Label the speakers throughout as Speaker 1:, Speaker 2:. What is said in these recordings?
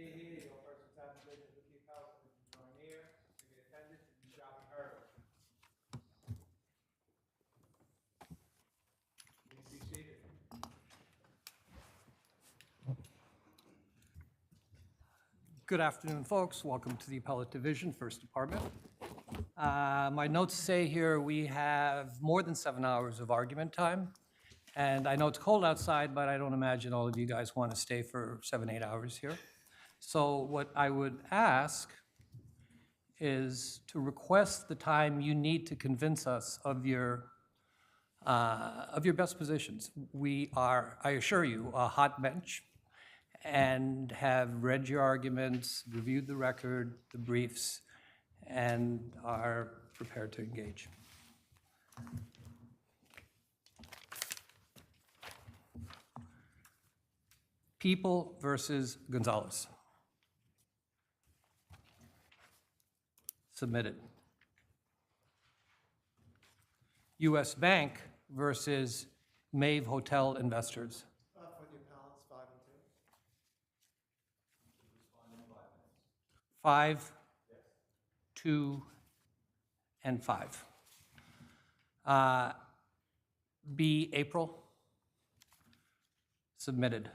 Speaker 1: Here, your first time to visit the Keep House, and if you join here, to get attendance, you shall be heard. Please be seated.
Speaker 2: Good afternoon, folks. Welcome to the Appellate Division, First Department. My notes say here we have more than 7 hours of argument time. And I know it's cold outside, but I don't imagine all of you guys want to stay for 7, 8 hours here. So what I would ask is to request the time you need to convince us of your best positions. We are, I assure you, a hot bench and have read your arguments, reviewed the record, the briefs, and are prepared to engage. People versus Gonzalez. Submitted. U.S. Bank versus Mave Hotel Investors.
Speaker 3: For the appellants, 5 and 2.
Speaker 2: 5, 2, and 5. B, April. Submitted.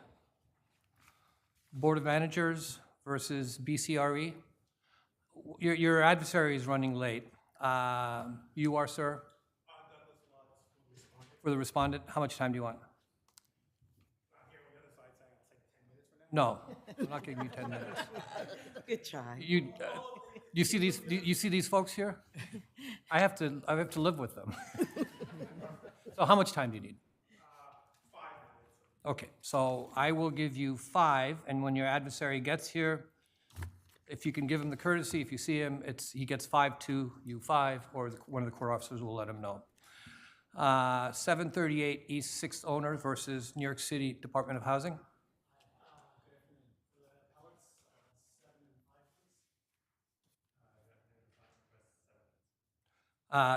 Speaker 2: Board of Managers versus BCRE. Your adversary is running late. You are, sir? For the respondent, how much time do you want? No, I'm not giving you 10 minutes.
Speaker 4: Good try.
Speaker 2: You see these? You see these folks here? I have to live with them. So how much time do you need?
Speaker 1: 5 minutes.
Speaker 2: Okay, so I will give you 5, and when your adversary gets here, if you can give him the courtesy, if you see him, he gets 5, 2, you 5, or one of the court officers will let him know. 738 East 6th owner versus New York City Department of Housing.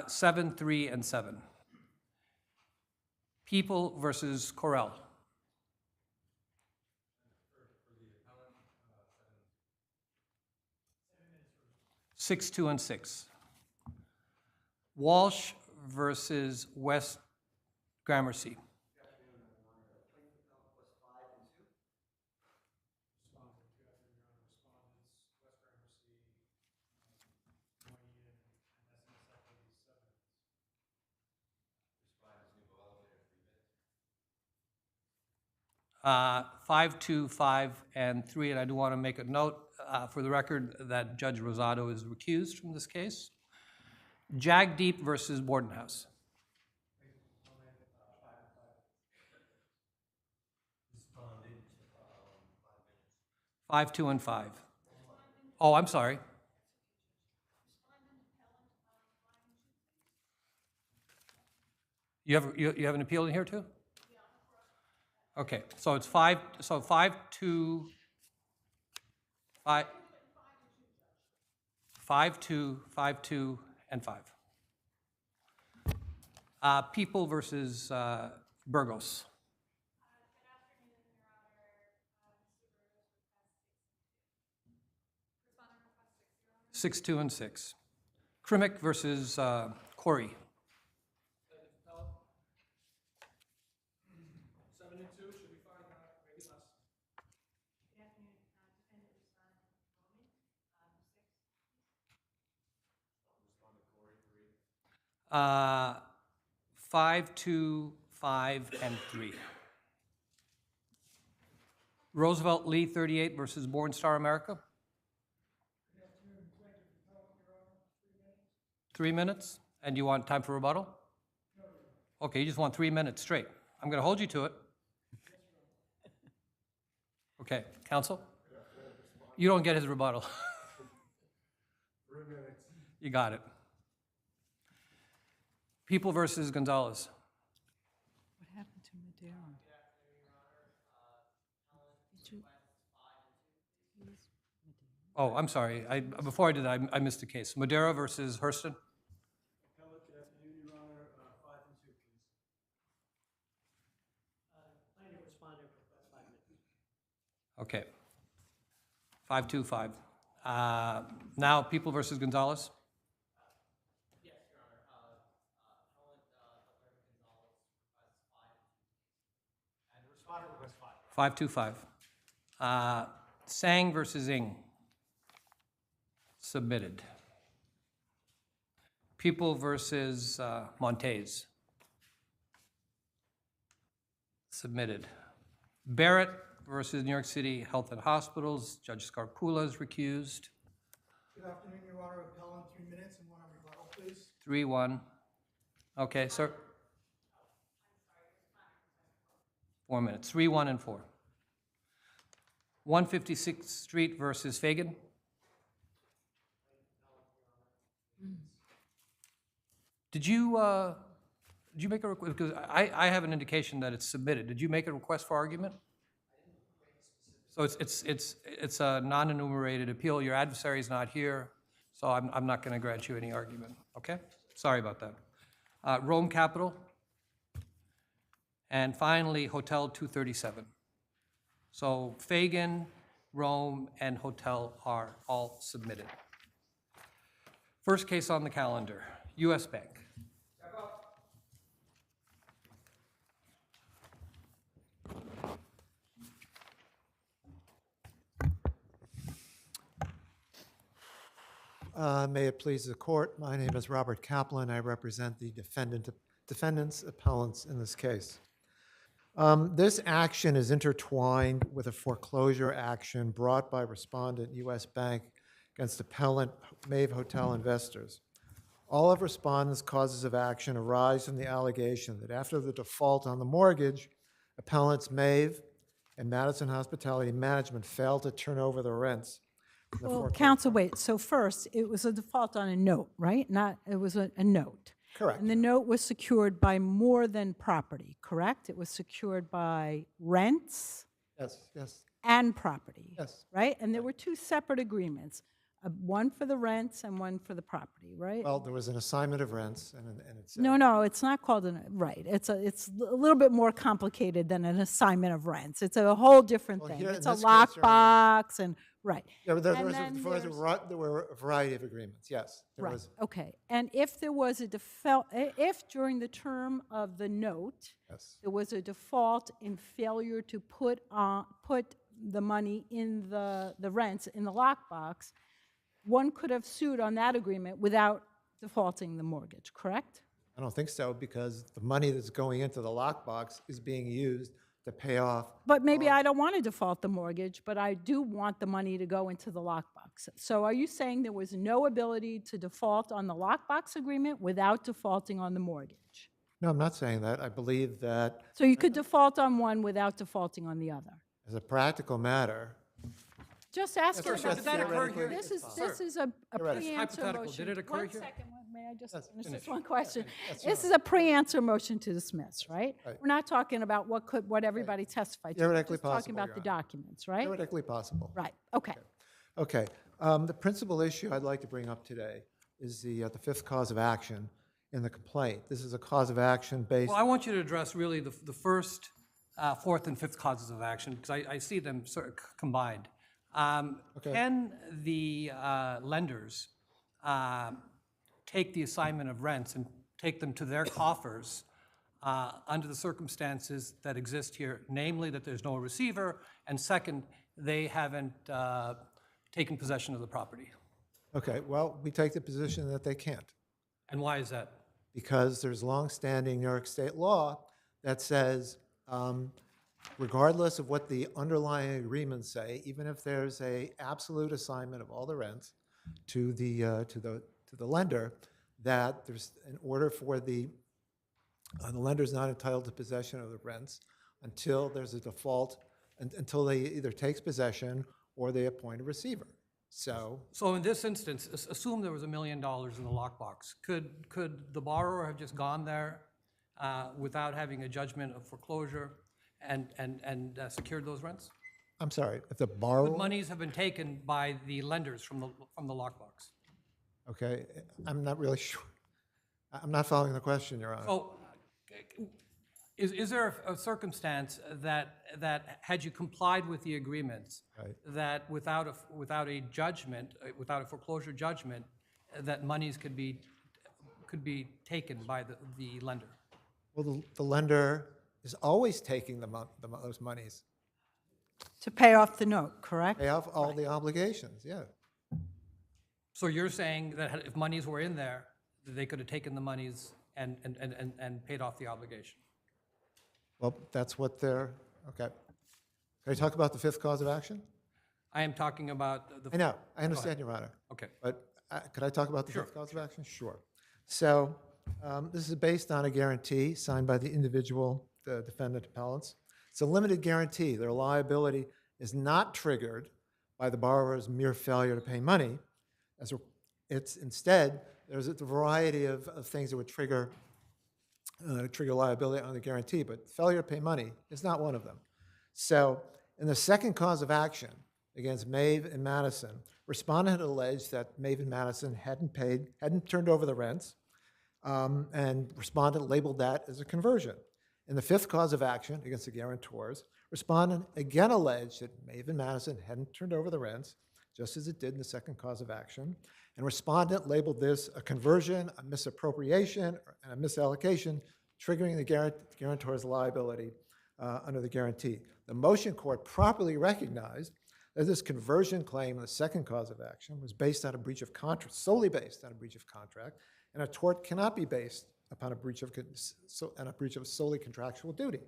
Speaker 2: 7, 3, and 7. People versus Carell. 6, 2, and 6. Walsh versus West Gramarcy. Uh, 5, 2, 5, and 3, and I do want to make a note for the record that Judge Rosado is recused from this case. Jagdeep versus Bordenhouse. 5, 2, and 5. Oh, I'm sorry. You have an appeal in here too? Okay, so it's 5, 2, 5, 5, 2, 5, 2, and 5. People versus Bergos. 6, 2, and 6. Krimi versus Corey.
Speaker 1: 7 and 2 should be fine, maybe less.
Speaker 5: Good afternoon, defendant respondent moment, 6.
Speaker 2: 5, 2, 5, and 3. Roosevelt Lee, 38 versus Bornstar America.
Speaker 1: Good afternoon, plaintiff appellant, Your Honor, 3 minutes.
Speaker 2: 3 minutes? And you want time for rebuttal?
Speaker 1: No, Your Honor.
Speaker 2: Okay, you just want 3 minutes straight. I'm going to hold you to it. Okay, counsel? You don't get his rebuttal.
Speaker 1: 3 minutes.
Speaker 2: You got it. People versus Gonzalez.
Speaker 4: What happened to Madera?
Speaker 2: Oh, I'm sorry. Before I did that, I missed a case. Madera versus Hurston.
Speaker 1: Appellate, good afternoon, Your Honor, 5 and 2, please.
Speaker 5: Plaintiff respondent requests 5 minutes.
Speaker 2: Okay. 525. Now, People versus Gonzalez.
Speaker 1: Yes, Your Honor. Appellant Gonzalez requests 5. And the respondent requests 5.
Speaker 2: 525. Sang versus Ing. Submitted. People versus Montez. Submitted. Barrett versus New York City Health and Hospitals. Judge Scarpula is recused.
Speaker 3: Good afternoon, Your Honor. Appellant, 3 minutes and 1 on rebuttal, please.
Speaker 2: 3-1. Okay, sir. 4 minutes. 3-1 and 4. 156th Street versus Fagan. Did you make a request? Because I have an indication that it's submitted. Did you make a request for argument? So it's a non-enumerated appeal. Your adversary is not here, so I'm not going to grant you any argument. Okay? Sorry about that. Rome Capital, and finally Hotel 237. So Fagan, Rome, and Hotel are all submitted. First case on the calendar, U.S. Bank.
Speaker 3: May it please the court, my name is Robert Kaplan. I represent the defendants, appellants in this case. This action is intertwined with a foreclosure action brought by respondent U.S. Bank against appellant Mave Hotel investors. All of respondents' causes of action arise from the allegation that after the default on the mortgage, appellants Mave and Madison Hospitality Management failed to turn over the rents.
Speaker 4: Well, counsel, wait, so first, it was a default on a note, right? It was a note.
Speaker 3: Correct.
Speaker 4: And the note was secured by more than property, correct? It was secured by rents
Speaker 3: Yes,
Speaker 4: and property.
Speaker 3: yes.
Speaker 4: Right? And there were two separate agreements, one for the rents and one for the property, right?
Speaker 3: Well, there was an assignment of rents, and it's
Speaker 4: No, it's not called right. It's a little bit more complicated than an assignment of rents. It's a whole different
Speaker 3: Well,
Speaker 4: thing.
Speaker 3: here in
Speaker 4: It's a
Speaker 3: this case, Your Honor-
Speaker 4: lockbox and, right.
Speaker 3: Yeah, but there
Speaker 4: And
Speaker 3: was
Speaker 4: then
Speaker 3: there were a variety of agreements. Yes, there
Speaker 4: Right,
Speaker 3: was.
Speaker 4: okay. And if there was a default, if during the term of the note,
Speaker 3: Yes.
Speaker 4: there was a default in failure to put the money in the rents in the lockbox, one could have sued on that agreement without defaulting the mortgage, correct?
Speaker 3: I don't think so, because the money that's going into the lockbox is being used to pay off.
Speaker 4: But maybe I don't want to default the mortgage, but I do want the money to go into the lockbox. So are you saying there was no ability to default on the lockbox agreement without defaulting on the mortgage?
Speaker 3: No, I'm not saying that. I believe that
Speaker 4: So you could default on one without defaulting on the other?
Speaker 3: as a practical matter,
Speaker 4: Just asking
Speaker 3: Yes,
Speaker 4: about
Speaker 3: did
Speaker 2: that occur here?
Speaker 4: This is
Speaker 3: Sir,
Speaker 4: a
Speaker 3: theoretically.
Speaker 4: pre-answer
Speaker 2: Hypothetical.
Speaker 4: motion.
Speaker 2: Did it occur
Speaker 4: One
Speaker 2: here?
Speaker 4: second, may I just
Speaker 3: Yes,
Speaker 4: finish
Speaker 2: finish.
Speaker 4: this one question?
Speaker 3: Yes,
Speaker 4: This
Speaker 3: Your
Speaker 4: is a pre-answer motion to dismiss, right?
Speaker 3: Right.
Speaker 4: We're not talking about what everybody testified to. We're
Speaker 3: Theoretically
Speaker 4: just talking
Speaker 3: possible,
Speaker 4: about
Speaker 3: Your
Speaker 4: the
Speaker 3: Honor.
Speaker 4: documents, right?
Speaker 3: theoretically possible.
Speaker 4: Right, okay.
Speaker 3: Okay. The principal issue I'd like to bring up today is the fifth cause of action in the complaint. This is a cause of action based.
Speaker 2: Well, I want you to address really the first, fourth, and fifth causes of action, because I see them sort of combined.
Speaker 3: Okay.
Speaker 2: Can the lenders take the assignment of rents and take them to their coffers under the circumstances that exist here, namely that there's no receiver, and second, they haven't taken possession of the property?
Speaker 3: Okay, well, we take the position that they can't,
Speaker 2: And why is that?
Speaker 3: because there's longstanding New York State law that says, regardless of what the underlying agreements say, even if there's a absolute assignment of all the rents to the lender, that there's an order for the lender's not entitled to possession of the rents until there's a default, until they either takes possession or they appoint a receiver. So
Speaker 2: In this instance, assume there was $1 million in the lockbox. Could the borrower have just gone there without having a judgment of foreclosure and secured those rents?
Speaker 3: I'm sorry, if the borrower.
Speaker 2: Could monies have been taken by the lenders from the lockbox?
Speaker 3: Okay, I'm not really sure. I'm not following the question, Your Honor.
Speaker 2: So, Is there a circumstance that had you complied with the agreements,
Speaker 3: Right.
Speaker 2: that without a judgment, without a foreclosure judgment, that monies could be taken by the lender?
Speaker 3: Well, the lender is always taking those monies,
Speaker 4: To pay off the note, correct?
Speaker 3: pay off all the obligations, yeah.
Speaker 2: So you're saying that if monies were in there, that they could have taken the monies and paid off the obligation?
Speaker 3: Well, that's what they're, okay. Can I talk about the fifth cause of action?
Speaker 2: I am talking about the.
Speaker 3: I know, I understand, Your Honor.
Speaker 2: Okay.
Speaker 3: But could I talk about the
Speaker 2: Sure,
Speaker 3: fifth cause of action? Sure. So this is based on a guarantee signed by the individual, the defendant appellants. It's a limited guarantee. Their liability is not triggered by the borrower's mere failure to pay money. It's instead, there's a variety of things that would trigger liability on the guarantee, but failure to pay money is not one of them. So in the second cause of action against Mave and Madison, respondent had alleged that Mave and Madison hadn't turned over the rents, and respondent labeled that as a conversion. In the fifth cause of action against the guarantors, respondent again alleged that Mave and Madison hadn't turned over the rents, just as it did in the second cause of action, and respondent labeled this a conversion, a misappropriation, and a misallocation, triggering the guarantor's liability under the guarantee. The motion court properly recognized that this conversion claim in the second cause of action was based on a breach of contract, solely based on a breach of contract, and a tort cannot be based upon a breach of solely contractual duty.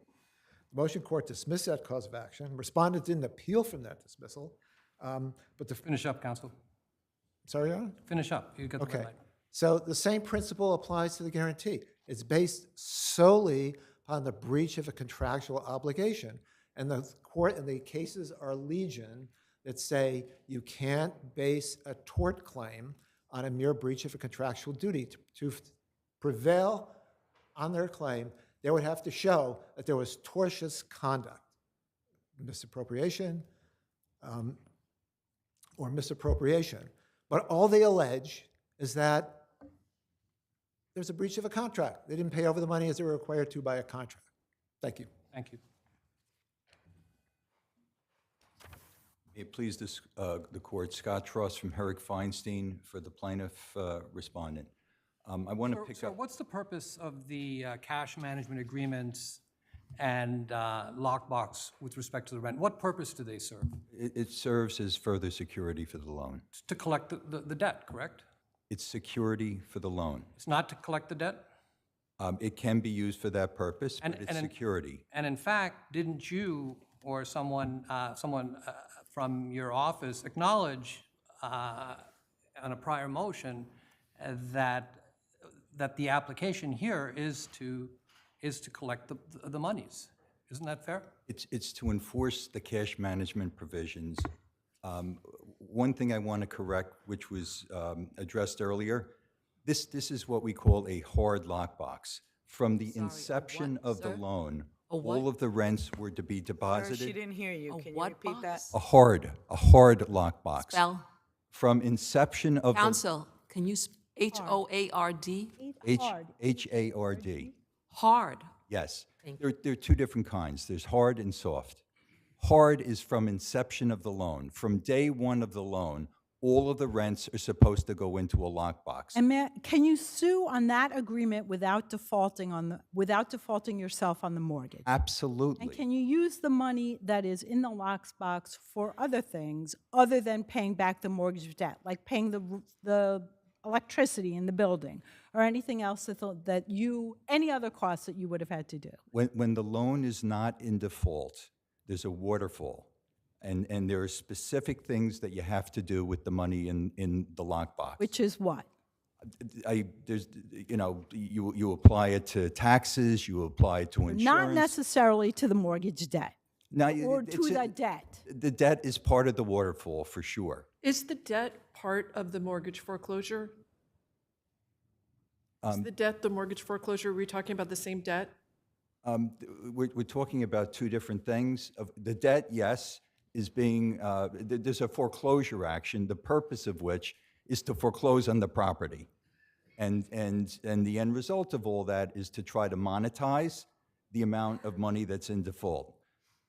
Speaker 3: The motion court dismissed that cause of action. Respondent didn't appeal from that dismissal, but the
Speaker 2: Finish up, counsel.
Speaker 3: sorry, Your Honor?
Speaker 2: Finish up. You got the red
Speaker 3: Okay.
Speaker 2: light.
Speaker 3: So the same principle applies to the guarantee. It's based solely on the breach of a contractual obligation. And the court and the cases are legion that say you can't base a tort claim on a mere breach of a contractual duty. To prevail on their claim, they would have to show that there was tortious conduct, misappropriation, or misappropriation. But all they allege is that there's a breach of a contract. They didn't pay over the money as they were required to by a contract. Thank you.
Speaker 2: Thank you.
Speaker 6: May it please the court, Scott Truss from Herrick Feinstein for the plaintiff respondent. I want to pick
Speaker 2: So
Speaker 6: up.
Speaker 2: what's the purpose of the cash management agreements and lockbox with respect to the rent? What purpose do they serve?
Speaker 6: It serves as further security for the loan.
Speaker 2: To collect the debt, correct?
Speaker 6: It's security for the loan.
Speaker 2: It's not to collect the debt?
Speaker 6: It can be used for that purpose, but it's security.
Speaker 2: And in fact, didn't you or someone from your office acknowledge on a prior motion that the application here is to collect the monies? Isn't that fair?
Speaker 6: It's to enforce the cash management provisions. One thing I want to correct, which was addressed earlier, this is what we call a hard lockbox. From the inception of the loan, all of the rents were to be
Speaker 7: Sir,
Speaker 6: deposited.
Speaker 7: she didn't hear you. Can you
Speaker 8: what
Speaker 7: repeat that?
Speaker 8: box?
Speaker 6: A hard lockbox.
Speaker 8: Spell.
Speaker 6: From inception of
Speaker 8: Counsel, can you, H-O-A-R-D?
Speaker 6: the
Speaker 4: Hard.
Speaker 6: H-A-R-D.
Speaker 8: Hard.
Speaker 6: Yes.
Speaker 8: Thank
Speaker 6: There are two different kinds. There's hard and soft. Hard is from inception of the loan. From day one of the loan, all of the rents are supposed to go into a lockbox.
Speaker 4: And can you sue on that agreement without defaulting yourself on the mortgage?
Speaker 6: Absolutely.
Speaker 4: And can you use the money that is in the lockbox for other things other than paying back the mortgage debt, like paying the electricity in the building or anything else any other costs that you would have had to do?
Speaker 6: When the loan is not in default, there's a waterfall. And there are specific things that you have to do with the money in the lockbox.
Speaker 4: Which is what?
Speaker 6: You apply it to taxes, you apply it to insurance.
Speaker 4: Not necessarily to the mortgage debt
Speaker 6: Now,
Speaker 4: or
Speaker 6: it's
Speaker 4: to the debt.
Speaker 6: The debt is part of the waterfall, for sure.
Speaker 9: Is the debt part of the mortgage foreclosure? Is the debt the mortgage foreclosure? Are we talking about the same debt?
Speaker 6: We're talking about two different things. The debt, yes, is being, there's a foreclosure action, the purpose of which is to foreclose on the property. And the end result of all that is to try to monetize the amount of money that's in default.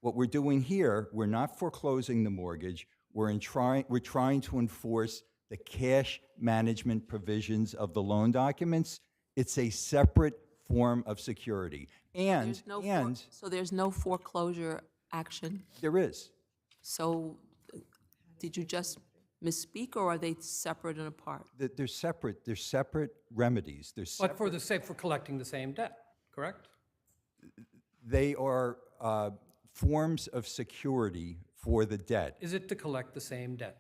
Speaker 6: What we're doing here, we're not foreclosing the mortgage. We're trying to enforce the cash management provisions of the loan documents. It's a separate form of security. And
Speaker 8: So there's no foreclosure action?
Speaker 6: there is.
Speaker 8: So did you just misspeak, or are they separate and apart?
Speaker 6: They're separate. They're separate remedies. They're
Speaker 2: But for the sake, for collecting the same debt, correct?
Speaker 6: They are forms of security for the debt.
Speaker 2: Is it to collect the same debt?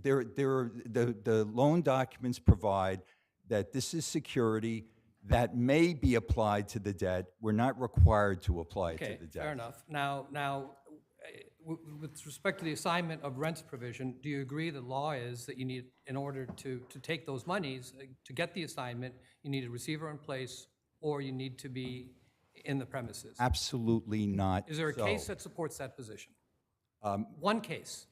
Speaker 6: The loan documents provide that this is security that may be applied to the debt. We're not required to apply it
Speaker 2: Okay,
Speaker 6: to the debt.
Speaker 2: fair enough. Now, with respect to the assignment of rents provision, do you agree the law is that you need, in order to take those monies, to get the assignment, you need a receiver in place, or you need to be in the premises?
Speaker 6: Absolutely not.
Speaker 2: Is there a
Speaker 6: so.
Speaker 2: case that supports that position? One case.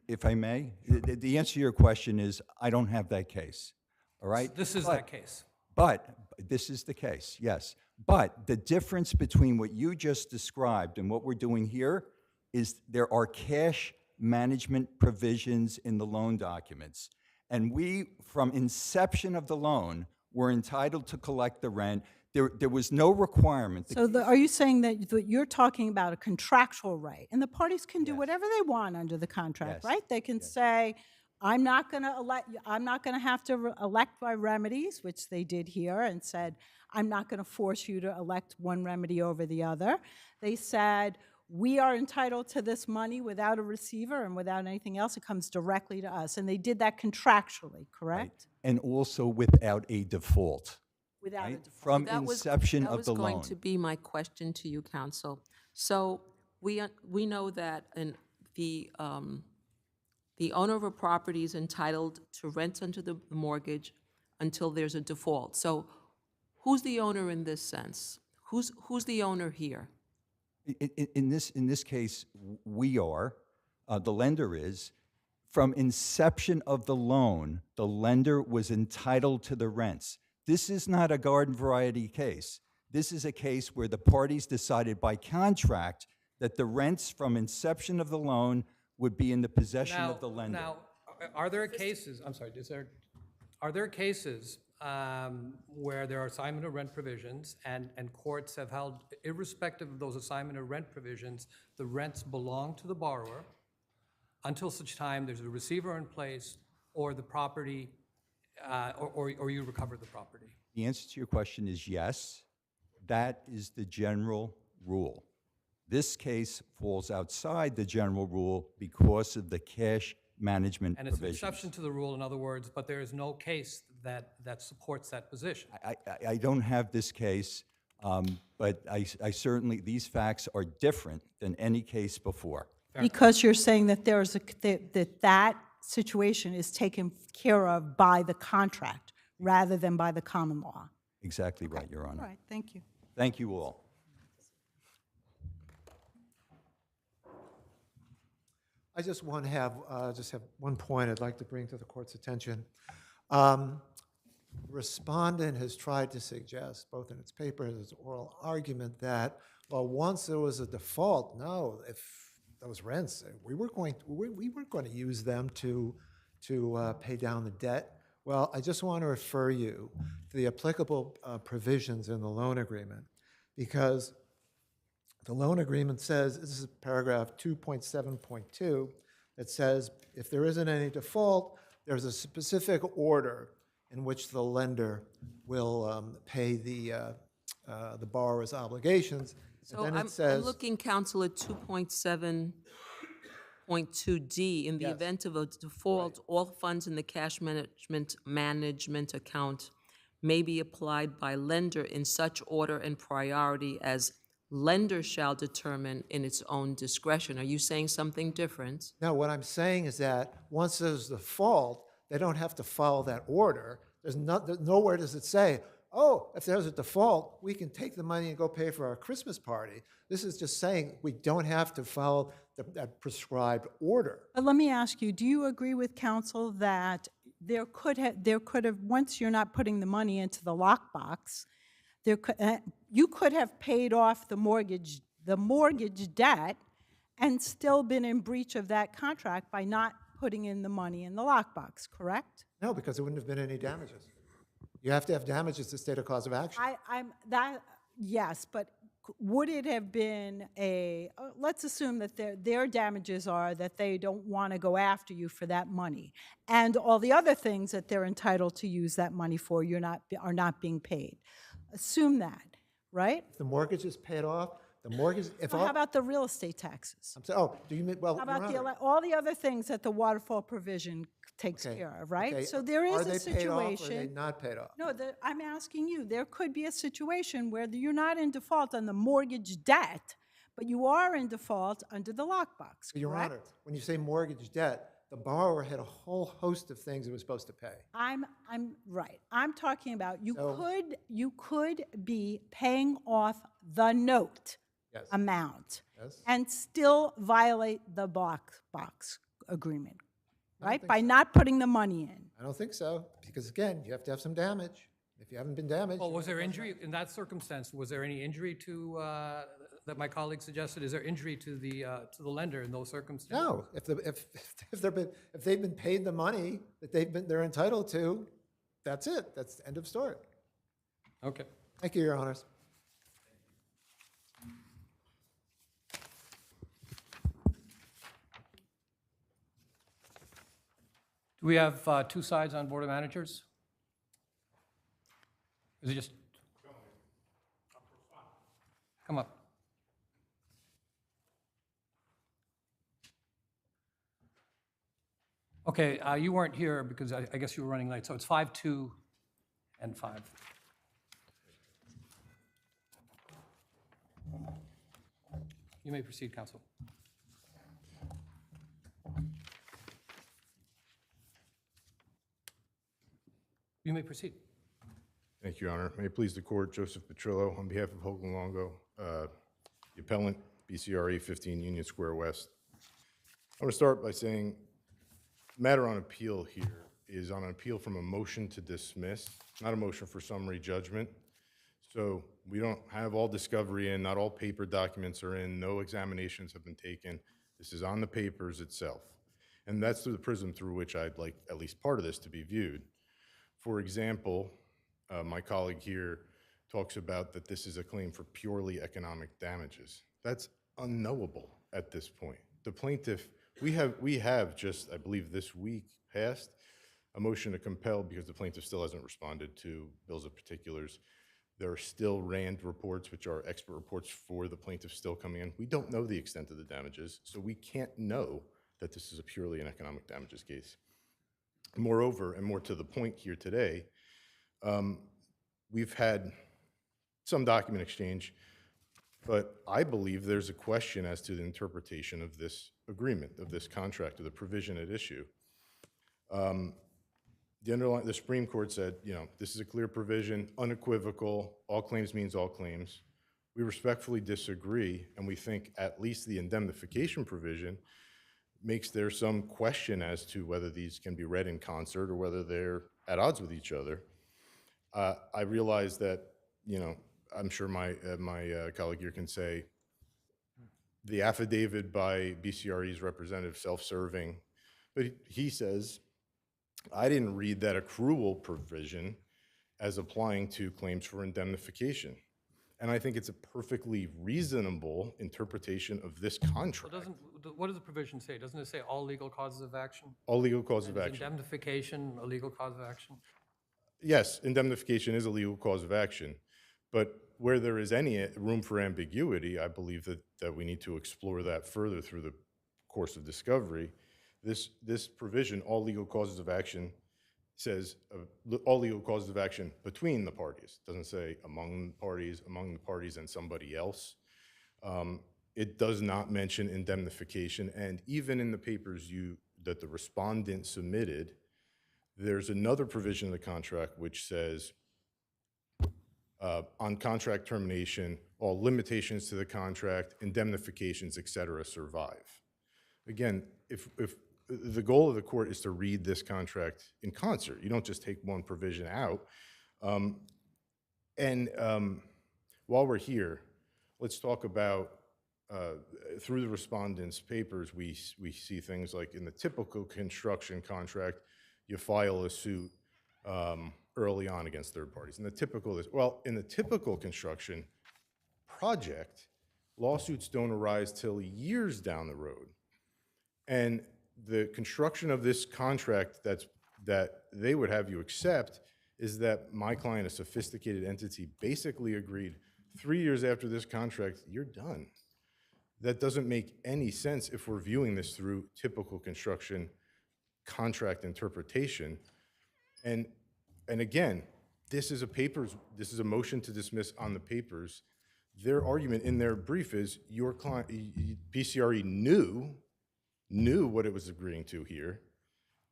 Speaker 6: If I may, the answer to your question is I don't have that case. All right?
Speaker 2: This is that case.
Speaker 6: But this is the case, yes. But the difference between what you just described and what we're doing here is there are cash management provisions in the loan documents. And we, from inception of the loan, were entitled to collect the rent. There was no requirement.
Speaker 4: So are you saying that you're talking about a contractual right? And the parties can do whatever they want under the contract,
Speaker 6: Yes.
Speaker 4: right? They can say, I'm not going to have to elect by remedies, which they did here, and said, I'm not going to force you to elect one remedy over the other. They said, we are entitled to this money without a receiver and without anything else. It comes directly to us. And they did that contractually, correct?
Speaker 6: And also without a default.
Speaker 4: Without a
Speaker 6: Right?
Speaker 4: default.
Speaker 6: From
Speaker 8: That was-
Speaker 6: inception of the
Speaker 8: That was
Speaker 6: loan.
Speaker 8: going to be my question to you, counsel. So we know that the owner of a property is entitled to rent under the mortgage until there's a default. So who's the owner in this sense? Who's the owner here?
Speaker 6: In this case, we are, the lender is. From inception of the loan, the lender was entitled to the rents. This is not a garden variety case. This is a case where the parties decided by contract that the rents from inception of the loan would be in the possession of the lender.
Speaker 2: Now, are there cases, I'm sorry, are there cases where there are assignment of rent provisions and courts have held, irrespective of those assignment of rent provisions, the rents belong to the borrower until such time there's a receiver in place or the property, or you recover the property?
Speaker 6: The answer to your question is yes. That is the general rule. This case falls outside the general rule because of the cash management
Speaker 2: And it's an
Speaker 6: provisions.
Speaker 2: exception to the rule, in other words, but there is no case that supports that position.
Speaker 6: I don't have this case, but I certainly, these facts are different than any case before.
Speaker 4: Because you're saying that that situation is taken care of by the contract rather than by the common law.
Speaker 6: Exactly right, Your Honor.
Speaker 4: All right, thank you.
Speaker 6: Thank you all.
Speaker 3: I just want to have one point I'd like to bring to the court's attention. Respondent has tried to suggest, both in its paper and its oral argument, that, well, once there was a default, no, if those rents, we weren't going to use them to pay down the debt. Well, I just want to refer you to the applicable provisions in the loan agreement, because the loan agreement says, this is paragraph 2.7.2, it says if there isn't any default, there's a specific order in which the lender will pay the borrower's obligations.
Speaker 8: So
Speaker 3: And then
Speaker 8: I'm
Speaker 3: it says,
Speaker 8: looking, counsel, at 2.7.2D. In the
Speaker 3: Yes.
Speaker 8: event of a default, all funds in the cash management account may be applied by lender in such order and priority as lender shall determine in its own discretion. Are you saying something different?
Speaker 3: no, what I'm saying is that once there's default, they don't have to follow that order. Nowhere does it say, oh, if there's a default, we can take the money and go pay for our Christmas party. This is just saying we don't have to follow that prescribed order.
Speaker 4: But let me ask you, do you agree with counsel that there could have, once you're not putting the money into the lockbox, you could have paid off the mortgage debt and still been in breach of that contract by not putting in the money in the lockbox, correct?
Speaker 3: No, because there wouldn't have been any damages. You have to have damages to state a cause of action.
Speaker 4: Yes, but would it have been let's assume that their damages are that they don't want to go after you for that money, and all the other things that they're entitled to use that money for are not being paid. Assume that, right?
Speaker 3: If the mortgage is paid off, the mortgage, if
Speaker 4: So
Speaker 3: all.
Speaker 4: how about the real estate taxes?
Speaker 3: I'm saying, oh, do you mean, well,
Speaker 4: How about
Speaker 3: Your Honor,
Speaker 4: all the other things that the waterfall provision takes
Speaker 3: okay,
Speaker 4: care of, right?
Speaker 3: okay,
Speaker 4: So there is a
Speaker 3: Are they paid off or are they
Speaker 4: situation.
Speaker 3: not paid off?
Speaker 4: No, I'm asking you, there could be a situation where you're not in default on the mortgage debt, but you are in default under the lockbox,
Speaker 3: Your
Speaker 4: correct?
Speaker 3: Honor, when you say mortgage debt, the borrower had a whole host of things it was supposed to pay.
Speaker 4: I'm right. I'm talking about
Speaker 3: So-
Speaker 4: you could be paying off the note
Speaker 3: Yes.
Speaker 4: amount
Speaker 3: Yes.
Speaker 4: and still violate the box agreement,
Speaker 3: I don't
Speaker 4: right?
Speaker 3: think
Speaker 4: By
Speaker 3: so.
Speaker 4: not putting the money in.
Speaker 3: I don't think so, because again, you have to have some damage. If you haven't been damaged.
Speaker 2: Well,
Speaker 3: you
Speaker 2: was there
Speaker 3: haven't done
Speaker 2: injury, in that circumstance, was there any injury to, that my colleague suggested? Is there injury to the lender in those circumstances?
Speaker 3: No, if they've been paid the money that they're entitled to, that's it. That's the end of story.
Speaker 2: Okay.
Speaker 3: Thank you, Your Honors.
Speaker 2: Do we have two sides on Board of Managers? Is it just? Come up. Okay, you weren't here because I guess you were running late, so it's 5, 2, and 5. You may proceed, counsel. You may proceed.
Speaker 7: Thank you, Your Honor. May it please the court, Joseph Petrillo, on behalf of Hoagland Longo, the appellant, BCRE 15 Union Square West. I want to start by saying the matter on appeal here is on an appeal from a motion to dismiss, not a motion for summary judgment. So we don't have all discovery in, not all paper documents are in, no examinations have been taken. This is on the papers itself. And that's through the prism through which I'd like at least part of this to be viewed. For example, my colleague here talks about that this is a claim for purely economic damages. That's unknowable at this point. The plaintiff, we have just, I believe this week passed, a motion to compel because the plaintiff still hasn't responded to bills of particulars. There are still RAND reports, which are expert reports for the plaintiff still coming in. We don't know the extent of the damages, so we can't know that this is a purely an economic damages case. Moreover, and more to the point here today, we've had some document exchange, but I believe there's a question as to the interpretation of this agreement, of this contract, of the provision at issue. The Supreme Court said, you know, this is a clear provision, unequivocal, all claims means all claims. We respectfully disagree, and we think at least the indemnification provision makes there some question as to whether these can be read in concert or whether they're at odds with each other. I realize that, you know, I'm sure my colleague here can say the affidavit by BCRE's representative self-serving, but he says, I didn't read that accrual provision as applying to claims for indemnification. And I think it's a perfectly reasonable interpretation of this contract.
Speaker 2: What does the provision say? Doesn't it say all legal causes of action?
Speaker 7: All legal causes of
Speaker 2: Is
Speaker 7: action.
Speaker 2: indemnification a legal cause of action?
Speaker 7: Yes, indemnification is a legal cause of action, but where there is any room for ambiguity, I believe that we need to explore that further through the course of discovery. This provision, all legal causes of action, says all legal causes of action between the parties. It doesn't say among the parties and somebody else. It does not mention indemnification, and even in the papers that the respondent submitted, there's another provision of the contract which says on contract termination, all limitations to the contract, indemnifications, et cetera, survive. Again, if the goal of the court is to read this contract in concert, you don't just take one provision out. And while we're here, let's talk about, through the respondents' papers, we see things like in the typical construction contract, you file a suit early on against third parties. And the typical is, well, in the typical construction project, lawsuits don't arise till years down the road. And the construction of this contract that they would have you accept is that my client, a sophisticated entity, basically agreed 3 years after this contract, you're done. That doesn't make any sense if we're viewing this through typical construction contract interpretation. And again, this is a motion to dismiss on the papers. Their argument in their brief is your client, PCRE knew what it was agreeing to here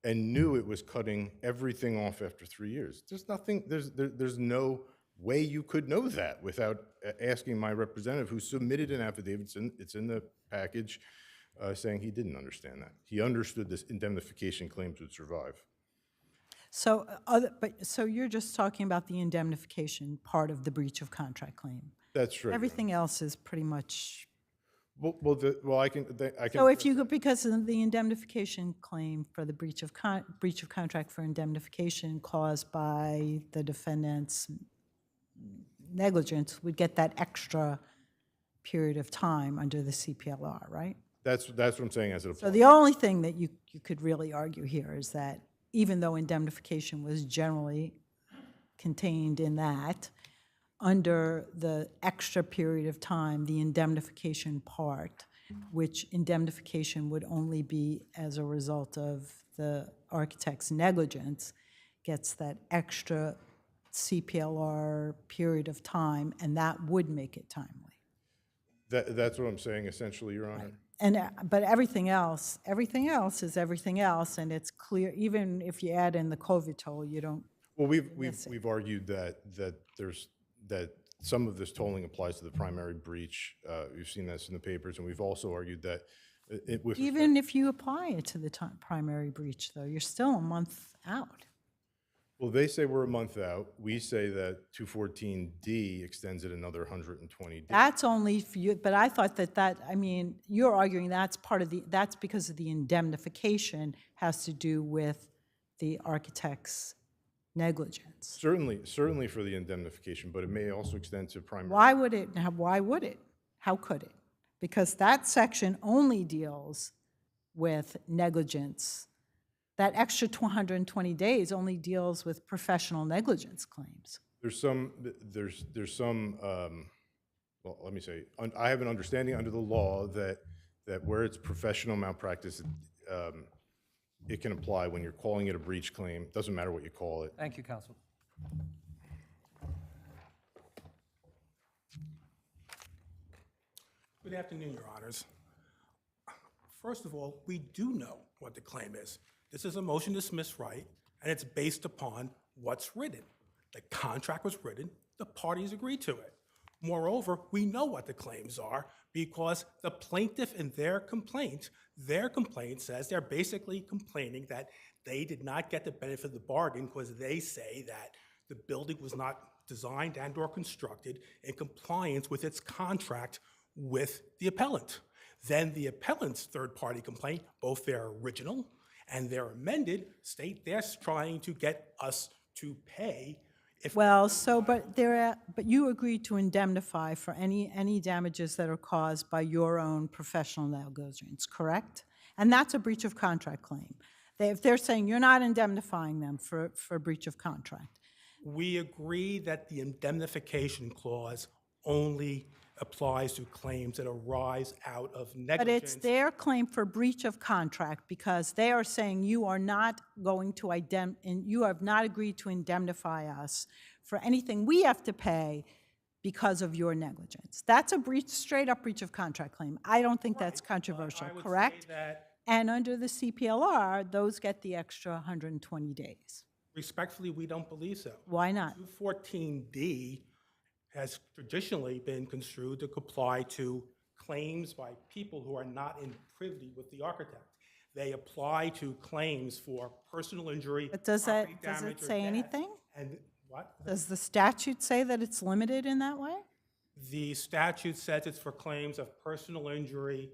Speaker 7: and knew it was cutting everything off after 3 years. There's no way you could know that without asking my representative who submitted an affidavit, it's in the package, saying he didn't understand that. He understood this indemnification claims would survive.
Speaker 4: So, so you're just talking about the indemnification part of the breach of contract claim?
Speaker 7: That's right.
Speaker 4: Everything else is pretty much.
Speaker 7: I can.
Speaker 4: So if you, because of the indemnification claim for the breach of contract for indemnification caused by the defendant's negligence, would get that extra period of time under the CPLR, right?
Speaker 7: That's what I'm saying as it applies.
Speaker 4: So the only thing that you could really argue here is that even though indemnification was generally contained in that, under the extra period of time, the indemnification part, which indemnification would only be as a result of the architect's negligence, gets that extra CPLR period of time, and that would make it timely.
Speaker 7: That's what I'm saying, essentially, Your Honor.
Speaker 4: And, but everything else is everything else, and it's clear, even if you add in the COVID toll, you don't.
Speaker 7: Well, we've argued that some of this tolling applies to the primary breach. We've seen this in the papers, and we've also argued that
Speaker 4: even if you apply it to the primary breach, though, you're still a month out.
Speaker 7: Well, they say we're a month out. We say that 214D extends it another 120 days.
Speaker 4: That's only for you, but I thought I mean, you're arguing that's that's because of the indemnification has to do with the architect's negligence.
Speaker 7: Certainly for the indemnification, but it may also extend to primary.
Speaker 4: Why would it? How could it? Because that section only deals with negligence. That extra 220 days only deals with professional negligence claims.
Speaker 7: There's some, well, let me say, I have an understanding under the law that where it's professional malpractice, it can apply when you're calling it a breach claim. Doesn't matter what you call it.
Speaker 2: Thank you, counsel.
Speaker 10: Good afternoon, Your Honors. First of all, we do know what the claim is. This is a motion to dismiss, right? And it's based upon what's written. The contract was written, the parties agreed to it. Moreover, we know what the claims are because the plaintiff in their complaint says they're basically complaining that they did not get the benefit of the bargain because they say that the building was not designed and or constructed in compliance with its contract with the appellant. Then the appellant's third-party complaint, both their original and their amended, state they're trying to get us to pay.
Speaker 4: Well, so, but you agreed to indemnify for any damages that are caused by your own professional negligence, correct? And that's a breach of contract claim. If they're saying you're not indemnifying them for breach of contract.
Speaker 10: We agree that the indemnification clause only applies to claims that arise out of negligence.
Speaker 4: But it's their claim for breach of contract because they are saying you are not going to you have not agreed to indemnify us for anything we have to pay because of your negligence. That's a breach, straight up breach of contract claim. I don't think that's controversial, correct? And under the CPLR, those get the extra 120 days.
Speaker 10: Respectfully, we don't believe so.
Speaker 4: Why not?
Speaker 10: 214D has traditionally been construed to comply to claims by people who are not in privity with the architect. They apply to claims for personal injury,
Speaker 4: But does
Speaker 10: property
Speaker 4: it
Speaker 10: damage, or
Speaker 4: say
Speaker 10: death.
Speaker 4: anything?
Speaker 10: And What?
Speaker 4: Does the statute say that it's limited in that way?
Speaker 10: The statute says it's for claims of personal injury,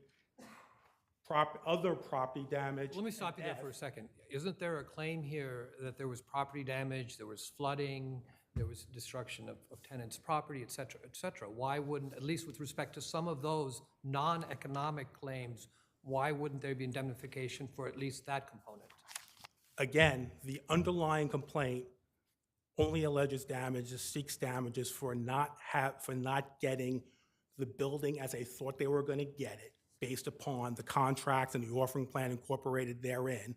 Speaker 10: other property damage.
Speaker 2: Let me stop you there for a second. Isn't there a claim here that there was property damage, there was flooding, there was destruction of tenants' property, et cetera, et cetera? Why wouldn't, at least with respect to some of those non-economic claims, why wouldn't there be indemnification for at least that component?
Speaker 10: Again, the underlying complaint only alleges damages, seeks damages for not getting the building as they thought they were going to get it, based upon the contracts and the offering plan incorporated therein.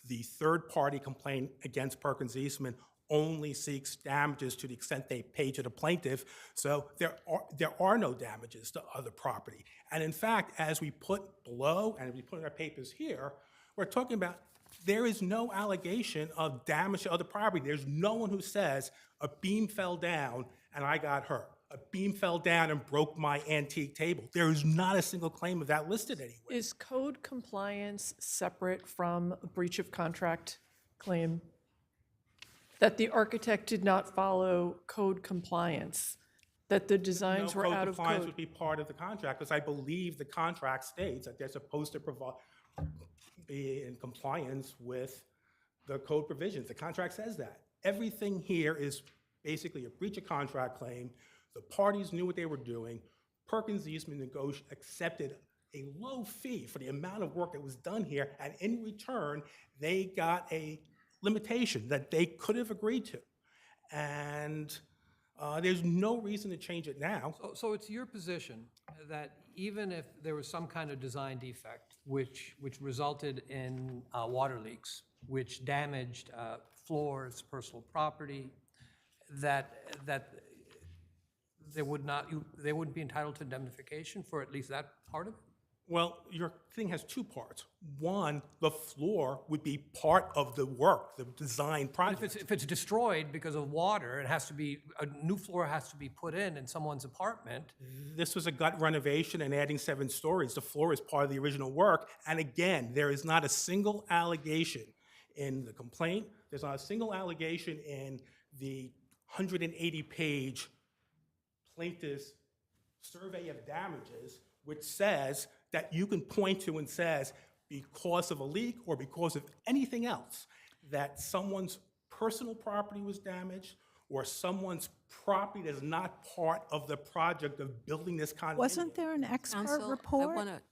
Speaker 10: The third-party complaint against Perkins Eastman only seeks damages to the extent they pay to the plaintiff, so there are no damages to other property. And in fact, as we put below, and we put in our papers here, we're talking about there is no allegation of damage to other property. There's no one who says a beam fell down and I got hurt. A beam fell down and broke my antique table. There is not a single claim of that listed anywhere.
Speaker 9: Is code compliance separate from a breach of contract claim? That the architect did not follow code compliance, that the designs were out of
Speaker 10: Compliance
Speaker 9: code?
Speaker 10: would be part of the contract, because I believe the contract states that they're supposed to be in compliance with the code provisions. The contract says that. Everything here is basically a breach of contract claim. The parties knew what they were doing. Perkins Eastman accepted a low fee for the amount of work that was done here, and in return, they got a limitation that they could have agreed to. And there's no reason to change it now.
Speaker 2: So it's your position that even if there was some kind of design defect which resulted in water leaks, which damaged floors, personal property, that they wouldn't be entitled to indemnification for at least that part of it?
Speaker 10: Well, your thing has two parts. One, the floor would be part of the work, the design project.
Speaker 2: If it's destroyed because of water, a new floor has to be put in someone's apartment.
Speaker 10: This was a gut renovation and adding 7 stories. The floor is part of the original work. And again, there is not a single allegation in the complaint. There's not a single allegation in the 180-page plaintiff's survey of damages, which says that you can point to and says, because of a leak or because of anything else, that someone's personal property was damaged or someone's property that is not part of the project of building this condominium.
Speaker 4: Wasn't there an expert
Speaker 8: Counsel, I
Speaker 4: report?
Speaker 8: wanna-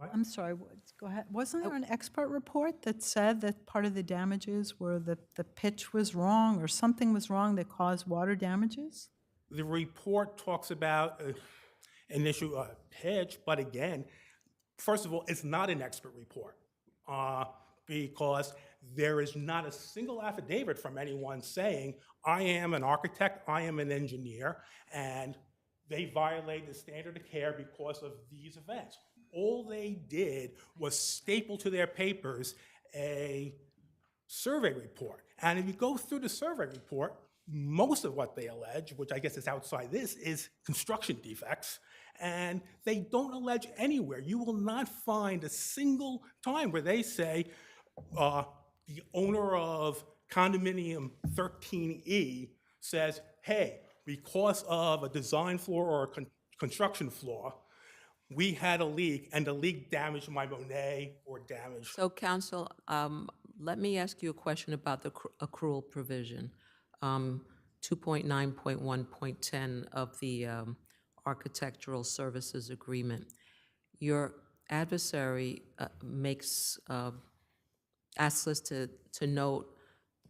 Speaker 4: I'm sorry, go ahead. Wasn't there an expert report that said that part of the damages were that the pitch was wrong or something was wrong that caused water damages?
Speaker 10: The report talks about an issue of pitch, but again, first of all, it's not an expert report because there is not a single affidavit from anyone saying, I am an architect, I am an engineer, and they violate the standard of care because of these events. All they did was staple to their papers a survey report. And if you go through the survey report, most of what they allege, which I guess is outside this, is construction defects. And they don't allege anywhere. You will not find a single time where they say the owner of condominium 13E says, hey, because of a design flaw or a construction flaw, we had a leak and the leak damaged my Monet or damaged.
Speaker 8: So, counsel, let me ask you a question about the accrual provision. 2.9.1.10 of the Architectural Services Agreement. Your adversary asks us to note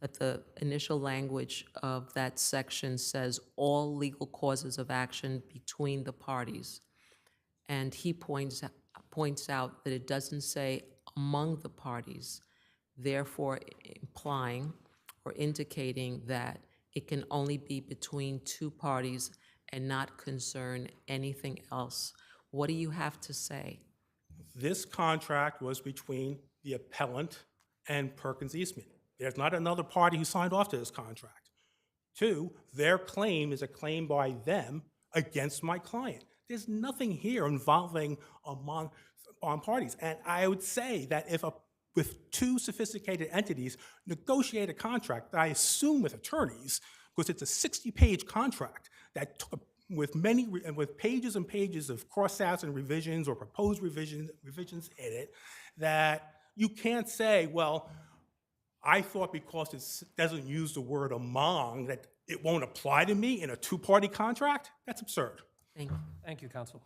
Speaker 8: that the initial language of that section says all legal causes of action between the parties. And he points out that it doesn't say among the parties, therefore implying or indicating that it can only be between two parties and not concern anything else. What do you have to say?
Speaker 10: This contract was between the appellant and Perkins Eastman. There's not another party who signed off to this contract. 2, their claim is a claim by them against my client. There's nothing here involving among parties. And I would say that if with 2 sophisticated entities negotiate a contract, I assume with attorneys, because it's a 60-page contract that took, with pages and pages of cross-outs and revisions or proposed revisions in it, that you can't say, well, I thought because it doesn't use the word among, that it won't apply to me in a two-party contract? That's absurd.
Speaker 8: Thank you.
Speaker 2: Thank you, counsel.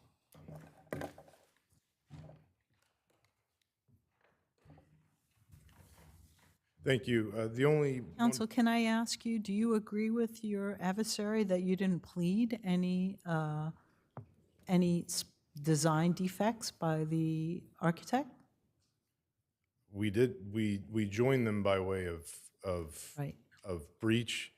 Speaker 7: Thank you. The only
Speaker 4: Counsel, can I ask you, do you agree with your adversary that you didn't plead any design defects by the architect?
Speaker 7: we did, we joined them by way of
Speaker 4: Right.
Speaker 7: breach.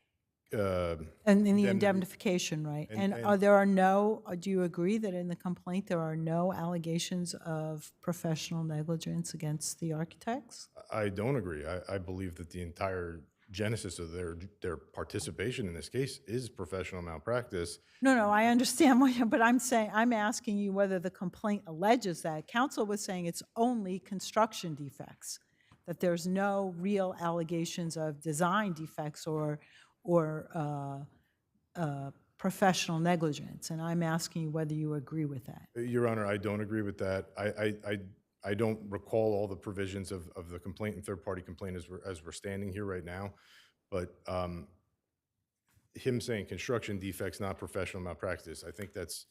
Speaker 4: And in the
Speaker 7: indemnity.
Speaker 4: indemnification, right?
Speaker 7: And-
Speaker 4: And there are no, do you agree that in the complaint, there are no allegations of professional negligence against the architects?
Speaker 7: I don't agree. I believe that the entire genesis of their participation in this case is professional malpractice.
Speaker 4: No, I understand what, but I'm asking you whether the complaint alleges that. Counsel was saying it's only construction defects, that there's no real allegations of design defects or professional negligence, and I'm asking you whether you agree with that.
Speaker 7: Your Honor, I don't agree with that. I don't recall all the provisions of the complaint and third-party complaint as we're standing here right now, but him saying construction defects, not professional malpractice, I think that's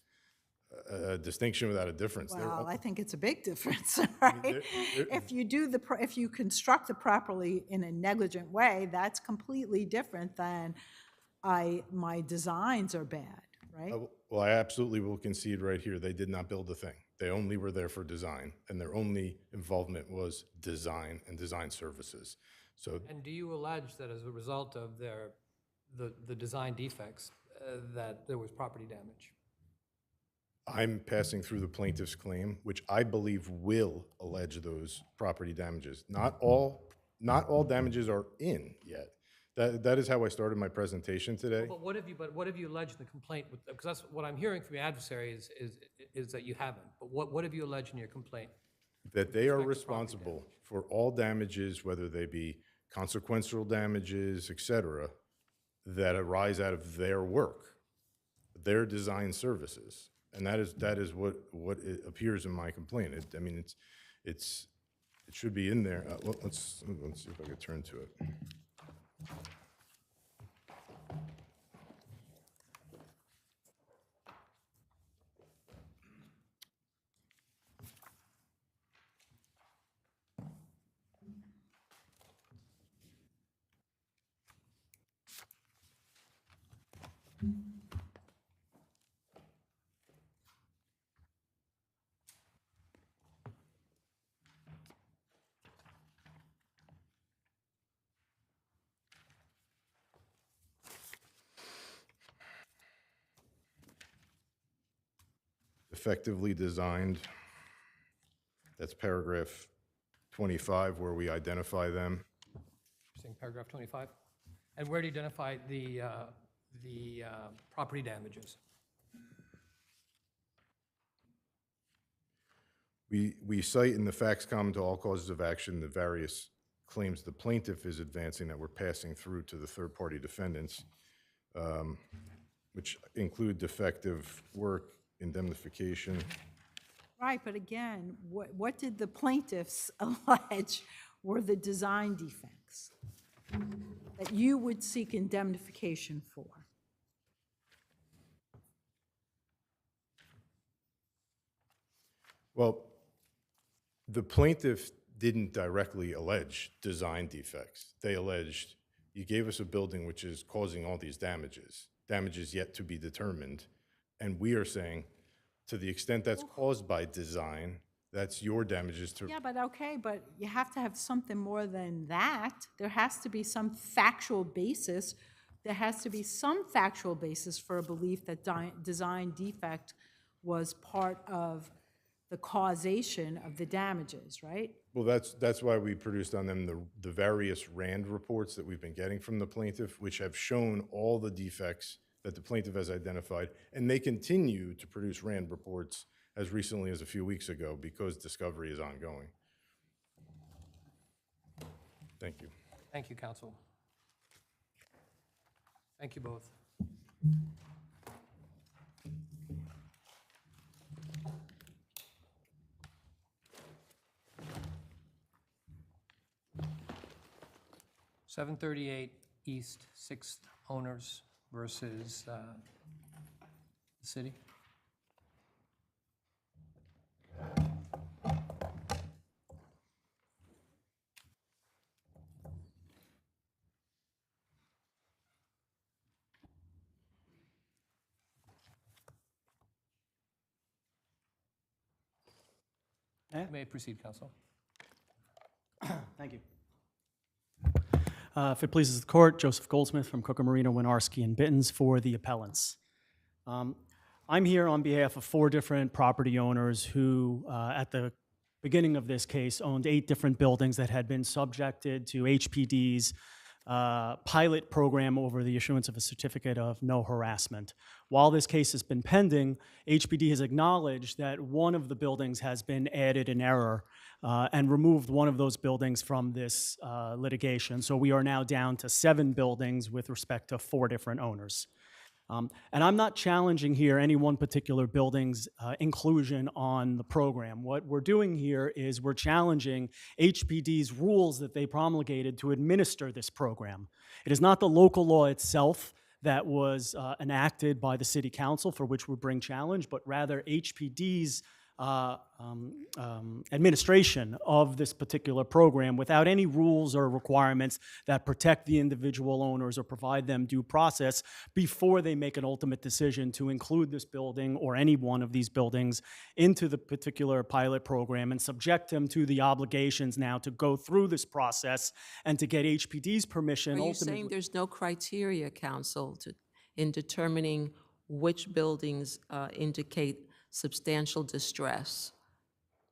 Speaker 7: a distinction without a difference.
Speaker 4: Well, I think it's a big difference, right? If you construct it properly in a negligent way, that's completely different than my designs are bad, right?
Speaker 7: Well, I absolutely will concede right here, they did not build a thing. They only were there for design, and their only involvement was design and design services. So,
Speaker 2: And do you allege that as a result of the design defects, that there was property damage?
Speaker 7: I'm passing through the plaintiff's claim, which I believe will allege those property damages. Not all damages are in yet. That is how I started my presentation today.
Speaker 2: But what have you alleged in the complaint? Because that's what I'm hearing from your adversary is that you haven't. But what have you alleged in your complaint?
Speaker 7: That they are
Speaker 2: respect to property
Speaker 7: responsible for all damages, whether they be consequential damages, et cetera, that arise out of their work, their design services. And that is what it appears in my complaint. It should be in there. Let's see if I can turn to it. Effectively designed, that's paragraph 25 where we identify them.
Speaker 2: You're saying paragraph 25? And where do you identify the property damages?
Speaker 7: We cite in the facts common to all causes of action the various claims the plaintiff is advancing that we're passing through to the third-party defendants, which include defective work, indemnification.
Speaker 4: Right, but again, what did the plaintiffs allege were the design defects that you would seek indemnification for?
Speaker 7: Well, the plaintiff didn't directly allege design defects. They alleged, you gave us a building which is causing all these damages yet to be determined, and we are saying, to the extent that's caused by design, that's your damages to...
Speaker 4: Yeah, but okay, but you have to have something more than that. There has to be some factual basis. There has to be some factual basis for a belief that design defect was part of the causation of the damages, right?
Speaker 7: Well, that's why we produced on them the various RAND reports that we've been getting from the plaintiff, which have shown all the defects that the plaintiff has identified, and they continue to produce RAND reports as recently as a few weeks ago because discovery is ongoing. Thank you.
Speaker 2: Thank you, counsel. Thank you both. (738) East, 6th owners versus the city. You may proceed, counsel.
Speaker 11: Thank you. If it pleases the court, Joseph Goldsmith from Cooker Marino, Winarski, and Bittens for the appellants. I'm here on behalf of 4 different property owners who, at the beginning of this case, owned 8 different buildings that had been subjected to HPD's pilot program over the issuance of a certificate of no harassment. While this case has been pending, HPD has acknowledged that one of the buildings has been added in error and removed one of those buildings from this litigation. So we are now down to 7 buildings with respect to 4 different owners. And I'm not challenging here any one particular building's inclusion on the program. What we're doing here is we're challenging HPD's rules that they promulgated to administer this program. It is not the local law itself that was enacted by the city council for which we bring challenge, but rather HPD's administration of this particular program without any rules or requirements that protect the individual owners or provide them due process before they make an ultimate decision to include this building or any one of these buildings into the particular pilot program and subject them to the obligations now to go through this process and to get HPD's permission.
Speaker 8: Are you saying there's no criteria, counsel, in determining which buildings indicate substantial distress?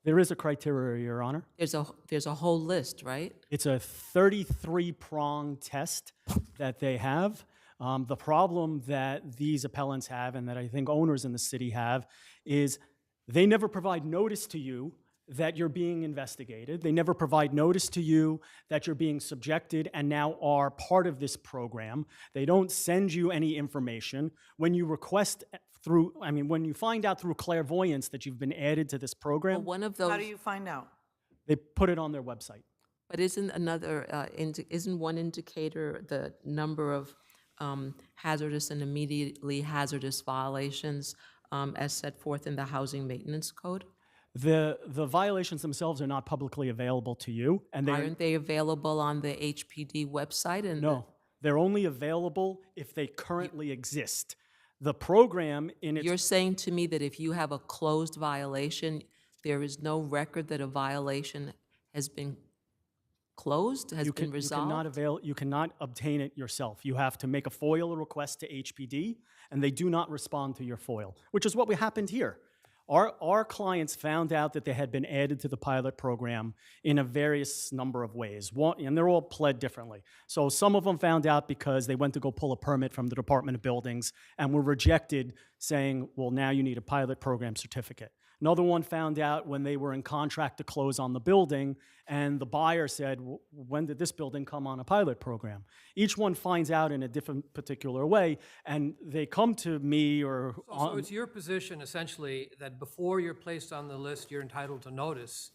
Speaker 11: There is a criteria, Your Honor.
Speaker 8: There's a whole list, right?
Speaker 11: It's a 33-prong test that they have. The problem that these appellants have and that I think owners in the city have is they never provide notice to you that you're being investigated. They never provide notice to you that you're being subjected and now are part of this program. They don't send you any information. When you request when you find out through clairvoyance that you've been added to this program,
Speaker 8: Well, one of those,
Speaker 12: How do you find out?
Speaker 11: they put it on their website.
Speaker 8: but isn't one indicator the number of hazardous and immediately hazardous violations as set forth in the Housing Maintenance Code?
Speaker 11: The violations themselves are not publicly available to you, and
Speaker 8: Aren't they available on the HPD website? And
Speaker 11: no, they're only available if they currently exist. The program in its
Speaker 8: you're saying to me that if you have a closed violation, there is no record that a violation has been closed, has been resolved?
Speaker 11: You cannot obtain it yourself. You have to make a FOIL request to HPD, and they do not respond to your FOIL, which is what happened here. Our clients found out that they had been added to the pilot program in a various number of ways, and they're all pled differently. So some of them found out because they went to go pull a permit from the Department of Buildings and were rejected, saying, well, now you need a pilot program certificate. Another one found out when they were in contract to close on the building, and the buyer said, when did this building come on a pilot program? Each one finds out in a different particular way, and they come to me or...
Speaker 2: So it's your position, essentially, that before you're placed on the list, you're entitled to notice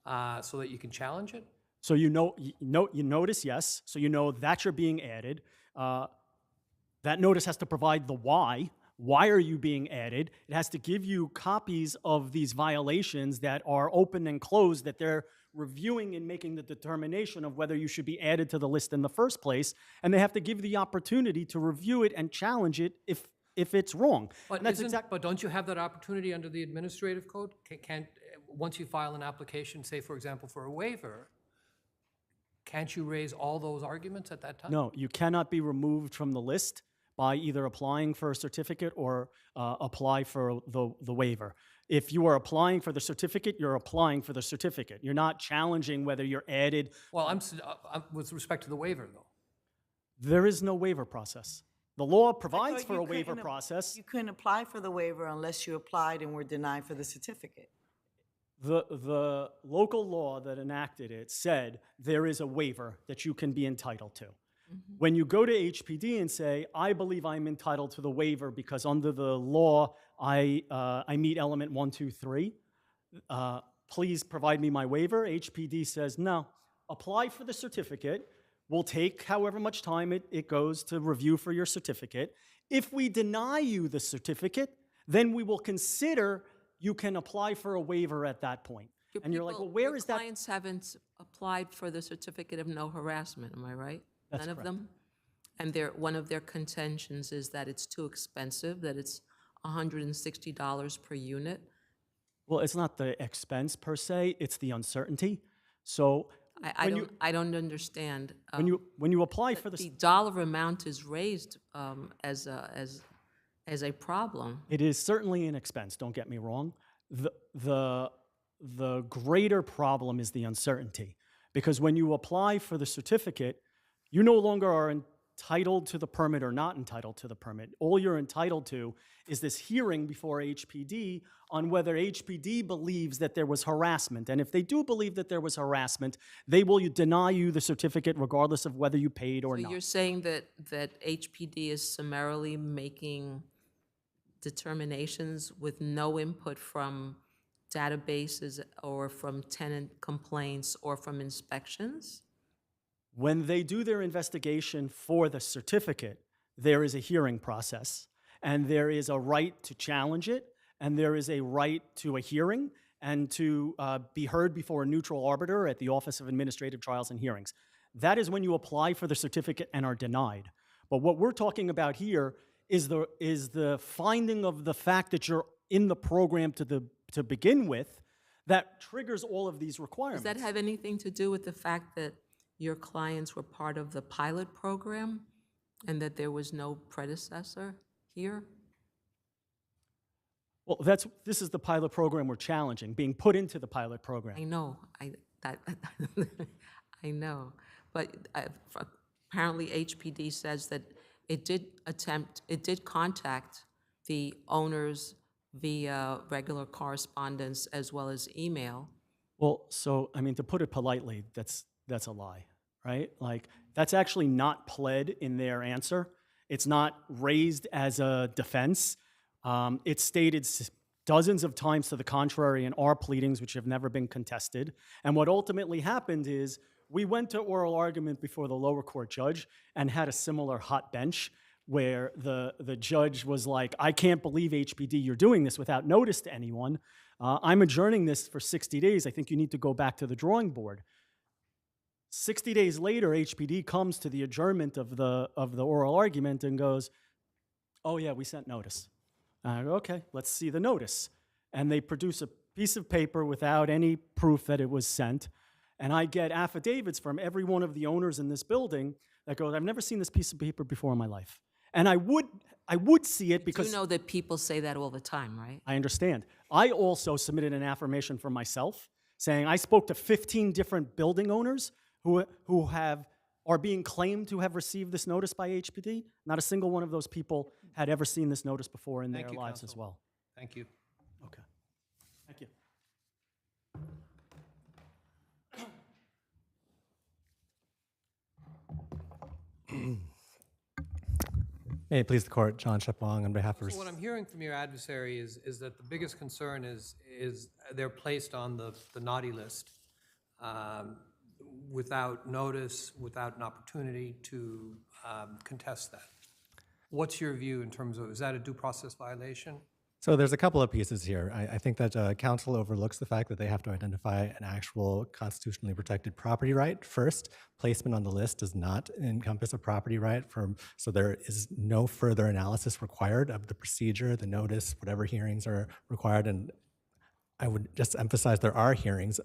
Speaker 2: so that you can challenge it?
Speaker 11: So you notice, yes. So you know that you're being added. That notice has to provide the why. Why are you being added? It has to give you copies of these violations that are open and closed, that they're reviewing and making the determination of whether you should be added to the list in the first place. And they have to give the opportunity to review it and challenge it if it's wrong.
Speaker 2: But, but don't you have that opportunity under the administrative code? Once you file an application, say, for example, for a waiver, can't you raise all those arguments at that time?
Speaker 11: No, you cannot be removed from the list by either applying for a certificate or apply for the waiver. If you are applying for the certificate, you're applying for the certificate. You're not challenging whether you're added.
Speaker 2: Well, I'm with respect to the waiver, though.
Speaker 11: There is no waiver process. The law provides for a waiver process.
Speaker 12: You couldn't apply for the waiver unless you applied and were denied for the certificate.
Speaker 11: The local law that enacted it said there is a waiver that you can be entitled to. When you go to HPD and say, I believe I'm entitled to the waiver because under the law, I meet element 1, 2, 3, please provide me my waiver, HPD says, no, apply for the certificate. We'll take however much time it goes to review for your certificate. If we deny you the certificate, then we will consider you can apply for a waiver at that point. And you're like, well, where is that?
Speaker 8: Clients haven't applied for the certificate of no harassment, am I right?
Speaker 11: That's
Speaker 8: None of
Speaker 11: correct.
Speaker 8: them? And one of their contentions is that it's too expensive, that it's $160 per unit.
Speaker 11: Well, it's not the expense per se, it's the uncertainty. So
Speaker 8: I don't understand.
Speaker 11: when you apply for
Speaker 8: The dollar amount is raised as a problem.
Speaker 11: it is certainly an expense, don't get me wrong. The greater problem is the uncertainty. Because when you apply for the certificate, you no longer are entitled to the permit or not entitled to the permit. All you're entitled to is this hearing before HPD on whether HPD believes that there was harassment. And if they do believe that there was harassment, they will deny you the certificate regardless of whether you paid or
Speaker 8: So
Speaker 11: not.
Speaker 8: you're saying that HPD is summarily making determinations with no input from databases or from tenant complaints or from inspections?
Speaker 11: When they do their investigation for the certificate, there is a hearing process, and there is a right to challenge it, and there is a right to a hearing, and to be heard before a neutral arbiter at the Office of Administrative Trials and Hearings. That is when you apply for the certificate and are denied. But what we're talking about here is the finding of the fact that you're in the program to begin with that triggers all of these requirements.
Speaker 8: Does that have anything to do with the fact that your clients were part of the pilot program and that there was no predecessor here?
Speaker 11: Well, this is the pilot program we're challenging, being put into the pilot program.
Speaker 8: I know, I know, but apparently HPD says that it did contact the owners via regular correspondence as well as email.
Speaker 11: Well, so, I mean, to put it politely, that's a lie, right? Like, that's actually not pled in their answer. It's not raised as a defense. It's stated dozens of times to the contrary in our pleadings, which have never been contested. And what ultimately happened is we went to oral argument before the lower court judge and had a similar hot bench where the judge was like, I can't believe HPD you're doing this without notice to anyone. I'm adjourning this for 60 days. I think you need to go back to the drawing board. 60 days later, HPD comes to the adjournment of the oral argument and goes, oh yeah, we sent notice. And I go, okay, let's see the notice. And they produce a piece of paper without any proof that it was sent. And I get affidavits from every one of the owners in this building that goes, I've never seen this piece of paper before in my life. And I would see it because—
Speaker 8: You know that people say that all the time, right?
Speaker 11: I understand. I also submitted an affirmation for myself saying I spoke to 15 different building owners who are being claimed to have received this notice by HPD. Not a single one of those people had ever seen this notice before in their lives as well.
Speaker 2: Thank you.
Speaker 11: Okay. Thank you.
Speaker 13: May it please the court, John Shepwong on behalf of—
Speaker 2: So what I'm hearing from your adversary is that the biggest concern is they're placed on the naughty list without notice, without an opportunity to contest that. What's your view in terms of, is that a due process violation?
Speaker 13: So there's a couple of pieces here. I think that counsel overlooks the fact that they have to identify an actual constitutionally protected property right first. Placement on the list does not encompass a property right, so there is no further analysis required of the procedure, the notice, whatever hearings are required. And I would just emphasize there are hearings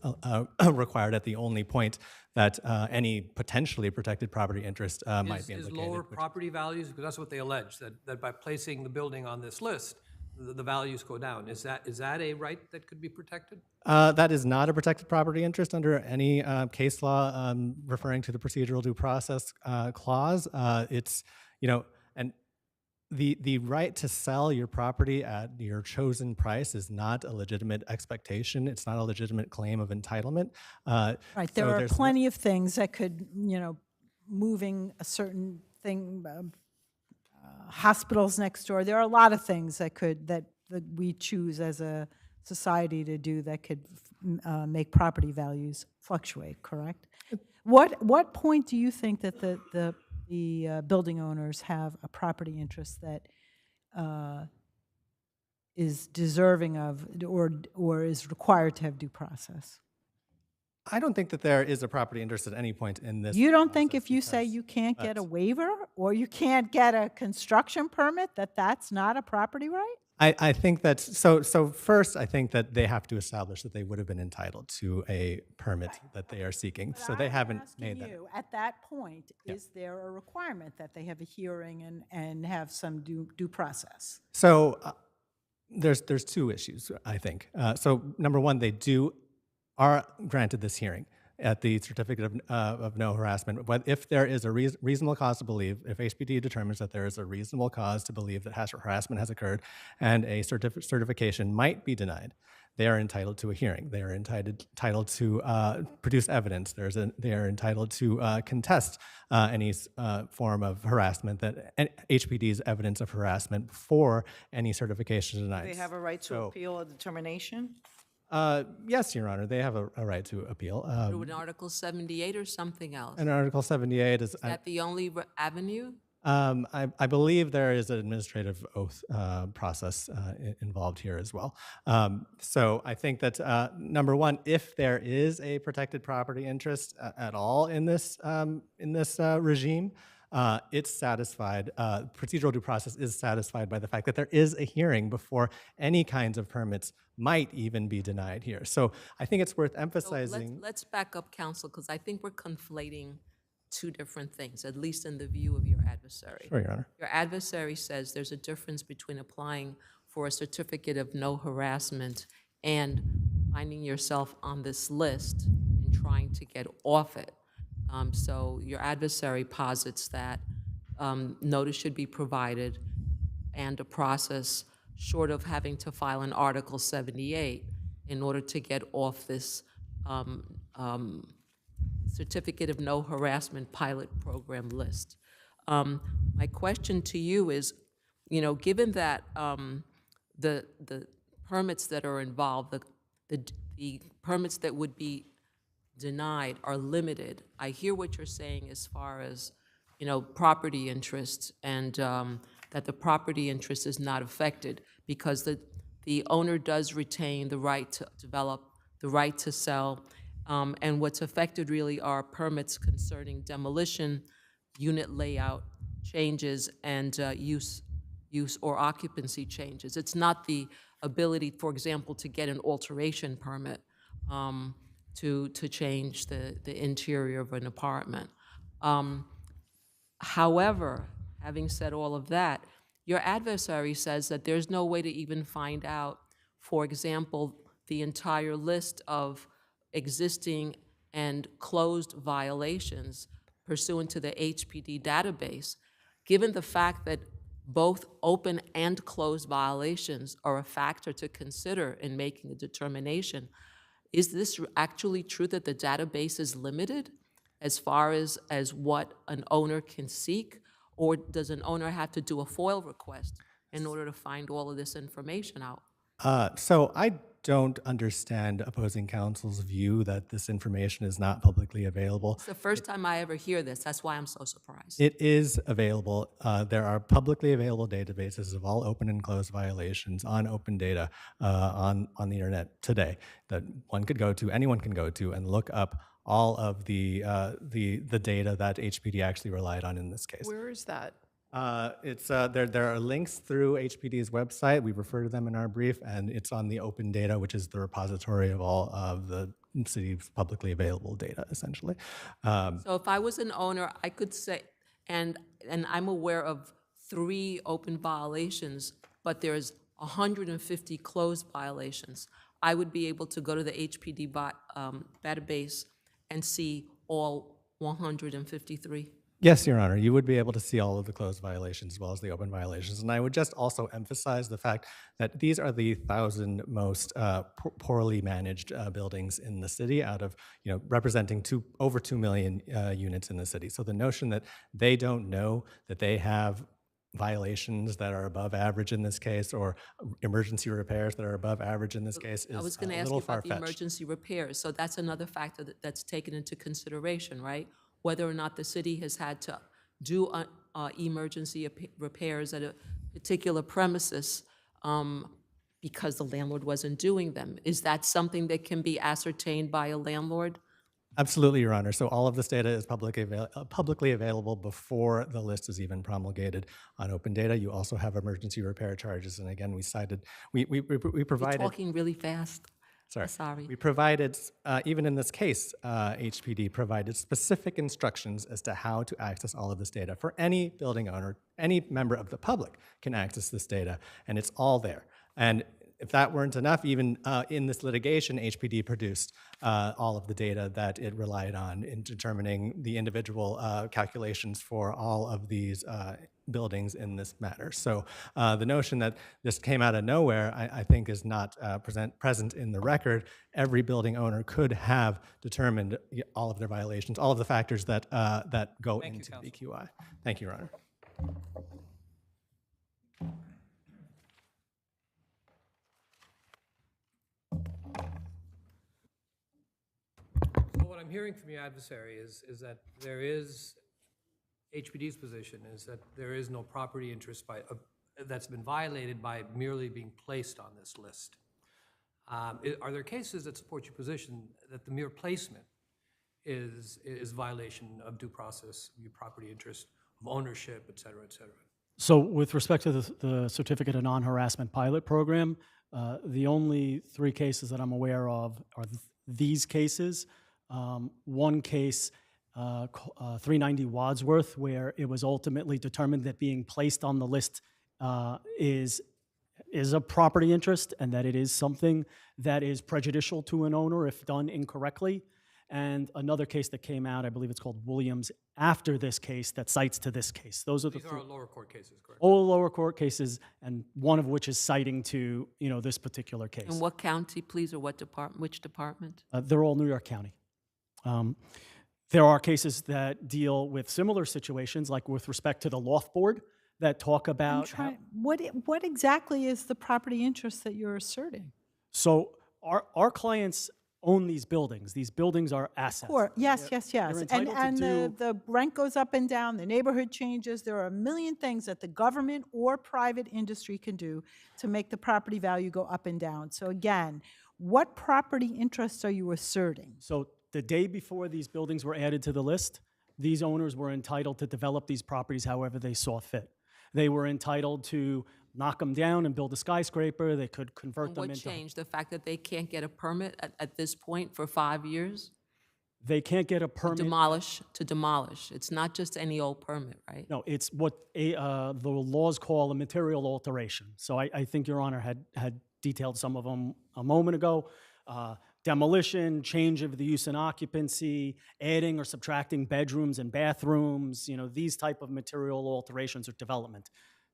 Speaker 13: required at the only point that any potentially protected property interest might be implicated.
Speaker 2: Is lower property values, because that's what they allege, that by placing the building on this list, the values go down. Is that a right that could be protected?
Speaker 13: That is not a protected property interest under any case law referring to the procedural due process clause. It's, and the right to sell your property at your chosen price is not a legitimate expectation. It's not a legitimate claim of entitlement.
Speaker 4: Right, there are plenty of things that could, moving a certain thing, hospitals next door. There are a lot of things that we choose as a society to do that could make property values fluctuate, correct? What point do you think that the building owners have a property interest that is deserving of or is required to have due process?
Speaker 13: I don't think that there is a property interest at any point in this.
Speaker 4: You don't think
Speaker 13: process
Speaker 4: if you say
Speaker 13: because
Speaker 4: you can't get a
Speaker 13: that's-
Speaker 4: waiver or you can't get a construction permit, that's not a property right?
Speaker 13: I think that, so first, I think that they have to establish that they would have been entitled to a permit that they are seeking. So they haven't made that.
Speaker 4: At that point, is there a requirement that they have a hearing and have some due process?
Speaker 13: So there's two issues, I think. So number one, they are granted this hearing at the certificate of no harassment. But if there is a reasonable cause to believe, if HPD determines that there is a reasonable cause to believe that harassment has occurred and a certification might be denied, they are entitled to a hearing. They are entitled to produce evidence. They are entitled to contest any form of harassment, that HPD's evidence of harassment before any certification is denied.
Speaker 12: They have a right to appeal a determination?
Speaker 13: Yes, Your Honor, they have a right to appeal.
Speaker 8: Through an Article 78 or something else?
Speaker 13: And Article 78 is...
Speaker 8: Is that the only avenue?
Speaker 13: I believe there is an administrative oath process involved here as well. So I think that, number one, if there is a protected property interest at all in this regime, it's satisfied, procedural due process is satisfied by the fact that there is a hearing before any kinds of permits might even be denied here. So I think it's worth emphasizing.
Speaker 8: So let's back up, counsel, because I think we're conflating two different things, at least in the view of your adversary.
Speaker 13: Sure, Your Honor.
Speaker 8: Your adversary says there's a difference between applying for a certificate of no harassment and finding yourself on this list and trying to get off it. So your adversary posits that notice should be provided and a process short of having to file an Article 78 in order to get off this certificate of no harassment pilot program list. My question to you is, given that the permits that are involved, the permits that would be denied are limited. I hear what you're saying as far as, property interests and that the property interest is not affected because the owner does retain the right to develop, the right to sell, and what's affected really are permits concerning demolition, unit layout changes, and use or occupancy changes. It's not the ability, for example, to get an alteration permit to change the interior of an apartment. However, having said all of that, your adversary says that there's no way to even find out, for example, the entire list of existing and closed violations pursuant to the HPD database, given the fact that both open and closed violations are a factor to consider in making a determination. Is this actually true that the database is limited as far as what an owner can seek, or does an owner have to do a FOIL request in order to find all of this information out?
Speaker 13: So I don't understand opposing counsel's view that this information is not publicly available.
Speaker 8: It's the first time I ever hear this. That's why I'm so surprised.
Speaker 13: It is available. There are publicly available databases of all open and closed violations on open data on the internet today that anyone can go to and look up all of the data that HPD actually relied on in this case.
Speaker 9: Where is that?
Speaker 13: There are links through HPD's website. We refer to them in our brief, and it's on the open data, which is the repository of all of the city's publicly available data, essentially.
Speaker 8: So if I was an owner, I could say, and I'm aware of 3 open violations, but there's 150 closed violations. I would be able to go to the HPD database and see all 153.
Speaker 13: Yes, Your Honor, you would be able to see all of the closed violations as well as the open violations. And I would just also emphasize the fact that these are the 1,000 most poorly managed buildings in the city out of, representing over 2 million units in the city. So the notion that they don't know that they have violations that are above average in this case, or emergency repairs that are above average in this case, is
Speaker 8: I was
Speaker 13: a
Speaker 8: going to ask you
Speaker 13: little
Speaker 8: about the
Speaker 13: far-fetched.
Speaker 8: emergency repairs. So that's another factor that's taken into consideration, right? Whether or not the city has had to do emergency repairs at a particular premises because the landlord wasn't doing them. Is that something that can be ascertained by a landlord?
Speaker 13: Absolutely, Your Honor. So all of this data is publicly available before the list is even promulgated on open data. You also have emergency repair charges, and again, we provided.
Speaker 8: You're talking really fast. Sorry.
Speaker 13: We provided, even in this case, HPD provided specific instructions as to how to access all of this data. For any building owner, any member of the public can access this data, and it's all there. And if that weren't enough, even in this litigation, HPD produced all of the data that it relied on in determining the individual calculations for all of these buildings in this matter. So the notion that this came out of nowhere, I think, is not present in the record. Every building owner could have determined all of their violations, all of the factors that go into the BQI. Thank you, Your Honor.
Speaker 2: Well, what I'm hearing from your adversary is that there is, HPD's position is that there is no property interest that's been violated by merely being placed on this list. Are there cases that support your position that the mere placement is violation of due process, your property interest, of ownership, et cetera, et cetera?
Speaker 11: So with respect to the Certificate of Non-Harassment Pilot Program, the only 3 cases that I'm aware of are these cases. One case, 390 Wadsworth, where it was ultimately determined that being placed on the list is a property interest and that it is something that is prejudicial to an owner if done incorrectly. And another case that came out, I believe it's called Williams, after this case that cites to this case. Those are
Speaker 2: These are lower court cases, correct?
Speaker 11: all lower court cases, and one of which is citing to this particular case.
Speaker 8: In what county, please, or what department? Which department?
Speaker 11: They're all New York County. There are cases that deal with similar situations, like with respect to the loft board, that talk about
Speaker 4: What exactly is the property interest that you're asserting?
Speaker 11: So our clients own these buildings. These buildings are assets.
Speaker 4: Yes.
Speaker 11: They're entitled
Speaker 4: And
Speaker 11: to
Speaker 4: the rent goes up and down, the neighborhood changes. There are a million things that the government or private industry can do to make the property value go up and down. So again, what property interests are you asserting?
Speaker 11: So the day before these buildings were added to the list, these owners were entitled to develop these properties however they saw fit. They were entitled to knock them down and build a skyscraper. They could convert them into...
Speaker 8: What changed? The fact that they can't get a permit at this point for 5 years?
Speaker 11: They can't get a permit...
Speaker 8: To demolish. It's not just any old permit, right?
Speaker 11: No, it's what the laws call a material alteration. So I think Your Honor had detailed some of them a moment ago. Demolition, change of the use and occupancy, adding or subtracting bedrooms and bathrooms, these type of material alterations or development.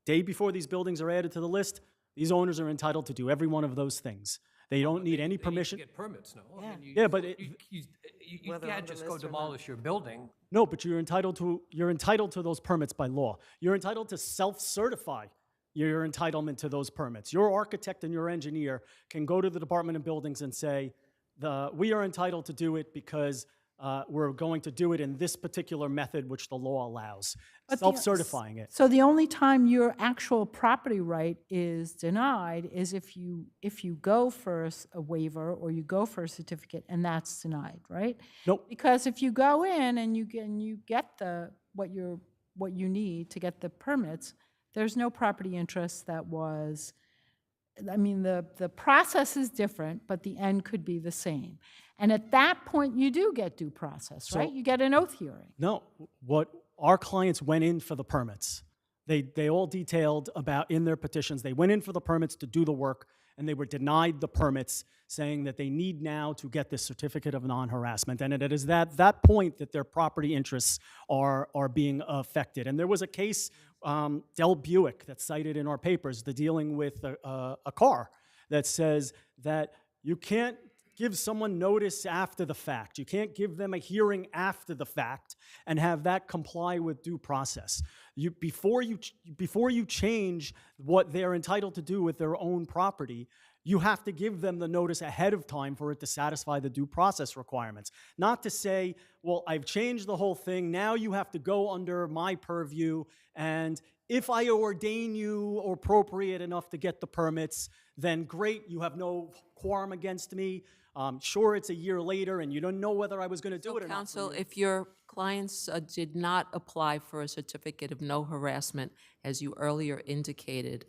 Speaker 11: Day before these buildings are added to the list, these owners are entitled to do every one of those things. They don't need any permission.
Speaker 2: They get permits, no?
Speaker 4: Yeah.
Speaker 2: I mean,
Speaker 11: Yeah, but
Speaker 2: you can't just go demolish your building.
Speaker 11: No, but you're entitled to those permits by law. You're entitled to self-certify your entitlement to those permits. Your architect and your engineer can go to the Department of Buildings and say, we are entitled to do it because we're going to do it in this particular method which the law allows, self-certifying it.
Speaker 4: So the only time your actual property right is denied is if you go for a waiver or you go for a certificate and that's denied, right?
Speaker 11: Nope.
Speaker 4: Because if you go in and you get what you need to get the permits, there's no property interest that was... I mean, the process is different, but the end could be the same. And at that point, you do get due process, right? You get an oath hearing.
Speaker 11: No, what our clients went in for the permits. They all detailed about in their petitions, they went in for the permits to do the work, and they were denied the permits, saying that they need now to get this certificate of non-harassment. And it is that point that their property interests are being affected. And there was a case, Del Buick, that's cited in our papers, the dealing with a car that says that you can't give someone notice after the fact. You can't give them a hearing after the fact and have that comply with due process. Before you change what they're entitled to do with their own property, you have to give them the notice ahead of time for it to satisfy the due process requirements. Not to say, well, I've changed the whole thing, now you have to go under my purview, and if I ordain you appropriate enough to get the permits, then great, you have no quorum against me. Sure, it's a year later, and you don't know whether I was going to do it or not.
Speaker 8: Counsel, if your clients did not apply for a certificate of no harassment, as you earlier indicated,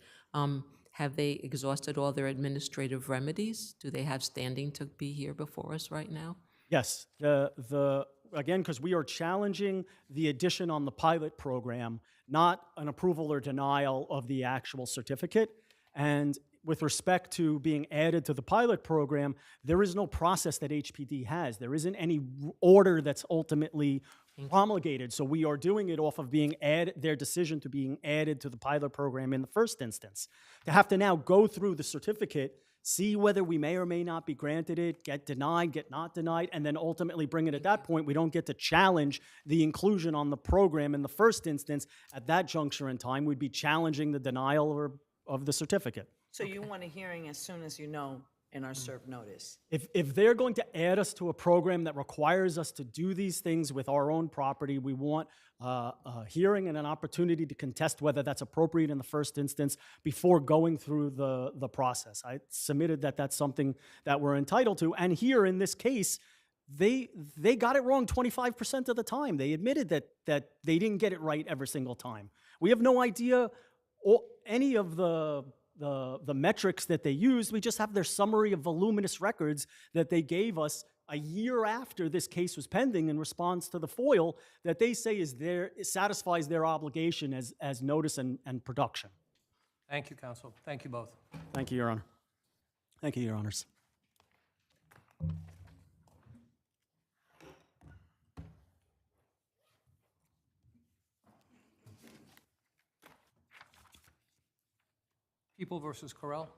Speaker 8: have they exhausted all their administrative remedies? Do they have standing to be here before us right now?
Speaker 11: Yes, again, because we are challenging the addition on the pilot program, not an approval or denial of the actual certificate. And with respect to being added to the pilot program, there is no process that HPD has. There isn't any order that's ultimately promulgated. So we are doing it off of being their decision to being added to the pilot program in the first instance. To have to now go through the certificate, see whether we may or may not be granted it, get denied, get not denied, and then ultimately bring it at that point. We don't get to challenge the inclusion on the program in the first instance. At that juncture in time, we'd be challenging the denial of the certificate.
Speaker 12: So you want a hearing as soon as you know in our served notice?
Speaker 11: If they're going to add us to a program that requires us to do these things with our own property, we want a hearing and an opportunity to contest whether that's appropriate in the first instance before going through the process. I submitted that that's something that we're entitled to. And here in this case, they got it wrong 25% of the time. They admitted that they didn't get it right every single time. We have no idea any of the metrics that they used. We just have their summary of voluminous records that they gave us a year after this case was pending in response to the FOIL that they say satisfies their obligation as notice and production.
Speaker 2: Thank you, counsel. Thank you both.
Speaker 11: Thank you, Your Honor. Thank you, Your Honors.
Speaker 2: People versus Carell.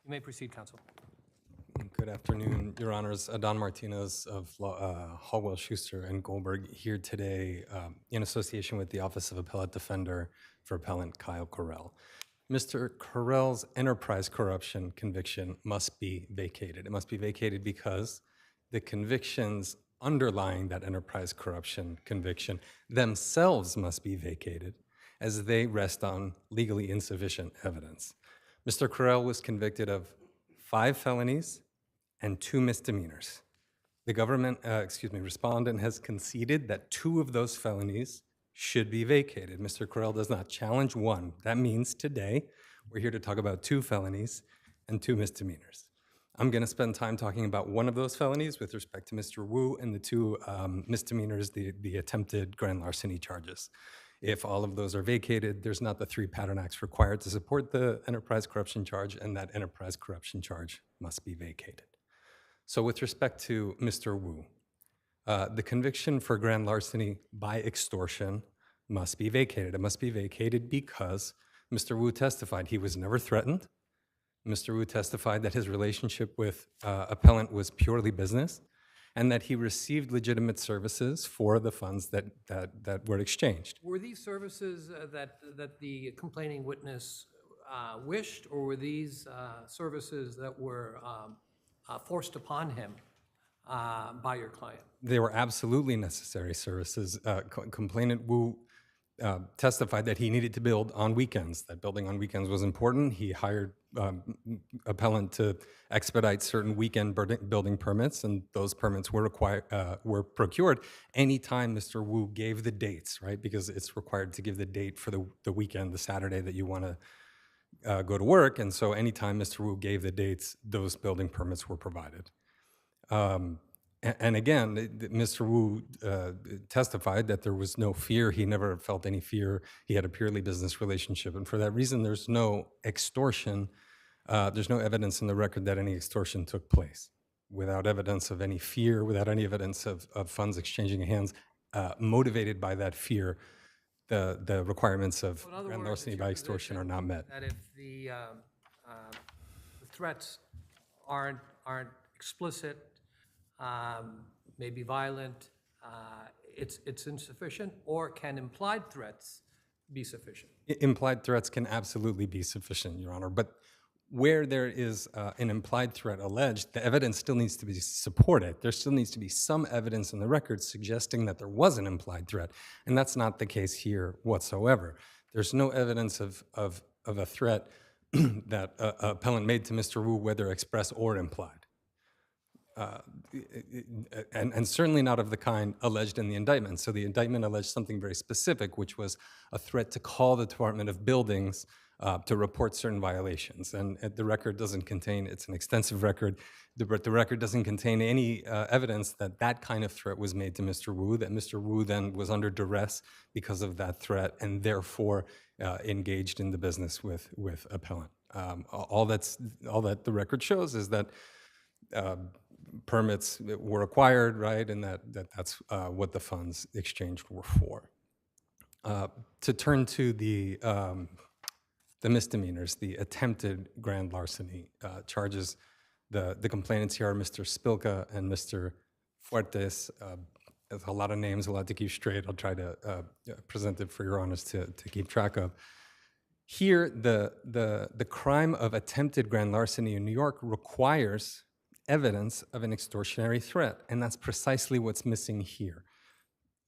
Speaker 2: You may proceed, counsel.
Speaker 14: Good afternoon, Your Honors. Adon Martinez of Hallwell, Schuster, and Goldberg here today in association with the Office of Appellate Defender for Appellant Kyle Carell. Mr. Carell's enterprise corruption conviction must be vacated. It must be vacated because the convictions underlying that enterprise corruption conviction themselves must be vacated as they rest on legally insufficient evidence. Mr. Carell was convicted of 5 felonies and 2 misdemeanors. The government, respondent has conceded that 2 of those felonies should be vacated. Mr. Carell does not challenge 1. That means today we're here to talk about 2 felonies and 2 misdemeanors. I'm going to spend time talking about 1 of those felonies with respect to Mr. Wu and the 2 misdemeanors, the attempted grand larceny charges. If all of those are vacated, there's not the 3 pattern acts required to support the enterprise corruption charge, and that enterprise corruption charge must be vacated. So with respect to Mr. Wu, the conviction for grand larceny by extortion must be vacated. It must be vacated because Mr. Wu testified he was never threatened. Mr. Wu testified that his relationship with appellant was purely business and that he received legitimate services for the funds that were exchanged.
Speaker 2: Were these services that the complaining witness wished, or were these services that were forced upon him by your client?
Speaker 14: They were absolutely necessary services. Complainant Wu testified that he needed to build on weekends, that building on weekends was important. He hired appellant to expedite certain weekend building permits, and those permits were procured anytime Mr. Wu gave the dates, right? Because it's required to give the date for the weekend, the Saturday that you want to go to work, and so anytime Mr. Wu gave the dates, those building permits were provided. And again, Mr. Wu testified that there was no fear. He never felt any fear. He had a purely business relationship. And for that reason, there's no extortion. There's no evidence in the record that any extortion took place. Without evidence of any fear, without any evidence of funds exchanging hands, motivated by that fear, the requirements of
Speaker 2: In other
Speaker 14: grand
Speaker 2: words,
Speaker 14: larceny
Speaker 2: it's
Speaker 14: by
Speaker 2: your
Speaker 14: extortion are
Speaker 2: position
Speaker 14: not met.
Speaker 2: That if the threats aren't explicit, maybe violent, it's insufficient, or can implied threats be sufficient?
Speaker 14: Implied threats can absolutely be sufficient, Your Honor, but where there is an implied threat alleged, the evidence still needs to be supported. There still needs to be some evidence in the record suggesting that there was an implied threat, and that's not the case here whatsoever. There's no evidence of a threat that appellant made to Mr. Wu, whether express or implied. And certainly not of the kind alleged in the indictment. So the indictment alleged something very specific, which was a threat to call the Department of Buildings to report certain violations. And the record doesn't contain, it's an extensive record, but the record doesn't contain any evidence that that kind of threat was made to Mr. Wu, that Mr. Wu then was under duress because of that threat and therefore engaged in the business with appellant. All that the record shows is that permits were acquired, right, and that's what the funds exchanged were for. To turn to the misdemeanors, the attempted grand larceny charges, the complainants here are Mr. Spilka and Mr. Fuertes. There's a lot of names, a lot to keep straight. I'll try to present it for your honors to keep track of. Here, the crime of attempted grand larceny in New York requires evidence of an extortionary threat, and that's precisely what's missing here.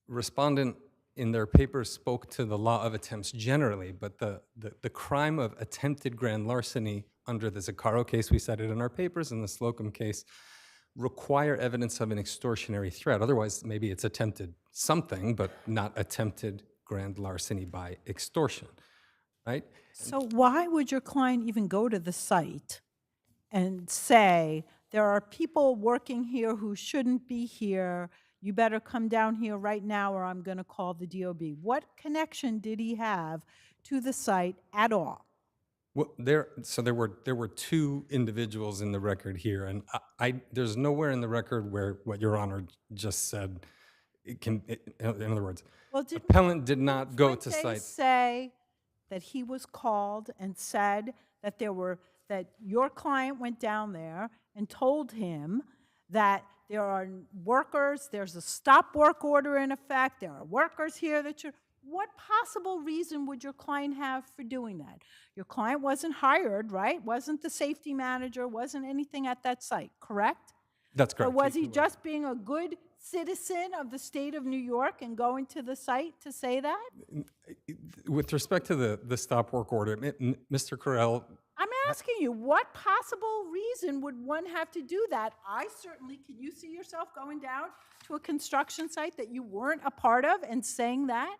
Speaker 14: Respondent in their papers spoke to the law of attempts generally, but the crime of attempted grand larceny under the Zaccaro case we cited in our papers and the Slocum case require evidence of an extortionary threat. Otherwise, maybe it's attempted something, but not attempted grand larceny by extortion, right?
Speaker 4: So why would your client even go to the site and say, there are people working here who shouldn't be here, you better come down here right now or I'm going to call the DOB? What connection did he have to the site at all?
Speaker 14: Well, there were two individuals in the record here, and there's nowhere in the record where what Your Honor just said, in other words, appellant did not go to site.
Speaker 4: Say that he was called and said that that your client went down there and told him that there are workers, there's a stop work order in effect, there are workers here that you're. What possible reason would your client have for doing that? Your client wasn't hired, right? Wasn't the safety manager, wasn't anything at that site, correct?
Speaker 14: That's correct.
Speaker 4: But was he just being a good citizen of the state of New York and going to the site to say that?
Speaker 14: With respect to the stop work order, Mr. Carell.
Speaker 4: I'm asking you, what possible reason would one have to do that? I certainly, can you see yourself going down to a construction site that you weren't a part of and saying that?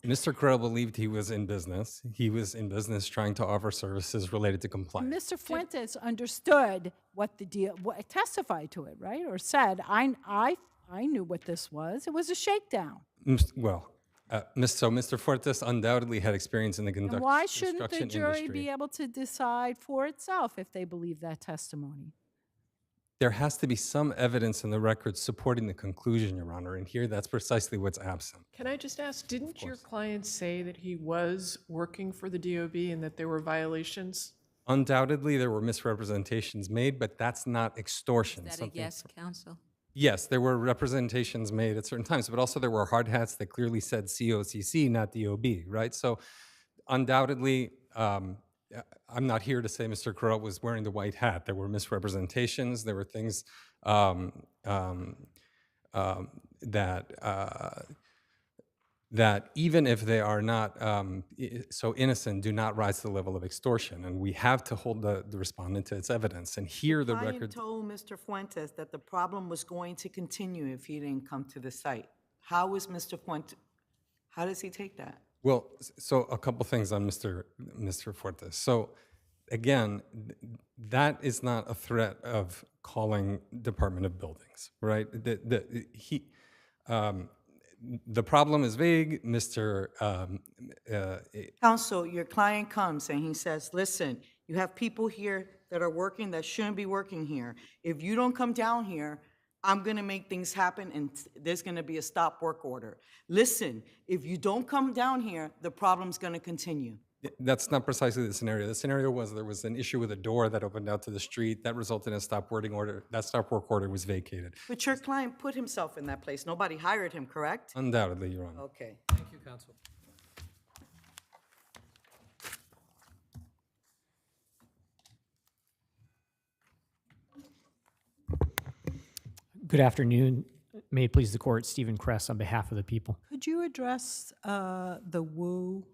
Speaker 14: Mr. Carell believed he was in business. He was in business trying to offer services related to compliance.
Speaker 4: Mr. Fuentes understood what the deal, testified to it, right? Or said, I knew what this was. It was a shakedown.
Speaker 14: Well, so Mr. Fuentes undoubtedly had experience in the construction industry.
Speaker 4: Why shouldn't the jury be able to decide for itself if they believe that testimony?
Speaker 14: There has to be some evidence in the record supporting the conclusion, Your Honor, and here that's precisely what's absent.
Speaker 9: Can I just ask, didn't your client say that he was working for the DOB and that there were violations?
Speaker 14: Undoubtedly, there were misrepresentations made, but that's not extortion.
Speaker 8: Is that a yes, counsel?
Speaker 14: Yes, there were representations made at certain times, but also there were hard hats that clearly said COCC, not DOB, right? So undoubtedly, I'm not here to say Mr. Carell was wearing the white hat. There were misrepresentations. There were things that even if they are not so innocent, do not rise to the level of extortion. And we have to hold the respondent to its evidence. And here the record
Speaker 12: told Mr. Fuentes that the problem was going to continue if he didn't come to the site. How was Mr. Fuentes, how does he take that?
Speaker 14: Well, so a couple things on Mr. Fuertes. So again, that is not a threat of calling Department of Buildings, right? The problem is vague.
Speaker 12: Counsel, your client comes and he says, listen, you have people here that are working that shouldn't be working here. If you don't come down here, I'm going to make things happen and there's going to be a stop work order. Listen, if you don't come down here, the problem's going to continue.
Speaker 14: That's not precisely the scenario. The scenario was there was an issue with a door that opened out to the street that resulted in a stop work order. That stop work order was vacated.
Speaker 12: But your client put himself in that place. Nobody hired him, correct?
Speaker 14: Undoubtedly, Your Honor.
Speaker 12: Okay.
Speaker 2: Thank you, counsel.
Speaker 15: Good afternoon. May it please the court, Stephen Kress on behalf of the people.
Speaker 4: Could you address the Wu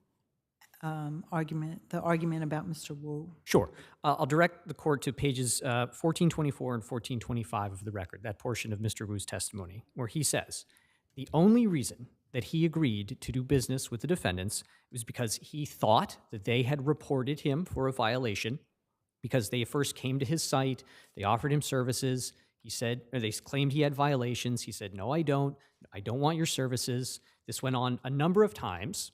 Speaker 4: argument, the argument about Mr. Wu?
Speaker 15: Sure. I'll direct the court to pages 1424 and 1425 of the record, that portion of Mr. Wu's testimony, where he says, the only reason that he agreed to do business with the defendants was because he thought that they had reported him for a violation, because they first came to his site, they offered him services, he said, or they claimed he had violations. He said, no, I don't want your services. This went on a number of times.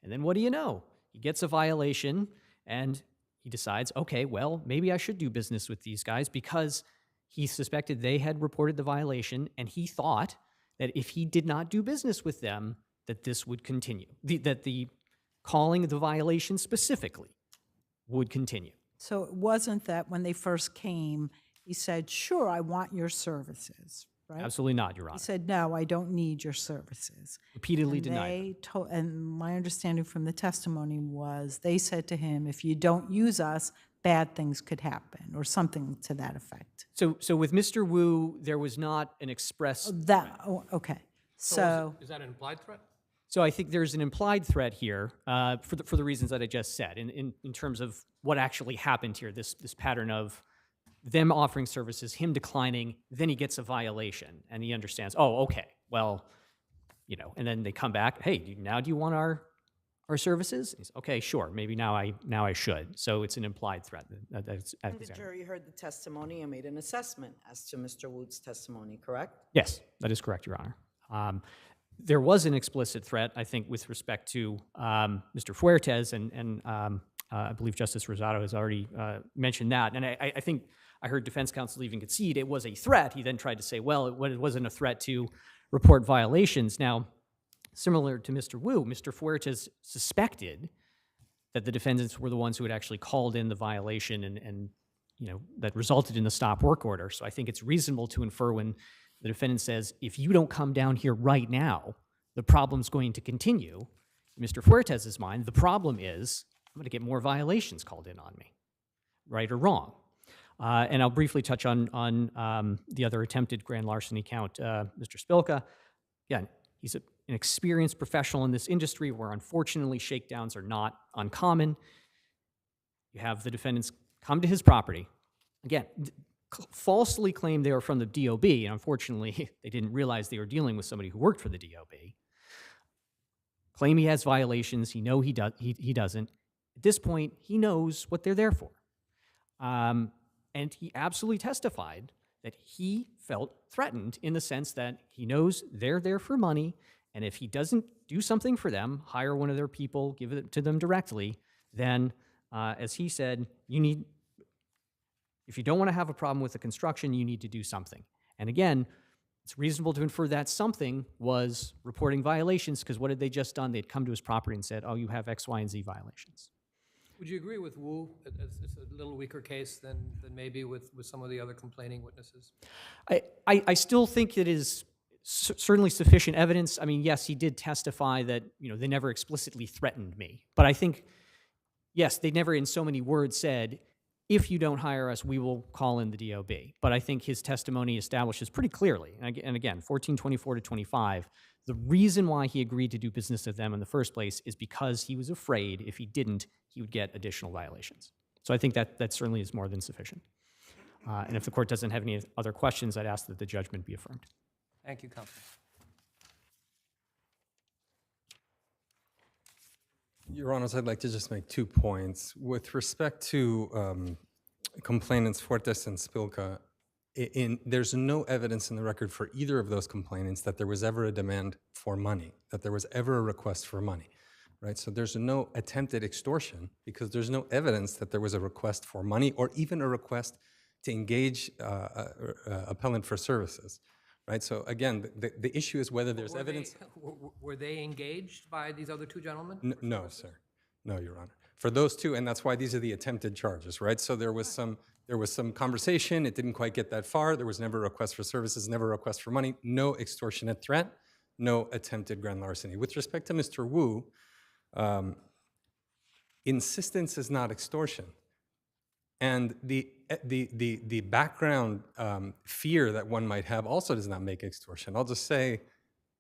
Speaker 15: And then what do you know? He gets a violation and he decides, okay, well, maybe I should do business with these guys, because he suspected they had reported the violation and he thought that if he did not do business with them, that this would continue, that the calling of the violation specifically would continue.
Speaker 4: So it wasn't that when they first came, he said, sure, I want your services, right?
Speaker 15: Absolutely not, Your Honor.
Speaker 4: He said, no, I don't need your services.
Speaker 15: Repeatedly denied them.
Speaker 4: And my understanding from the testimony was they said to him, if you don't use us, bad things could happen, or something to that effect.
Speaker 15: So with Mr. Wu, there was not an express threat.
Speaker 4: Okay.
Speaker 2: So is that an implied threat?
Speaker 15: So I think there's an implied threat here for the reasons that I just said, in terms of what actually happened here, this pattern of them offering services, him declining, then he gets a violation, and he understands, oh, okay, well, and then they come back, hey, now do you want our services? He's, okay, sure, maybe now I should. So it's an implied threat.
Speaker 12: And the jury heard the testimony and made an assessment as to Mr. Wu's testimony, correct?
Speaker 15: Yes, that is correct, Your Honor. There was an explicit threat, I think, with respect to Mr. Fuertes, and I believe Justice Rosado has already mentioned that. And I think I heard defense counsel even concede it was a threat. He then tried to say, well, it wasn't a threat to report violations. Now, similar to Mr. Wu, Mr. Fuertes suspected that the defendants were the ones who had actually called in the violation and that resulted in the stop work order. So I think it's reasonable to infer when the defendant says, if you don't come down here right now, the problem's going to continue. In Mr. Fuertes' mind, the problem is I'm going to get more violations called in on me, right or wrong. And I'll briefly touch on the other attempted grand larceny count, Mr. Spilka. Again, he's an experienced professional in this industry where unfortunately shakedowns are not uncommon. You have the defendants come to his property. Again, falsely claim they were from the DOB, and unfortunately they didn't realize they were dealing with somebody who worked for the DOB. Claim he has violations, he doesn't. At this point, he knows what they're there for. And he absolutely testified that he felt threatened in the sense that he knows they're there for money, and if he doesn't do something for them, hire one of their people, give it to them directly, then, as he said, if you don't want to have a problem with the construction, you need to do something. And again, it's reasonable to infer that something was reporting violations, because what had they just done? They'd come to his property and said, oh, you have X, Y, and Z violations.
Speaker 2: Would you agree with Wu? It's a little weaker case than maybe with some of the other complaining witnesses?
Speaker 15: I still think it is certainly sufficient evidence. I mean, yes, he did testify that they never explicitly threatened me. But I think, yes, they never in so many words said, if you don't hire us, we will call in the DOB. But I think his testimony establishes pretty clearly, and again, 1424 to 25, the reason why he agreed to do business with them in the first place is because he was afraid if he didn't, he would get additional violations. So I think that certainly is more than sufficient. And if the court doesn't have any other questions, I'd ask that the judgment be affirmed.
Speaker 2: Thank you, counsel.
Speaker 14: Your Honors, I'd like to just make 2 points. With respect to complainants Fuertes and Spilka, there's no evidence in the record for either of those complainants that there was ever a demand for money, that there was ever a request for money, right? So there's no attempted extortion because there's no evidence that there was a request for money or even a request to engage appellant for services, right? So again, the issue is whether there's evidence.
Speaker 2: Were they engaged by these other 2 gentlemen?
Speaker 14: No, sir. No, Your Honor. For those 2, and that's why these are the attempted charges, right? So there was some conversation. It didn't quite get that far. There was never a request for services, never a request for money, no extortionate threat, no attempted grand larceny. With respect to Mr. Wu, insistence is not extortion. And the background fear that one might have also does not make extortion. I'll just say,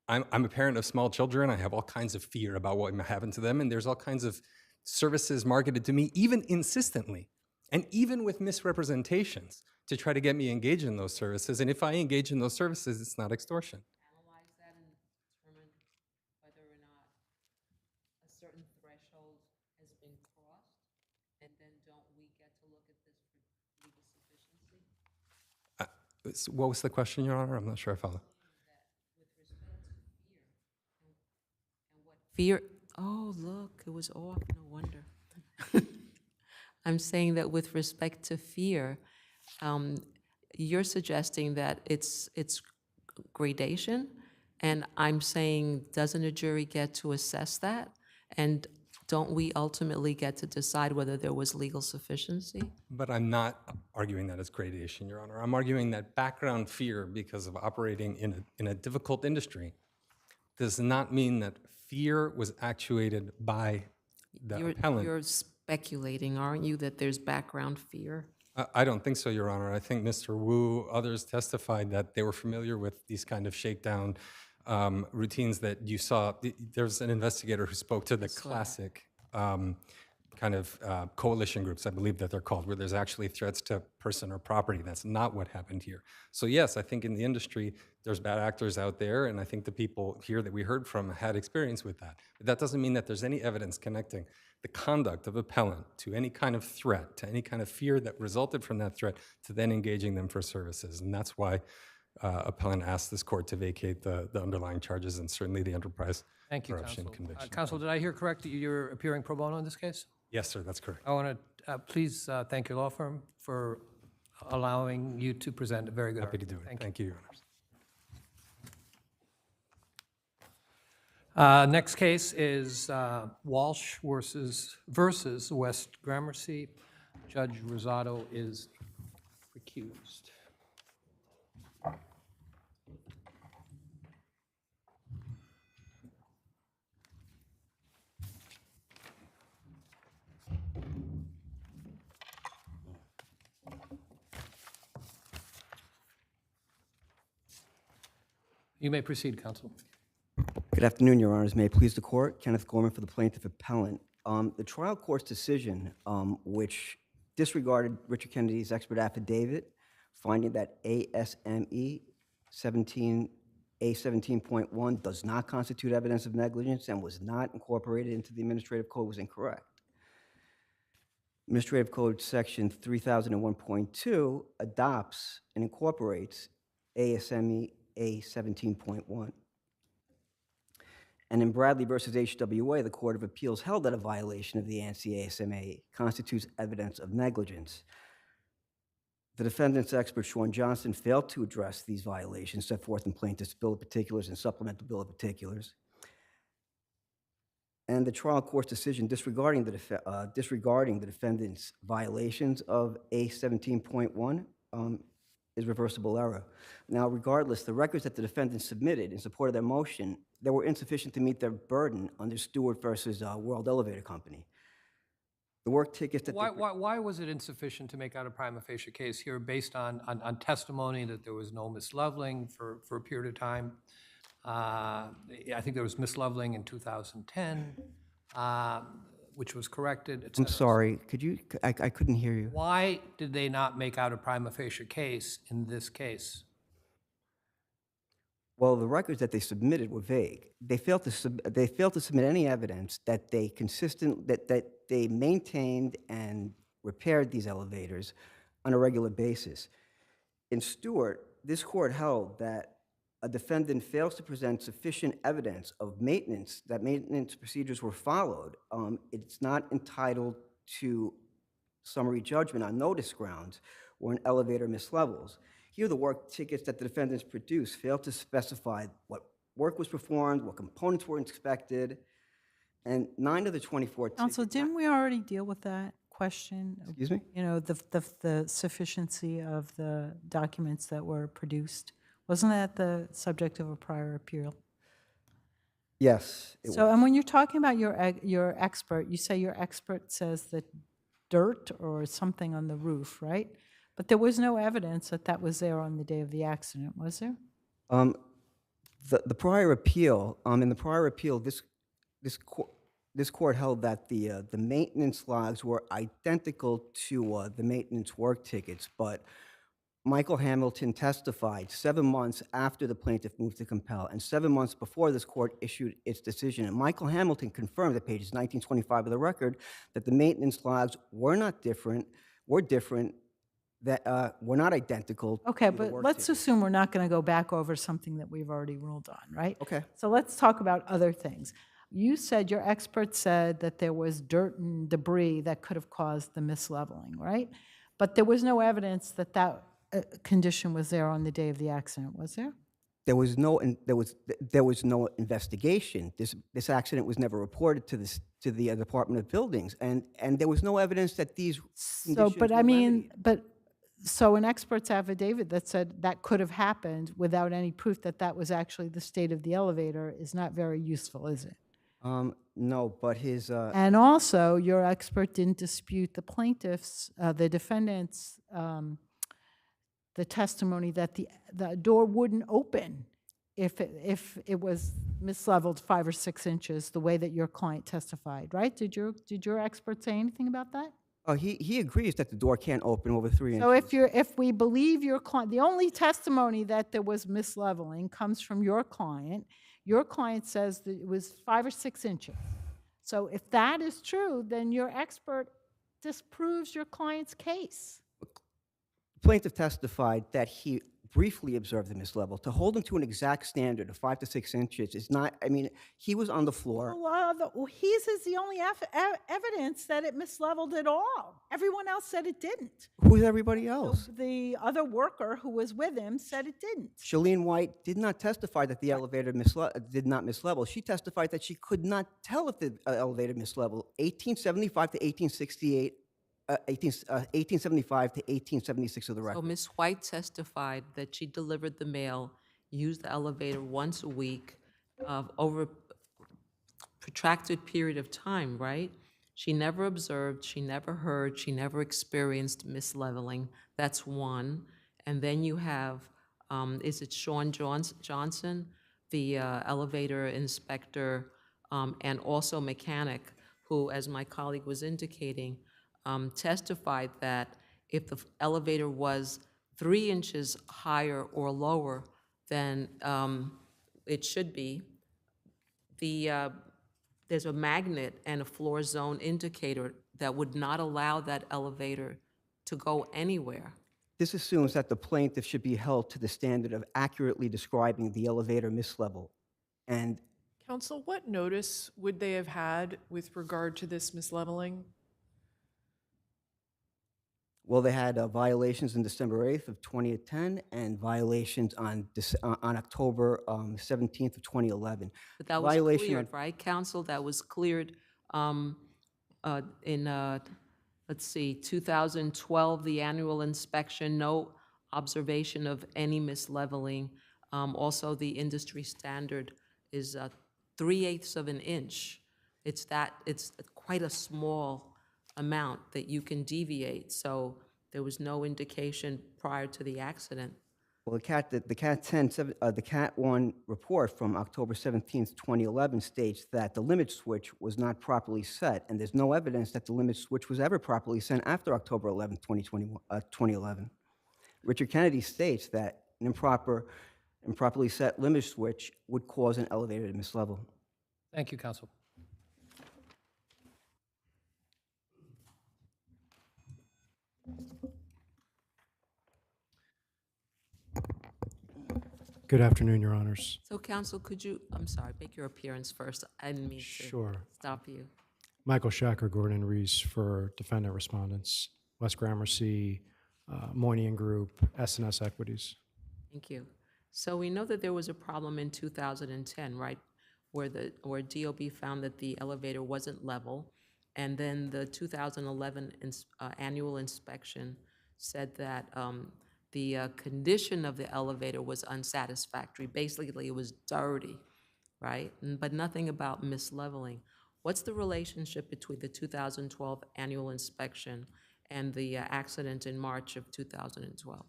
Speaker 14: I'm a parent of small children. I have all kinds of fear about what might happen to them, and there's all kinds of services marketed to me, even insistently, and even with misrepresentations to try to get me engaged in those services. And if I engage in those services, it's not extortion.
Speaker 8: Analyze that and determine whether or not a certain threshold has been crossed, and then don't we get to look at this for legal sufficiency?
Speaker 14: What was the question, Your Honor? I'm not sure I follow.
Speaker 8: Fear, oh, look, it was off, no wonder. I'm saying that with respect to fear, you're suggesting that it's gradation, and I'm saying, doesn't a jury get to assess that? And don't we ultimately get to decide whether there was legal sufficiency?
Speaker 14: But I'm not arguing that it's gradation, Your Honor. I'm arguing that background fear because of operating in a difficult industry does not mean that fear was actuated by the appellant.
Speaker 8: You're speculating, aren't you, that there's background fear?
Speaker 14: I don't think so, Your Honor. I think Mr. Wu, others testified that they were familiar with these kind of shakedown routines that you saw. There's an investigator who spoke to the classic kind of coalition groups, I believe that they're called, where there's actually threats to person or property. That's not what happened here. So yes, I think in the industry, there's bad actors out there, and I think the people here that we heard from had experience with that. But that doesn't mean that there's any evidence connecting the conduct of appellant to any kind of threat, to any kind of fear that resulted from that threat, to then engaging them for services. And that's why appellant asked this court to vacate the underlying charges and certainly the enterprise corruption conviction.
Speaker 2: Counsel, did I hear correct that you're appearing pro bono in this case?
Speaker 14: Yes, sir, that's correct.
Speaker 2: I want to please thank your law firm for allowing you to present a very good
Speaker 14: Happy to
Speaker 2: argument.
Speaker 14: do it. Thank you, Your
Speaker 2: Honors. Next case is Walsh versus West Gramarcy. Judge Rosado is recused. You may proceed, counsel.
Speaker 16: Good afternoon, Your Honors. May it please the court. Kenneth Gorman for the plaintiff appellant. The trial court's decision, which disregarded Richard Kennedy's expert affidavit, finding that ASME 17.1 does not constitute evidence of negligence and was not incorporated into the administrative code, was incorrect. Administrative Code Section 3001.2 adopts and incorporates ASME A 17.1. And in Bradley versus HWA, the Court of Appeals held that a violation of the ANSI ASME constitutes evidence of negligence. The defendant's expert, Sean Johnson, failed to address these violations set forth in plaintiff's bill of particulars and supplemental bill of particulars. And the trial court's decision disregarding the defendant's violations of A 17.1 is reversible error. Now, regardless, the records that the defendants submitted in support of their motion, they were insufficient to meet their burden under Stewart versus World Elevator Company. The work tickets that
Speaker 2: why was it insufficient to make out a prima facie case here based on testimony that there was no misleveling for a period of time? I think there was misleveling in 2010, which was corrected, et cetera.
Speaker 16: I'm sorry, could you, I couldn't hear you.
Speaker 2: Why did they not make out a prima facie case in this case?
Speaker 16: Well, the records that they submitted were vague. They failed to submit any evidence that that they maintained and repaired these elevators on a regular basis. In Stewart, this court held that a defendant fails to present sufficient evidence of maintenance, that maintenance procedures were followed. It's not entitled to summary judgment on notice grounds or an elevator mislevels. Here, the work tickets that the defendants produced failed to specify what work was performed, what components were inspected, and 9 of the 24 tickets.
Speaker 4: Counsel, didn't we already deal with that question?
Speaker 16: Excuse me?
Speaker 4: You know, the sufficiency of the documents that were produced. Wasn't that the subject of a prior appeal?
Speaker 16: Yes.
Speaker 4: So, and when you're talking about your expert, you say your expert says that dirt or something on the roof, right? But there was no evidence that that was there on the day of the accident, was there?
Speaker 16: The prior appeal, in the prior appeal, this court held that the maintenance logs were identical to the maintenance work tickets, but Michael Hamilton testified 7 months after the plaintiff moved to compel and 7 months before this court issued its decision. And Michael Hamilton confirmed at pages 1925 of the record that the maintenance logs were not different, were different, that were not identical.
Speaker 4: Okay,
Speaker 16: to the
Speaker 4: but
Speaker 16: work
Speaker 4: let's
Speaker 16: tickets.
Speaker 4: assume we're not going to go back over something that we've already ruled on, right?
Speaker 16: Okay.
Speaker 4: So let's talk about other things. You said your expert said that there was dirt and debris that could have caused the misleveling, right? But there was no evidence that that condition was there on the day of the accident, was there?
Speaker 16: There was no investigation. This accident was never reported to the Department of Buildings, and there was no evidence that these
Speaker 4: So,
Speaker 16: conditions
Speaker 4: but
Speaker 16: were
Speaker 4: I mean,
Speaker 16: remedied.
Speaker 4: so an expert's affidavit that said that could have happened without any proof that that was actually the state of the elevator is not very useful, is it?
Speaker 16: No, but his
Speaker 4: And also, your expert didn't dispute the plaintiff's, the defendant's, the testimony that the door wouldn't open if it was misleveled 5 or 6 inches, the way that your client testified, right? Did your expert say anything about that?
Speaker 16: he agrees that the door can't open over 3 inches.
Speaker 4: So if we believe your client, the only testimony that there was misleveling comes from your client. Your client says that it was 5 or 6 inches. So if that is true, then your expert disproves your client's case.
Speaker 16: The plaintiff testified that he briefly observed the mislevel. To hold him to an exact standard of 5 to 6 inches is not, I mean, he was on the floor.
Speaker 4: His is the only evidence that it misleveled at all. Everyone else said it didn't.
Speaker 16: Who's everybody else?
Speaker 4: The other worker who was with him said it didn't.
Speaker 16: Shalene White did not testify that the elevator did not mislevel. She testified that she could not tell if the elevator misleveled. 1875 to 1868, 1875 to 1876 of the record.
Speaker 8: So Ms. White testified that she delivered the mail, used the elevator once a week over a protracted period of time, right? She never observed, she never heard, she never experienced misleveling. That's one. And then you have, is it Sean Johnson, the elevator inspector and also mechanic, who, as my colleague was indicating, testified that if the elevator was 3 inches higher or lower than it should be, there's a magnet and a floor zone indicator that would not allow that elevator to go anywhere.
Speaker 16: This assumes that the plaintiff should be held to the standard of accurately describing the elevator mislevel. And
Speaker 9: Counsel, what notice would they have had with regard to this misleveling?
Speaker 16: well, they had violations on December 8th of 2010 and violations on October 17th of 2011.
Speaker 8: But that was
Speaker 16: Violation
Speaker 8: cleared, right, counsel? That was cleared in, let's see, 2012, the annual inspection, no observation of any misleveling. Also, the industry standard is 3/8 of an inch. It's quite a small amount that you can deviate. So there was no indication prior to the accident.
Speaker 16: Well, the Cat 1 report from October 17th, 2011 states that the limit switch was not properly set, and there's no evidence that the limit switch was ever properly set after October 11th, 2011. Richard Kennedy states that an improper improperly set limit switch would cause an elevator to mislevel.
Speaker 2: Thank you, counsel.
Speaker 17: Good afternoon, Your Honors.
Speaker 8: So counsel, could you, I'm sorry, make your appearance first. I didn't mean to
Speaker 17: Sure.
Speaker 8: stop you.
Speaker 17: Michael Shacker, Gordon Reese for defendant respondents, West Gramarcy, Moynihan Group, S&S Equities.
Speaker 8: Thank you. So we know that there was a problem in 2010, right, where DOB found that the elevator wasn't level, and then the 2011 annual inspection said that the condition of the elevator was unsatisfactory. Basically, it was dirty, right? But nothing about misleveling. What's the relationship between the 2012 annual inspection and the accident in March of 2012?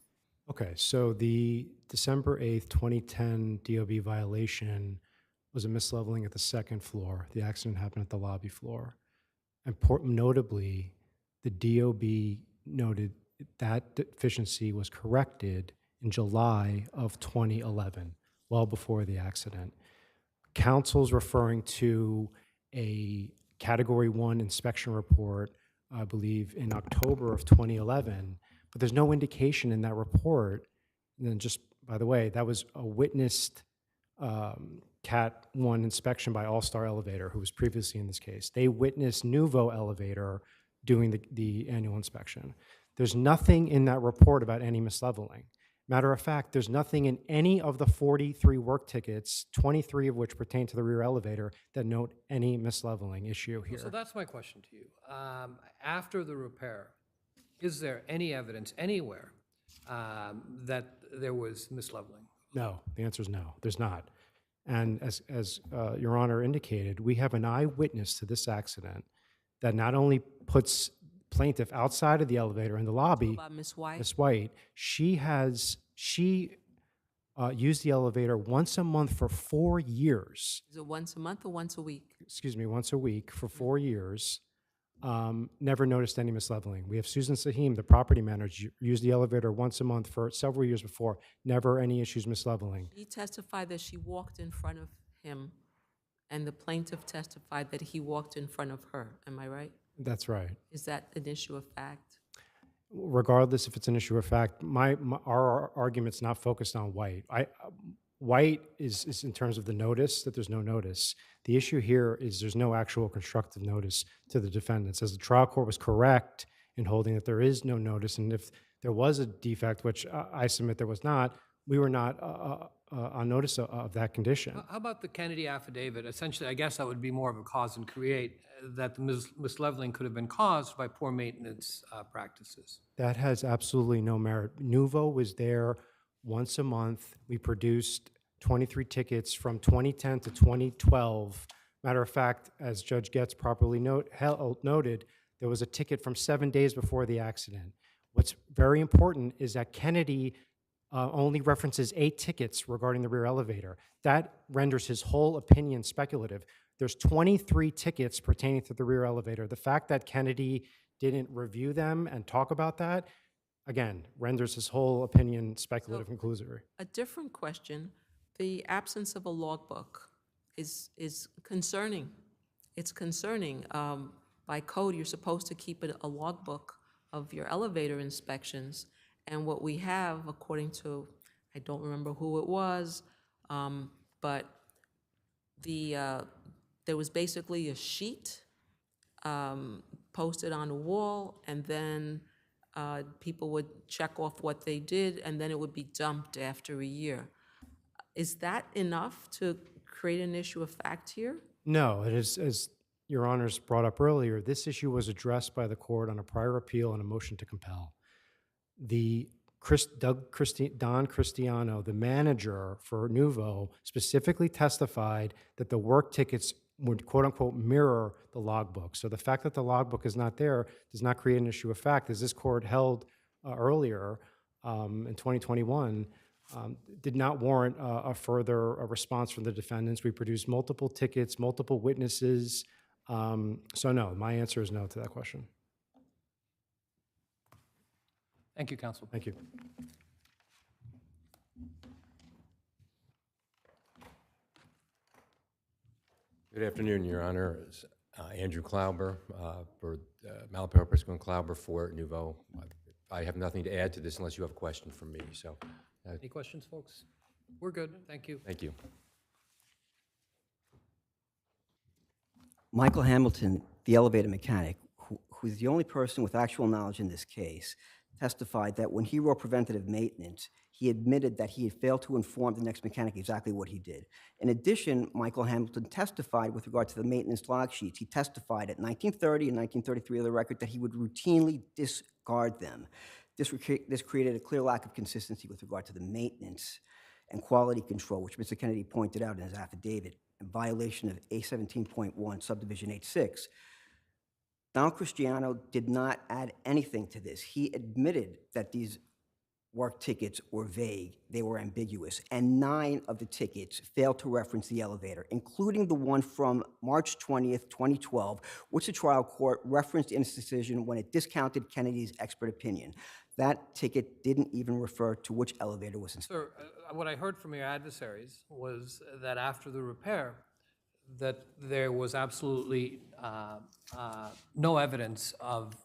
Speaker 17: Okay, so the December 8th, 2010 DOB violation was a misleveling at the second floor. The accident happened at the lobby floor. And notably, the DOB noted that deficiency was corrected in July of 2011, well before the accident. Counsel's referring to a Category 1 inspection report, I believe, in October of 2011, but there's no indication in that report. And then just, by the way, that was a witnessed Cat 1 inspection by All-Star Elevator, who was previously in this case. They witnessed Nuvo Elevator doing the annual inspection. There's nothing in that report about any misleveling. Matter of fact, there's nothing in any of the 43 work tickets, 23 of which pertain to the rear elevator, that note any misleveling issue here.
Speaker 2: So that's my question to you. After the repair, is there any evidence anywhere that there was misleveling?
Speaker 17: No, the answer is no, there's not. And as Your Honor indicated, we have an eyewitness to this accident that not only puts plaintiff outside of the elevator in the lobby.
Speaker 8: About Ms. White?
Speaker 17: Ms. White, she used the elevator once a month for 4 years.
Speaker 8: Is it once a month or once a week?
Speaker 17: Excuse me, once a week for 4 years. Never noticed any misleveling. We have Susan Sahim, the property manager, used the elevator once a month for several years before. Never any issues misleveling.
Speaker 8: She testified that she walked in front of him, and the plaintiff testified that he walked in front of her. Am I right?
Speaker 17: That's right.
Speaker 8: Is that an issue of fact?
Speaker 17: Regardless if it's an issue of fact, our argument's not focused on White. White is in terms of the notice, that there's no notice. The issue here is there's no actual constructive notice to the defendants. As the trial court was correct in holding that there is no notice, and if there was a defect, which I submit there was not, we were not on notice of that condition.
Speaker 2: How about the Kennedy affidavit? Essentially, I guess that would be more of a cause and create, that the misleveling could have been caused by poor maintenance practices.
Speaker 17: That has absolutely no merit. Nuvo was there once a month. We produced 23 tickets from 2010 to 2012. Matter of fact, as Judge Getz properly noted, there was a ticket from 7 days before the accident. What's very important is that Kennedy only references 8 tickets regarding the rear elevator. That renders his whole opinion speculative. There's 23 tickets pertaining to the rear elevator. The fact that Kennedy didn't review them and talk about that, again, renders his whole opinion speculative and conclusory.
Speaker 8: A different question, the absence of a logbook is concerning. It's concerning. By code, you're supposed to keep a logbook of your elevator inspections. And what we have, according to, I don't remember who it was, but there was basically a sheet posted on a wall, and then people would check off what they did, and then it would be dumped after a year. Is that enough to create an issue of fact here?
Speaker 17: No, it is, as Your Honors brought up earlier, this issue was addressed by the court on a prior appeal and a motion to compel. Don Cristiano, the manager for Nuvo, specifically testified that the work tickets would quote unquote mirror the logbook. So the fact that the logbook is not there does not create an issue of fact. As this court held earlier in 2021, did not warrant a further response from the defendants. We produced multiple tickets, multiple witnesses. So no, my answer is no to that question.
Speaker 2: Thank you, counsel.
Speaker 17: Thank you.
Speaker 18: Good afternoon, Your Honor. It's, Andrew Klauber for Malaper, Prisco, and Klauber for Nouveau. I have nothing to add to this unless you have a question for me. So,
Speaker 2: Any questions, folks? We're good, thank you.
Speaker 18: thank you.
Speaker 16: Michael Hamilton, the elevator mechanic, who's the only person with actual knowledge in this case, testified that when he wrote preventative maintenance, he admitted that he had failed to inform the next mechanic exactly what he did. In addition, Michael Hamilton testified with regard to the maintenance log sheets. He testified at 1930 and 1933 of the record that he would routinely discard them. This created a clear lack of consistency with regard to the maintenance and quality control, which Mr. Kennedy pointed out in his affidavit, in violation of A17.1, subdivision H6. Donald Cristiano did not add anything to this. He admitted that these work tickets were vague, they were ambiguous, and 9 of the tickets failed to reference the elevator, including the one from March 20th, 2012, which the trial court referenced in its decision when it discounted Kennedy's expert opinion. That ticket didn't even refer to which elevator was installed.
Speaker 2: Sir, what I heard from your adversaries was that after the repair, that there was absolutely no evidence of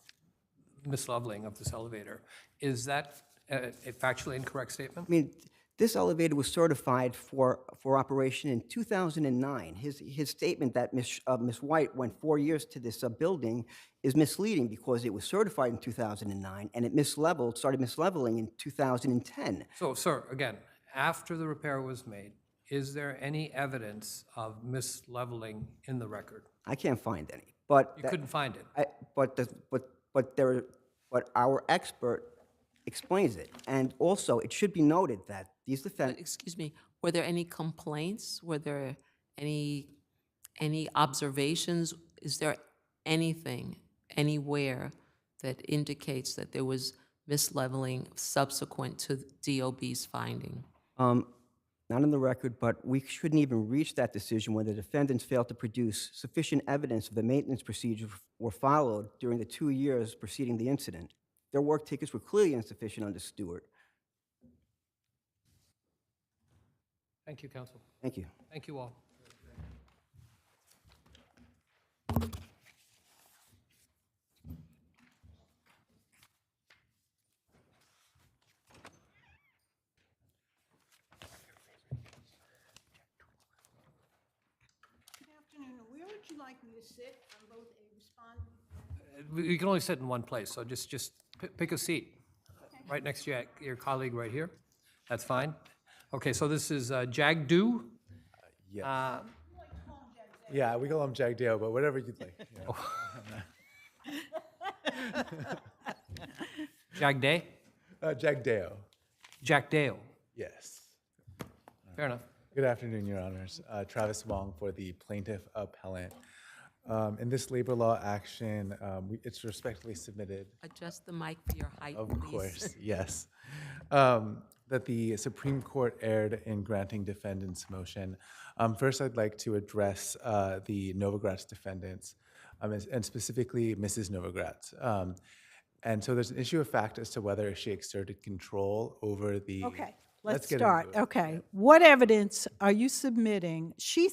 Speaker 2: misleveling of this elevator. Is that a factually incorrect statement?
Speaker 16: I mean, this elevator was certified for operation in 2009. His statement that Ms. White went 4 years to this building is misleading because it was certified in 2009 and it started misleveling in 2010.
Speaker 2: So, sir, again, after the repair was made, is there any evidence of misleveling in the record?
Speaker 16: I can't find any, but
Speaker 2: You couldn't find it?
Speaker 16: But our expert explains it. And also, it should be noted that these defendants...
Speaker 8: Excuse me, were there any complaints? Were there any observations? Is there anything, anywhere, that indicates that there was misleveling subsequent to DOB's finding?
Speaker 16: Not in the record, but we shouldn't even reach that decision when the defendants failed to produce sufficient evidence of the maintenance procedures were followed during the 2 years preceding the incident. Their work tickets were clearly insufficient under Stewart.
Speaker 2: Thank you, counsel.
Speaker 16: Thank you.
Speaker 2: Thank you all.
Speaker 4: Where would you like me to sit on both a respondent?
Speaker 2: You can only sit in one place, so just pick a seat. Right next to your colleague right here. That's fine. Okay, so this is Jagdeep.
Speaker 19: Yes. Yeah, we call him Jagdeo, but whatever you'd like.
Speaker 2: Jagday?
Speaker 19: Jagdeo.
Speaker 2: Jagdeo.
Speaker 19: Yes.
Speaker 2: Fair enough.
Speaker 19: Good afternoon, Your Honors. Travis Wong for the plaintiff appellant. In this labor law action, it's respectfully submitted.
Speaker 8: Adjust the mic for your height,
Speaker 19: Of
Speaker 8: please.
Speaker 19: course, yes. That the Supreme Court erred in granting defendants' motion. First, I'd like to address the Novogratz defendants, and specifically Mrs. Novogratz. And so there's an issue of fact as to whether she exerted control over the...
Speaker 4: Okay, let's
Speaker 19: get
Speaker 4: start.
Speaker 19: into it.
Speaker 4: Okay, what evidence are you submitting? She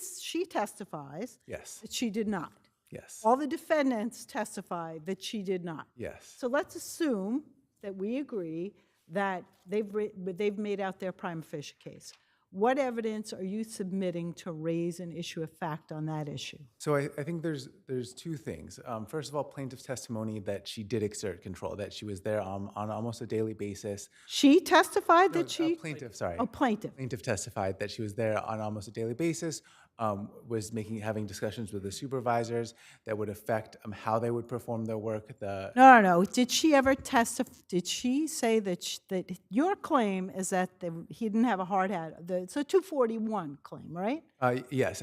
Speaker 4: testifies
Speaker 19: Yes.
Speaker 4: that she did not.
Speaker 19: Yes.
Speaker 4: All the defendants testify that she did not.
Speaker 19: Yes.
Speaker 4: So let's assume that we agree that they've made out their prima facie case. What evidence are you submitting to raise an issue of fact on that issue?
Speaker 19: So I think there's two things. First of all, plaintiff's testimony that she did exert control, that she was there on almost a daily basis.
Speaker 4: She testified that she...
Speaker 19: Plaintiff, sorry.
Speaker 4: Oh, plaintiff.
Speaker 19: Plaintiff testified that she was there on almost a daily basis, was having discussions with the supervisors that would affect how they would perform their work.
Speaker 4: No. Did she ever testify? Did she say that that your claim is that he didn't have a hard hat? It's a 241 claim, right?
Speaker 19: Yes.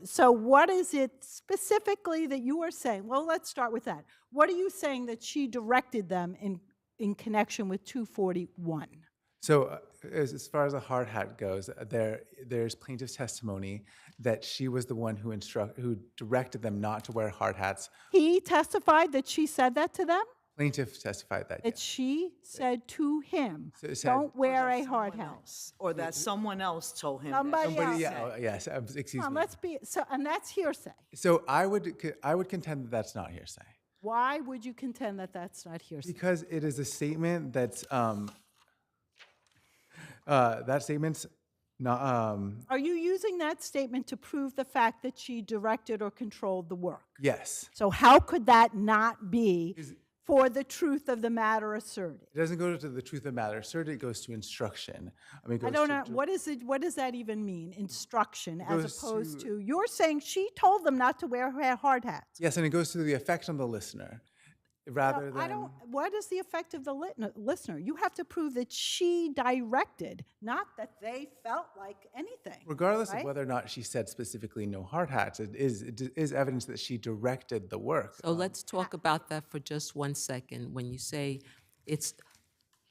Speaker 4: So what is it specifically that you are saying? Well, let's start with that. What are you saying that she directed them in connection with 241?
Speaker 19: So as far as a hard hat goes, there's plaintiff's testimony that she was the one who directed them not to wear hard hats.
Speaker 4: He testified that she said that to them?
Speaker 19: Plaintiff testified that,
Speaker 4: That
Speaker 19: yes.
Speaker 4: she said to him,
Speaker 19: So it said-
Speaker 4: don't wear a hard hat.
Speaker 12: Or that someone else told him that.
Speaker 4: Somebody else.
Speaker 19: Yeah, oh, yes, excuse
Speaker 4: Come on,
Speaker 19: me.
Speaker 4: let's be, so, and that's hearsay.
Speaker 19: So I would contend that that's not hearsay.
Speaker 4: Why would you contend that that's not hearsay?
Speaker 19: Because it is a statement that's, that statement's not,
Speaker 4: Are you using that statement to prove the fact that she directed or controlled the work?
Speaker 19: yes.
Speaker 4: So how could that not be for the truth of the matter asserted?
Speaker 19: It doesn't go to the truth of the matter asserted, it goes to instruction. I mean, it
Speaker 4: I
Speaker 19: goes
Speaker 4: don't
Speaker 19: to
Speaker 4: know, what does that even mean, instruction, as
Speaker 19: goes
Speaker 4: opposed
Speaker 19: to-
Speaker 4: to, you're saying she told them not to wear hard hats.
Speaker 19: Yes, and it goes to the effect on the listener, rather
Speaker 4: Well,
Speaker 19: than.
Speaker 4: I don't, what is the effect of the listener? You have to prove that she directed, not that they felt like anything.
Speaker 19: Regardless
Speaker 4: right?
Speaker 19: of whether or not she said specifically no hard hats, it is evidence that she directed the work.
Speaker 8: So let's talk about that for just 1 second. When you say it's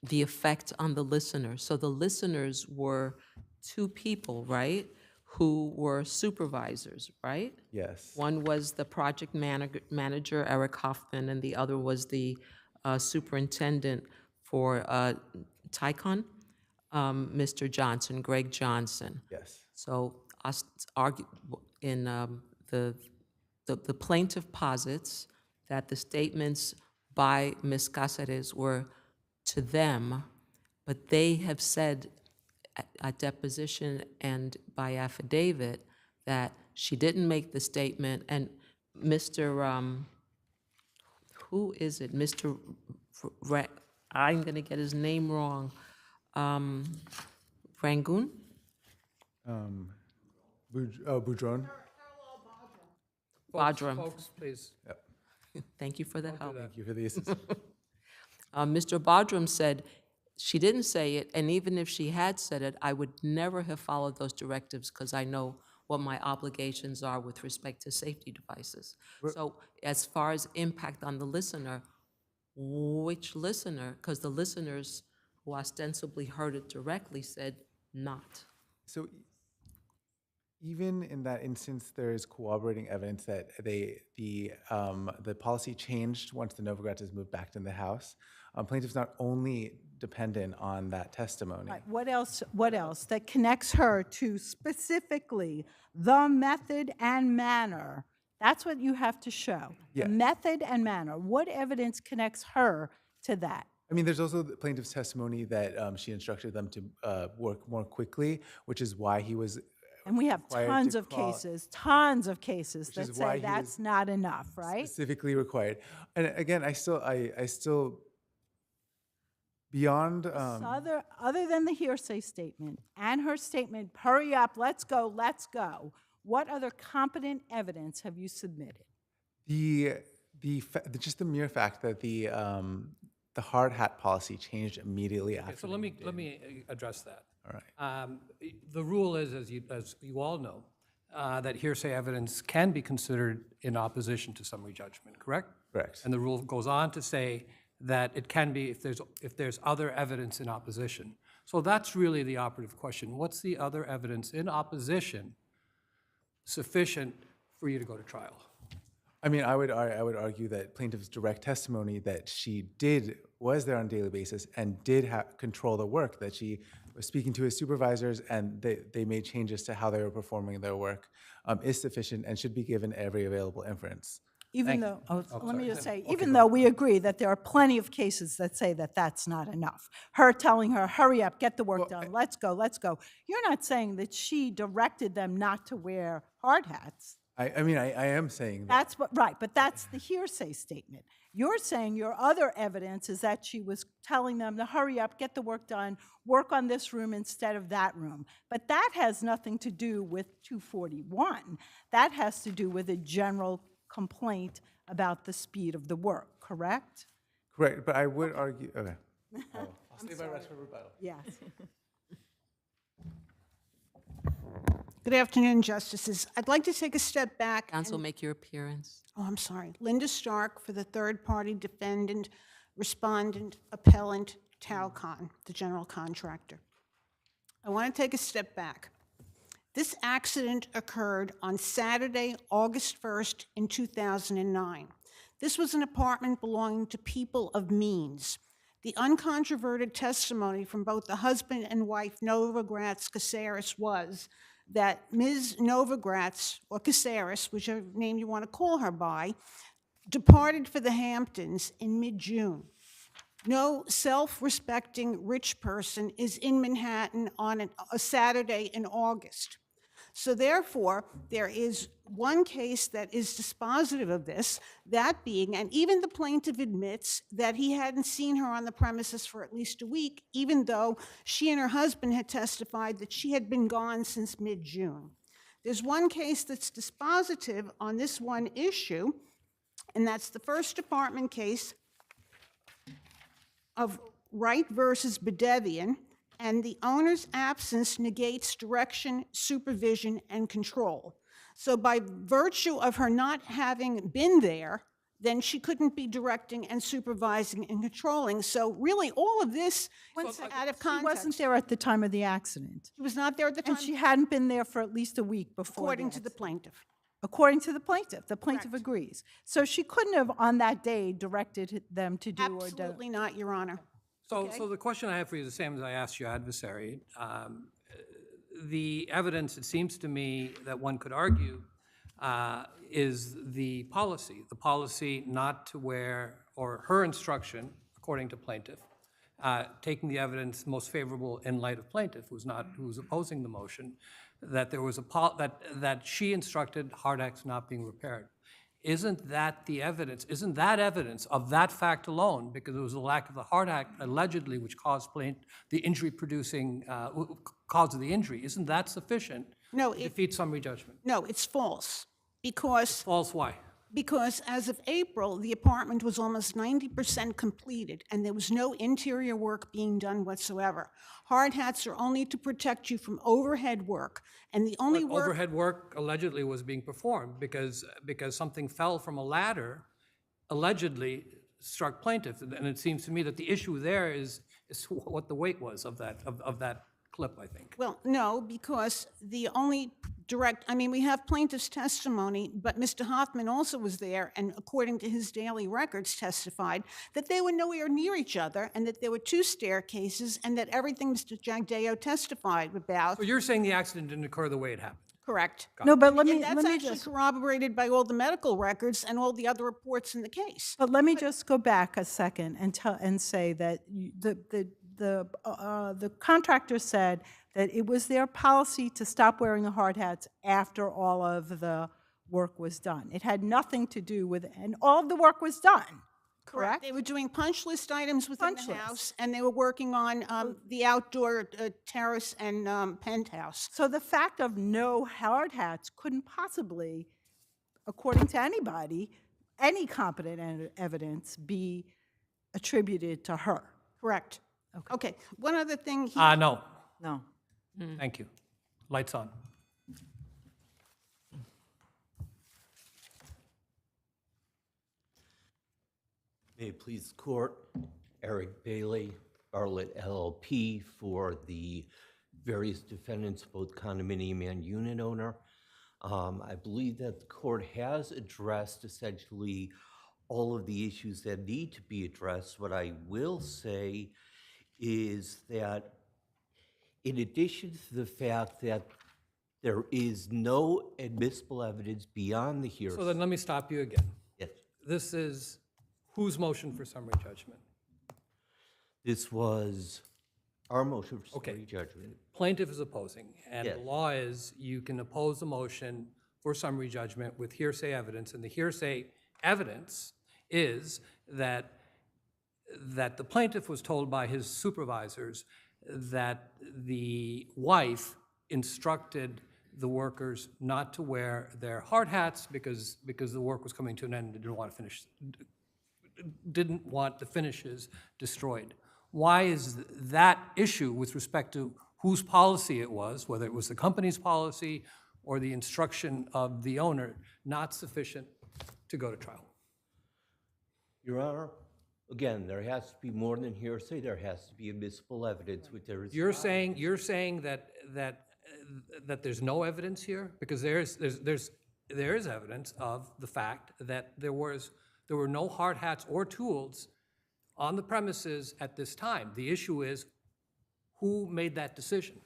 Speaker 8: the effect on the listener. So the listeners were two people, right? Who were supervisors, right?
Speaker 19: Yes.
Speaker 8: One was the project manager, Eric Hoffman, and the other was the superintendent for Tycon, Mr. Johnson, Greg Johnson.
Speaker 19: Yes.
Speaker 8: So us argue in the plaintiff posits that the statements by Ms. Cáceres were to them, but they have said at deposition and by affidavit that she didn't make the statement, and Mr. Who is it? Mr. I'm going to get his name wrong. Rangoon?
Speaker 19: Boudron?
Speaker 8: Badram.
Speaker 2: Folks, please.
Speaker 8: Thank you for the help.
Speaker 19: Thank you for the assistance.
Speaker 8: Mr. Badram said she didn't say it, and even if she had said it, I would never have followed those directives because I know what my obligations are with respect to safety devices. So as far as impact on the listener, which listener? Because the listeners who ostensibly heard it directly said not.
Speaker 19: So even in that instance, there is corroborating evidence that the policy changed once the Novogratz moved back to the house. Plaintiff's not only dependent on that testimony.
Speaker 4: Right. What else that connects her to specifically the method and manner? That's what you have to show.
Speaker 19: Yes.
Speaker 4: The method and manner. What evidence connects her to that?
Speaker 19: I mean, there's also the plaintiff's testimony that she instructed them to work more quickly, which is why he was.
Speaker 4: And we have
Speaker 19: required
Speaker 4: tons
Speaker 19: to
Speaker 4: of
Speaker 19: crawl-
Speaker 4: cases
Speaker 19: Which
Speaker 4: that
Speaker 19: is why
Speaker 4: say
Speaker 19: he
Speaker 4: that's
Speaker 19: was
Speaker 4: not enough, right?
Speaker 19: Specifically required. And again, I still beyond.
Speaker 4: Other than the hearsay statement and her statement, hurry up, let's go, what other competent evidence have you submitted?
Speaker 19: Just the mere fact that the hard hat policy changed immediately after.
Speaker 2: So let me address that.
Speaker 19: All right.
Speaker 2: The rule is, as you all know, that hearsay evidence can be considered in opposition to summary judgment, correct?
Speaker 19: Correct.
Speaker 2: And the rule goes on to say that it can be if there's other evidence in opposition. So that's really the operative question. What's the other evidence in opposition sufficient for you to go to trial?
Speaker 19: I mean, I would argue that plaintiff's direct testimony that she was there on a daily basis and did control the work, that she was speaking to his supervisors and they made changes to how they were performing their work, is sufficient and should be given every available inference.
Speaker 4: Even though, let me just say, even though we agree that there are plenty of cases that say that that's not enough. Her telling her, hurry up, get the work done, let's go. You're not saying that she directed them not to wear hard hats.
Speaker 19: I mean, I am saying that.
Speaker 4: That's what, right, but that's the hearsay statement. You're saying your other evidence is that she was telling them to hurry up, get the work done, work on this room instead of that room. But that has nothing to do with 241. That has to do with a general complaint about the speed of the work, correct?
Speaker 19: Correct, but I would argue, okay. I'll save my rest for rebuttal.
Speaker 4: Yes.
Speaker 20: Good afternoon, Justices. I'd like to take a step back.
Speaker 8: Counsel, make your appearance.
Speaker 20: Oh, I'm sorry. Linda Stark for the third-party defendant, respondent, appellant, Talcon, the general contractor. I want to take a step back. This accident occurred on Saturday, August 1st in 2009. This was an apartment belonging to people of means. The uncontroverted testimony from both the husband and wife, Novogratz Caceres, was that Ms. Novogratz, or Caceres, whichever name you want to call her by, departed for the Hamptons in mid-June. No self-respecting rich person is in Manhattan on a Saturday in August. So therefore, there is one case that is dispositive of this, that being, and even the plaintiff admits that he hadn't seen her on the premises for at least a week, even though she and her husband had testified that she had been gone since mid-June. There's one case that's dispositive on this one issue, and that's the First Department case of Wright versus Bedevian, and the owner's absence negates direction, supervision, and control. So by virtue of her not having been there, then she couldn't be directing and supervising and controlling. So really, all of this is out of context.
Speaker 4: She wasn't there at the time of the accident.
Speaker 20: She was not there at the time?
Speaker 4: And she hadn't been there for at least a week before.
Speaker 20: According to the plaintiff.
Speaker 4: According to the plaintiff. The plaintiff agrees. So she couldn't have, on that day, directed them to do or don't.
Speaker 20: Absolutely not, Your Honor.
Speaker 2: So the question I have for you is the same as I asked your adversary. The evidence, it seems to me, that one could argue is the policy not to wear, or her instruction, according to plaintiff, taking the evidence most favorable in light of plaintiff, who's opposing the motion, that there was that she instructed hard hats not being repaired. Isn't that the evidence? Isn't that evidence of that fact alone, because it was the lack of the hard hat allegedly which caused the injury-producing cause of the injury? Isn't that sufficient to defeat summary judgment?
Speaker 20: No, it's false. Because
Speaker 2: it's false. Why?
Speaker 20: Because as of April, the apartment was almost 90% completed, and there was no interior work being done whatsoever. Hard hats are only to protect you from overhead work, and the only work...
Speaker 2: Overhead work allegedly was being performed because something fell from a ladder, allegedly struck plaintiff. And it seems to me that the issue there is what the weight was of that clip, I think.
Speaker 20: Well, no, because the only we have plaintiff's testimony, but Mr. Hoffman also was there, and according to his daily records testified that they were nowhere near each other, and that there were two staircases, and that everything Mr. Jagdeep testified about...
Speaker 2: So you're saying the accident didn't occur the way it happened?
Speaker 20: Correct.
Speaker 4: No, but let me
Speaker 20: that's actually corroborated by all the medical records and all the other reports in the case.
Speaker 4: But let me just go back a second and say that the contractor said that it was their policy to stop wearing the hard hats after all of the work was done. It had nothing to do with, and all of the work was done, correct?
Speaker 20: They were doing punch list items within the house, and they were working on the outdoor terrace and penthouse.
Speaker 4: So the fact of no hard hats couldn't possibly, according to anybody, any competent evidence be attributed to her.
Speaker 20: Correct. Okay. One other thing.
Speaker 2: No.
Speaker 12: No.
Speaker 2: Thank you. Lights on.
Speaker 21: May it please the court, Eric Bailey, Barrett LLP, for the various defendants, both condominium and unit owner. I believe that the court has addressed essentially all of the issues that need to be addressed. What I will say is that in addition to the fact that there is no admissible evidence beyond the hearsay.
Speaker 2: So then let me stop you again.
Speaker 21: Yes.
Speaker 2: This is whose motion for summary judgment?
Speaker 21: This was our motion for summary judgment.
Speaker 2: Plaintiff is opposing, and
Speaker 21: Yes.
Speaker 2: the law is you can oppose a motion for summary judgment with hearsay evidence, and the hearsay evidence is that the plaintiff was told by his supervisors that the wife instructed the workers not to wear their hard hats because the work was coming to an end and didn't want the finishes destroyed. Why is that issue with respect to whose policy it was, whether it was the company's policy or the instruction of the owner, not sufficient to go to trial?
Speaker 21: Your Honor, again, there has to be more than hearsay. There has to be admissible evidence, which there is.
Speaker 2: You're saying that there's no evidence here, because there is evidence of the fact that there were no hard hats or tools on the premises at this time. The issue is, who made that decision?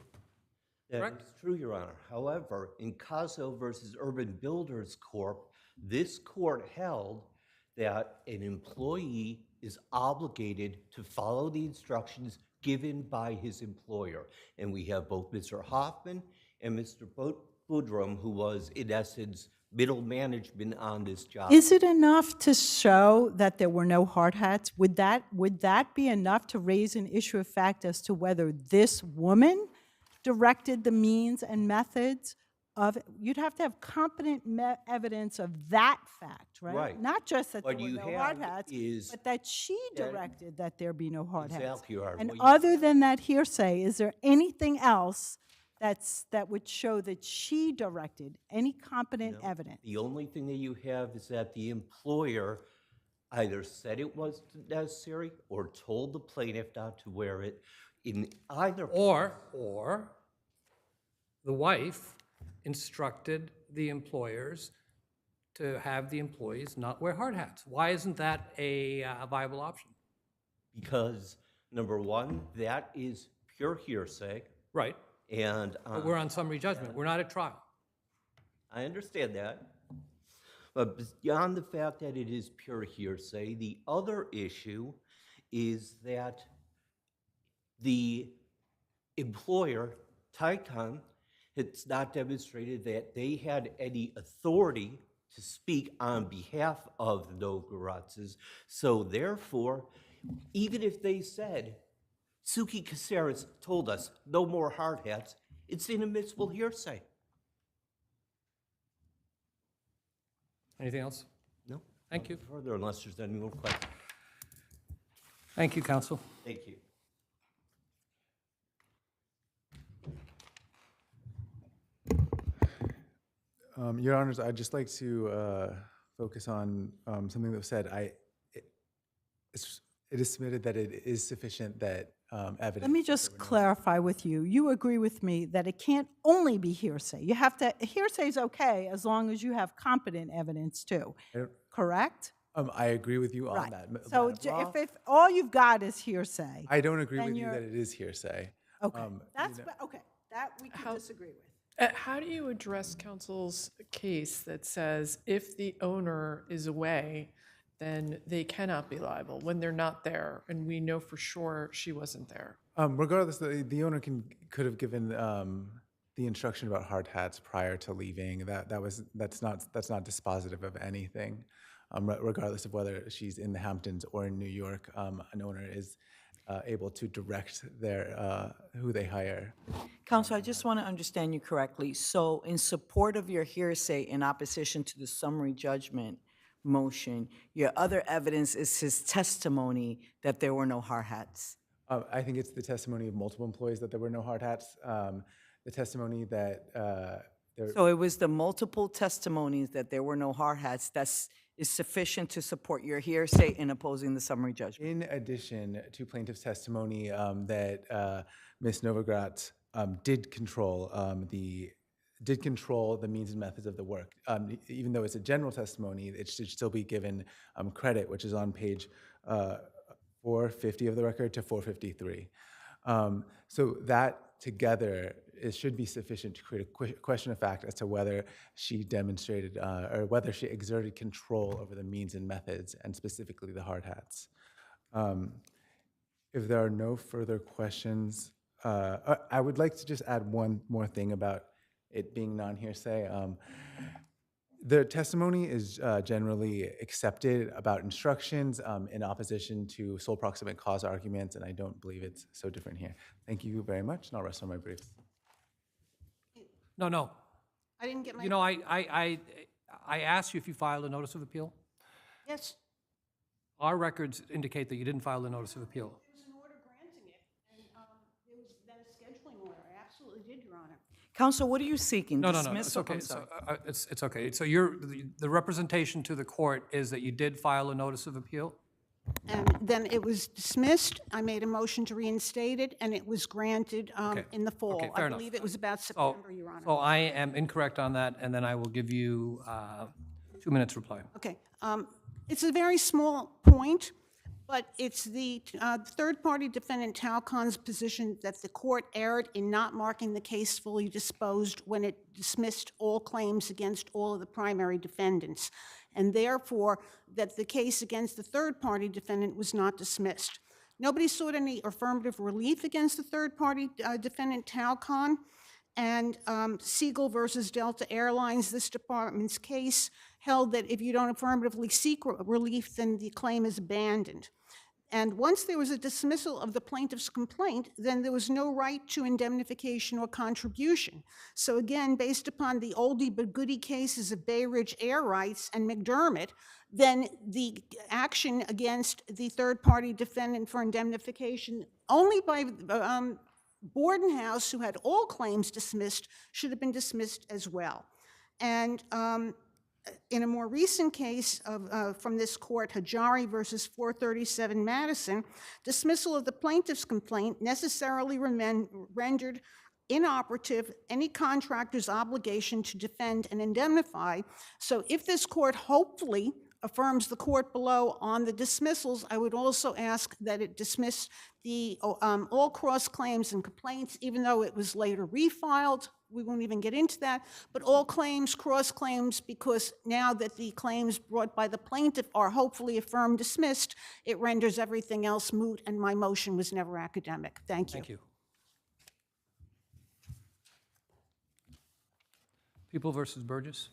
Speaker 21: That is true, Your Honor. However, in Caso versus Urban Builders Corp., this court held that an employee is obligated to follow the instructions given by his employer. And we have both Mr. Hoffman and Mr. Boudrum, who was, in essence, middle management on this job.
Speaker 4: Is it enough to show that there were no hard hats? Would that be enough to raise an issue of fact as to whether this woman directed the means and methods of, you'd have to have competent evidence of that fact, right?
Speaker 21: Right.
Speaker 4: Not just that
Speaker 21: What
Speaker 4: there were
Speaker 21: you
Speaker 4: no
Speaker 21: have
Speaker 4: hard hats,
Speaker 21: is
Speaker 4: but that she directed that there be no hard hats.
Speaker 21: Exactly, Your Honor.
Speaker 4: And
Speaker 21: What you
Speaker 4: other than that hearsay, is there anything else that would show that she directed, any competent evidence?
Speaker 21: The only thing that you have is that the employer either said it was necessary or told the plaintiff not to wear it. In either
Speaker 2: Or the wife instructed the employers to have the employees not wear hard hats. Why isn't that a viable option?
Speaker 21: Because, number one, that is pure hearsay.
Speaker 2: Right.
Speaker 21: And
Speaker 2: But we're on summary judgment. We're not at trial.
Speaker 21: I understand that. But beyond the fact that it is pure hearsay, the other issue is that the employer, Tycon, it's not demonstrated that they had any authority to speak on behalf of the Novogratz. So therefore, even if they said, Suki Caceres told us no more hard hats, it's inadmissible hearsay.
Speaker 2: Anything else?
Speaker 21: No.
Speaker 2: Thank you.
Speaker 21: Further, unless there's any more questions.
Speaker 2: Thank you, counsel.
Speaker 21: Thank you.
Speaker 19: Your Honors, I'd just like to focus on something that was said. It is submitted that it is sufficient that evidence.
Speaker 4: Let me just clarify with you. You agree with me that it can't only be hearsay. You have to, hearsay is okay as long as you have competent evidence too, correct?
Speaker 19: I agree with you on
Speaker 4: Right.
Speaker 19: that.
Speaker 4: So if all you've got is hearsay.
Speaker 19: I don't agree
Speaker 4: then
Speaker 19: with you
Speaker 4: you're-
Speaker 19: that it is hearsay.
Speaker 4: Okay, okay, that we can disagree with.
Speaker 9: How do you address counsel's case that says if the owner is away, then they cannot be liable when they're not there, and we know for sure she wasn't there?
Speaker 19: Regardless, the owner could have given the instruction about hard hats prior to leaving. That's not dispositive of anything. Regardless of whether she's in the Hamptons or in New York, an owner is able to direct who they hire.
Speaker 12: Counsel, I just want to understand you correctly. So in support of your hearsay in opposition to the summary judgment motion, your other evidence is his testimony that there were no hard hats.
Speaker 19: I think it's the testimony of multiple employees that there were no hard hats. The testimony that
Speaker 12: So it was the multiple testimonies that there were no hard hats is sufficient to support your hearsay in opposing the summary judgment.
Speaker 19: In addition to plaintiff's testimony that Ms. Novogratz did control the means and methods of the work. Even though it's a general testimony, it should still be given credit, which is on page 450 of the record to 453. So that together, it should be sufficient to create a question of fact as to whether she demonstrated or whether she exerted control over the means and methods, and specifically the hard hats. If there are no further questions, I would like to just add one more thing about it being non-hearsay. The testimony is generally accepted about instructions in opposition to sole proximate cause arguments, and I don't believe it's so different here. Thank you very much, and I'll rest on my briefs.
Speaker 2: No.
Speaker 20: I didn't get my.
Speaker 2: You know, I asked you if you filed a notice of appeal.
Speaker 20: Yes,
Speaker 2: Our records indicate that you didn't file a notice of appeal.
Speaker 20: there was an order granting it, and there was then a scheduling order. I absolutely did, Your Honor.
Speaker 12: Counsel, what are you seeking?
Speaker 2: No,
Speaker 12: Dismissal?
Speaker 2: it's okay.
Speaker 12: I'm sorry.
Speaker 2: It's okay. So the representation to the court is that you did file a notice of appeal?
Speaker 20: And then it was dismissed. I made a motion to reinstate it, and it was granted in the fall.
Speaker 2: Okay, fair
Speaker 20: I
Speaker 2: enough.
Speaker 20: believe it was about September, Your Honor.
Speaker 2: So I am incorrect on that, and then I will give you 2 minutes reply.
Speaker 20: Okay. It's a very small point, but it's the third-party defendant Talcon's position that the court erred in not marking the case fully disposed when it dismissed all claims against all of the primary defendants, and therefore that the case against the third-party defendant was not dismissed. Nobody sought any affirmative relief against the third-party defendant Talcon, and Siegel versus Delta Airlines, this department's case, held that if you don't affirmatively seek relief, then the claim is abandoned. And once there was a dismissal of the plaintiff's complaint, then there was no right to indemnification or contribution. So again, based upon the oldie but goodie cases of Bay Ridge Air Rights and McDermott, then the action against the third-party defendant for indemnification only by Bordenhouse, who had all claims dismissed, should have been dismissed as well. And in a more recent case from this court, Hajari versus 437 Madison, dismissal of the plaintiff's complaint necessarily rendered inoperative any contractor's obligation to defend and indemnify. So if this court hopefully affirms the court below on the dismissals, I would also ask that it dismiss the all cross claims and complaints, even though it was later refiled. We won't even get into that, but all claims, cross claims, because now that the claims brought by the plaintiff are hopefully affirmed dismissed, it renders everything else moot, and my motion was never academic. Thank you.
Speaker 2: Thank you. People versus Burgess.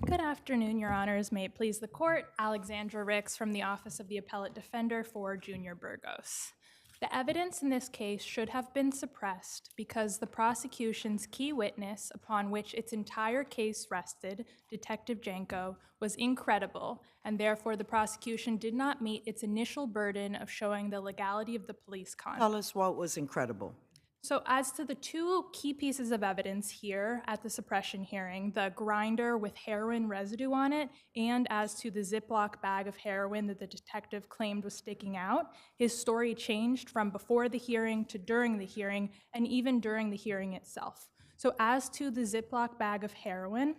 Speaker 5: Good afternoon, Your Honors. May it please the court. Alexandra Ricks from the Office of the Appellate Defender for Junior Bergos. The evidence in this case should have been suppressed because the prosecution's key witness, upon which its entire case rested, Detective Janko, was incredible, and therefore the prosecution did not meet its initial burden of showing the legality of the police conduct.
Speaker 12: Tell us what was incredible.
Speaker 5: So as to the two key pieces of evidence here at the suppression hearing, the grinder with heroin residue on it, and as to the Ziploc bag of heroin that the detective claimed was sticking out, his story changed from before the hearing to during the hearing, and even during the hearing itself. So as to the Ziploc bag of heroin,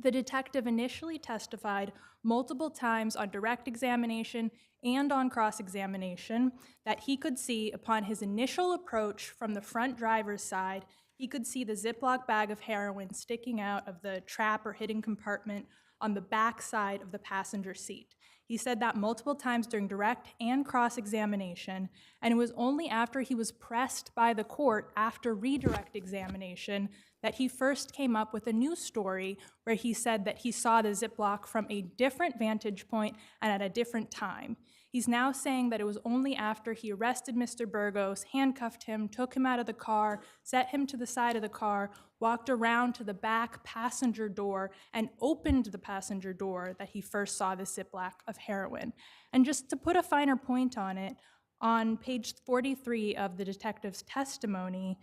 Speaker 5: the detective initially testified multiple times on direct examination and on cross-examination that he could see upon his initial approach from the front driver's side, he could see the Ziploc bag of heroin sticking out of the trap or hidden compartment on the back side of the passenger seat. He said that multiple times during direct and cross-examination, and it was only after he was pressed by the court after redirect examination that he first came up with a new story where he said that he saw the Ziploc from a different vantage point and at a different time. He's now saying that it was only after he arrested Mr. Bergos, handcuffed him, took him out of the car, set him to the side of the car, walked around to the back passenger door, and opened the passenger door that he first saw the Ziploc of heroin. And just to put a finer point on it, on page 43 of the detective's testimony,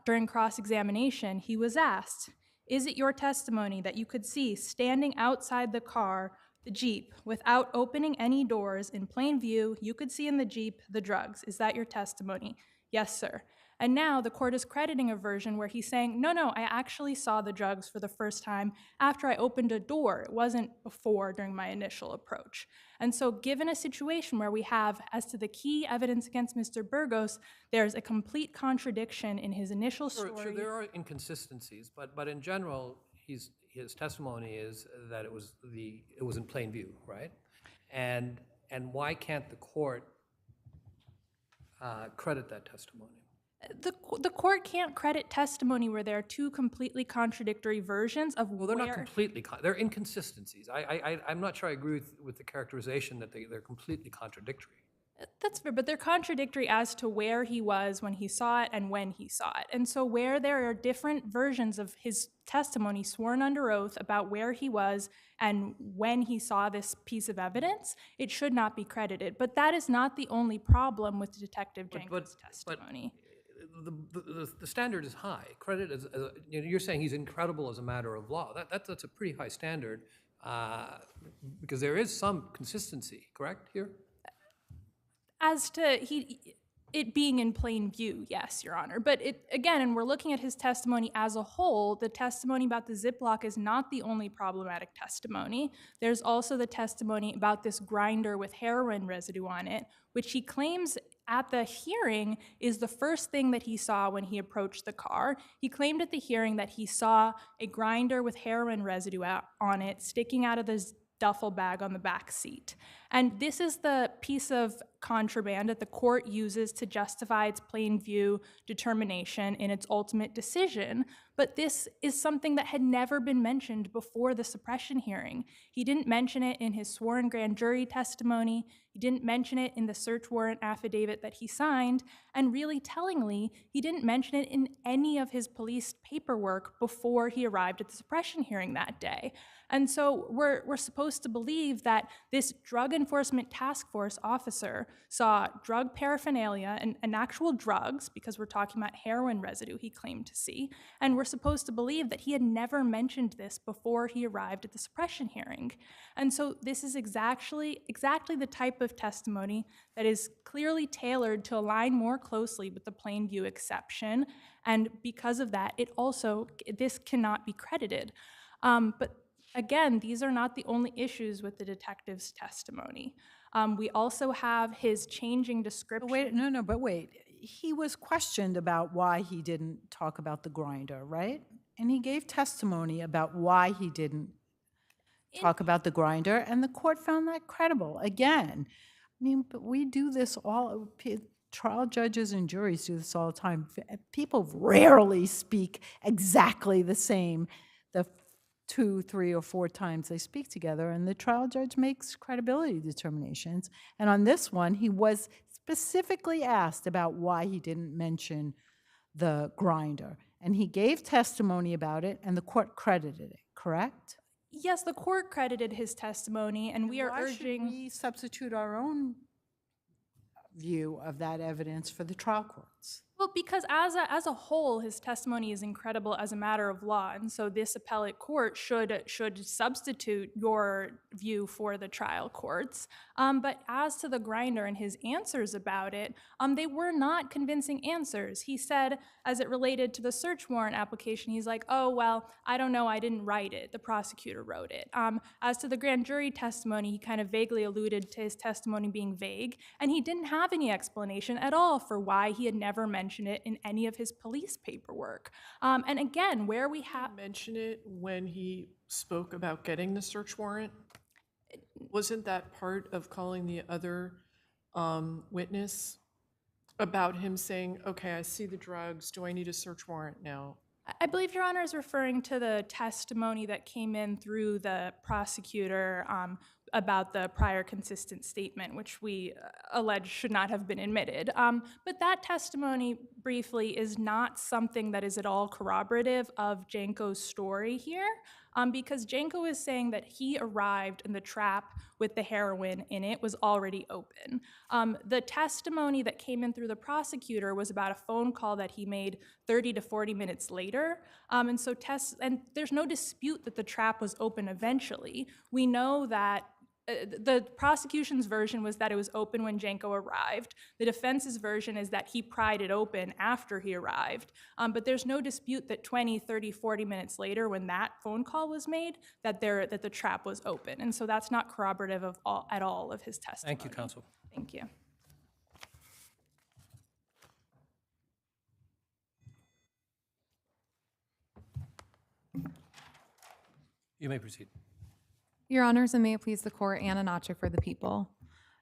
Speaker 5: during cross-examination, he was asked, "Is it your testimony that you could see standing outside the car, the Jeep, without opening any doors, in plain view, you could see in the Jeep the drugs? Is that your testimony?" "Yes, sir." And now the court is crediting a version where he's saying, no, I actually saw the drugs for the first time after I opened a door. It wasn't before during my initial approach. And so given a situation where we have, as to the key evidence against Mr. Bergos, there's a complete contradiction in his initial story.
Speaker 2: Sure, there are inconsistencies, but in general, his testimony is that it was in plain view, right? And why can't the court credit that testimony?
Speaker 5: The court can't credit testimony where there are two completely contradictory versions of
Speaker 2: Well, they're not completely, they're inconsistencies. I'm not sure I agree with the characterization that they're completely contradictory.
Speaker 5: That's fair, but they're contradictory as to where he was when he saw it and when he saw it. And so where there are different versions of his testimony sworn under oath about where he was and when he saw this piece of evidence, it should not be credited. But that is not the only problem with Detective Jenkins' testimony.
Speaker 2: The standard is high. Credit is, you're saying he's incredible as a matter of law. That's a pretty high standard Because there is some consistency, correct, here?
Speaker 5: As to it being in plain view, yes, Your Honor. But again, and we're looking at his testimony as a whole, the testimony about the Ziploc is not the only problematic testimony. There's also the testimony about this grinder with heroin residue on it, which he claims at the hearing is the first thing that he saw when he approached the car. He claimed at the hearing that he saw a grinder with heroin residue on it sticking out of the duffel bag on the back seat. And this is the piece of contraband that the court uses to justify its plain view determination in its ultimate decision. But this is something that had never been mentioned before the suppression hearing. He didn't mention it in his sworn grand jury testimony. He didn't mention it in the search warrant affidavit that he signed. And really tellingly, he didn't mention it in any of his police paperwork before he arrived at the suppression hearing that day. And so we're supposed to believe that this Drug Enforcement Task Force officer saw drug paraphernalia and actual drugs, because we're talking about heroin residue he claimed to see, and we're supposed to believe that he had never mentioned this before he arrived at the suppression hearing. And so this is exactly the type of testimony that is clearly tailored to align more closely with the plain view exception, and because of that, this cannot be credited. But again, these are not the only issues with the detective's testimony. We also have his changing description.
Speaker 4: But wait. He was questioned about why he didn't talk about the grinder, right? And he gave testimony about why he didn't talk about the grinder, and the court found that credible. Again, I mean, but we do this all, trial judges and juries do this all the time. People rarely speak exactly the same the 2, 3, or 4 times they speak together, and the trial judge makes credibility determinations. And on this one, he was specifically asked about why he didn't mention the grinder, and he gave testimony about it, and the court credited it, correct?
Speaker 5: Yes, the court credited his testimony, and we are
Speaker 4: Why
Speaker 5: urging...
Speaker 4: should we substitute our own view of that evidence for the trial courts?
Speaker 5: Well, because as a whole, his testimony is incredible as a matter of law, and so this appellate court should substitute your view for the trial courts. But as to the grinder and his answers about it, they were not convincing answers. He said, as it related to the search warrant application, he's like, oh, well, I don't know, I didn't write it. The prosecutor wrote it. As to the grand jury testimony, he kind of vaguely alluded to his testimony being vague, and he didn't have any explanation at all for why he had never mentioned it in any of his police paperwork. And again, where we have...
Speaker 9: Mention it when he spoke about getting the search warrant? Wasn't that part of calling the other witness about him saying, okay, I see the drugs, do I need a search warrant now?
Speaker 5: I believe Your Honor is referring to the testimony that came in through the prosecutor about the prior consistent statement, which we allege should not have been admitted. But that testimony, briefly, is not something that is at all corroborative of Janko's story here, because Janko is saying that he arrived and the trap with the heroin in it was already open. The testimony that came in through the prosecutor was about a phone call that he made 30 to 40 minutes later. And there's no dispute that the trap was open eventually. We know that the prosecution's version was that it was open when Janko arrived. The defense's version is that he pried it open after he arrived. But there's no dispute that 20, 30, 40 minutes later, when that phone call was made, that the trap was open. And so that's not corroborative at all of his testimony.
Speaker 2: Thank you, counsel.
Speaker 5: Thank you.
Speaker 2: You may proceed.
Speaker 1: Your Honors, and may it please the Court, Anna Nachik for the people.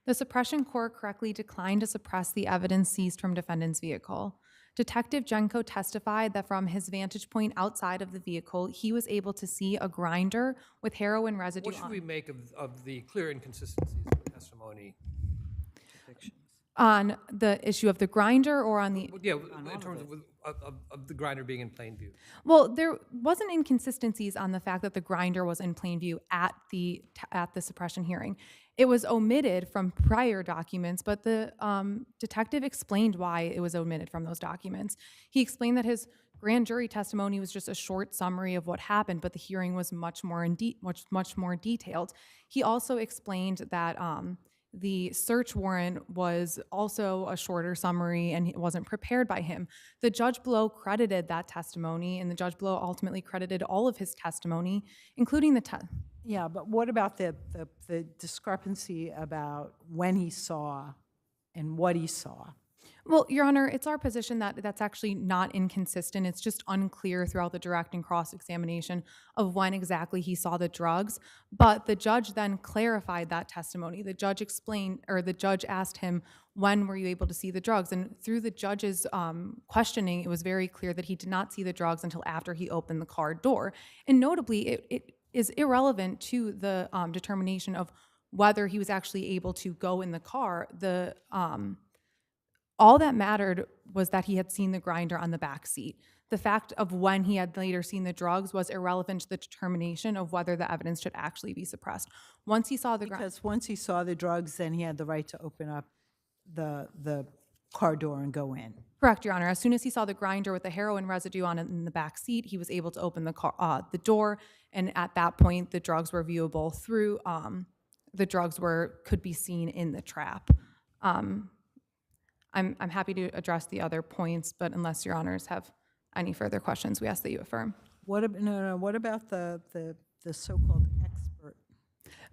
Speaker 1: The suppression court correctly declined to suppress the evidence seized from defendant's vehicle. Detective Janko testified that from his vantage point outside of the vehicle, he was able to see a grinder with heroin residue
Speaker 2: What should we make of the clear inconsistencies in the testimony?
Speaker 1: on the issue of the grinder or on the...
Speaker 2: Yeah, in terms of the grinder being in plain view.
Speaker 1: Well, there wasn't inconsistencies on the fact that the grinder was in plain view at the suppression hearing. It was omitted from prior documents, but the detective explained why it was omitted from those documents. He explained that his grand jury testimony was just a short summary of what happened, but the hearing was much more detailed. He also explained that the search warrant was also a shorter summary and it wasn't prepared by him. The judge below credited that testimony, and the judge below ultimately credited all of his testimony, including the
Speaker 4: Yeah, but what about the discrepancy about when he saw and what he saw?
Speaker 1: Well, Your Honor, it's our position that that's actually not inconsistent. It's just unclear throughout the direct and cross-examination of when exactly he saw the drugs. But the judge then clarified that testimony. The judge explained, or the judge asked him, when were you able to see the drugs? And through the judge's questioning, it was very clear that he did not see the drugs until after he opened the car door. And notably, it is irrelevant to the determination of whether he was actually able to go in the car. All that mattered was that he had seen the grinder on the back seat. The fact of when he had later seen the drugs was irrelevant to the determination of whether the evidence should actually be suppressed. Once he saw the
Speaker 4: Because once he saw the drugs, then he had the right to open up the car door and go in.
Speaker 1: Correct, Your Honor. As soon as he saw the grinder with the heroin residue on it in the back seat, he was able to open the door, and at that point, the drugs were viewable through. The drugs could be seen in the trap. I'm happy to address the other points, but unless Your Honors have any further questions, we ask that you affirm.
Speaker 4: What about the so-called expert?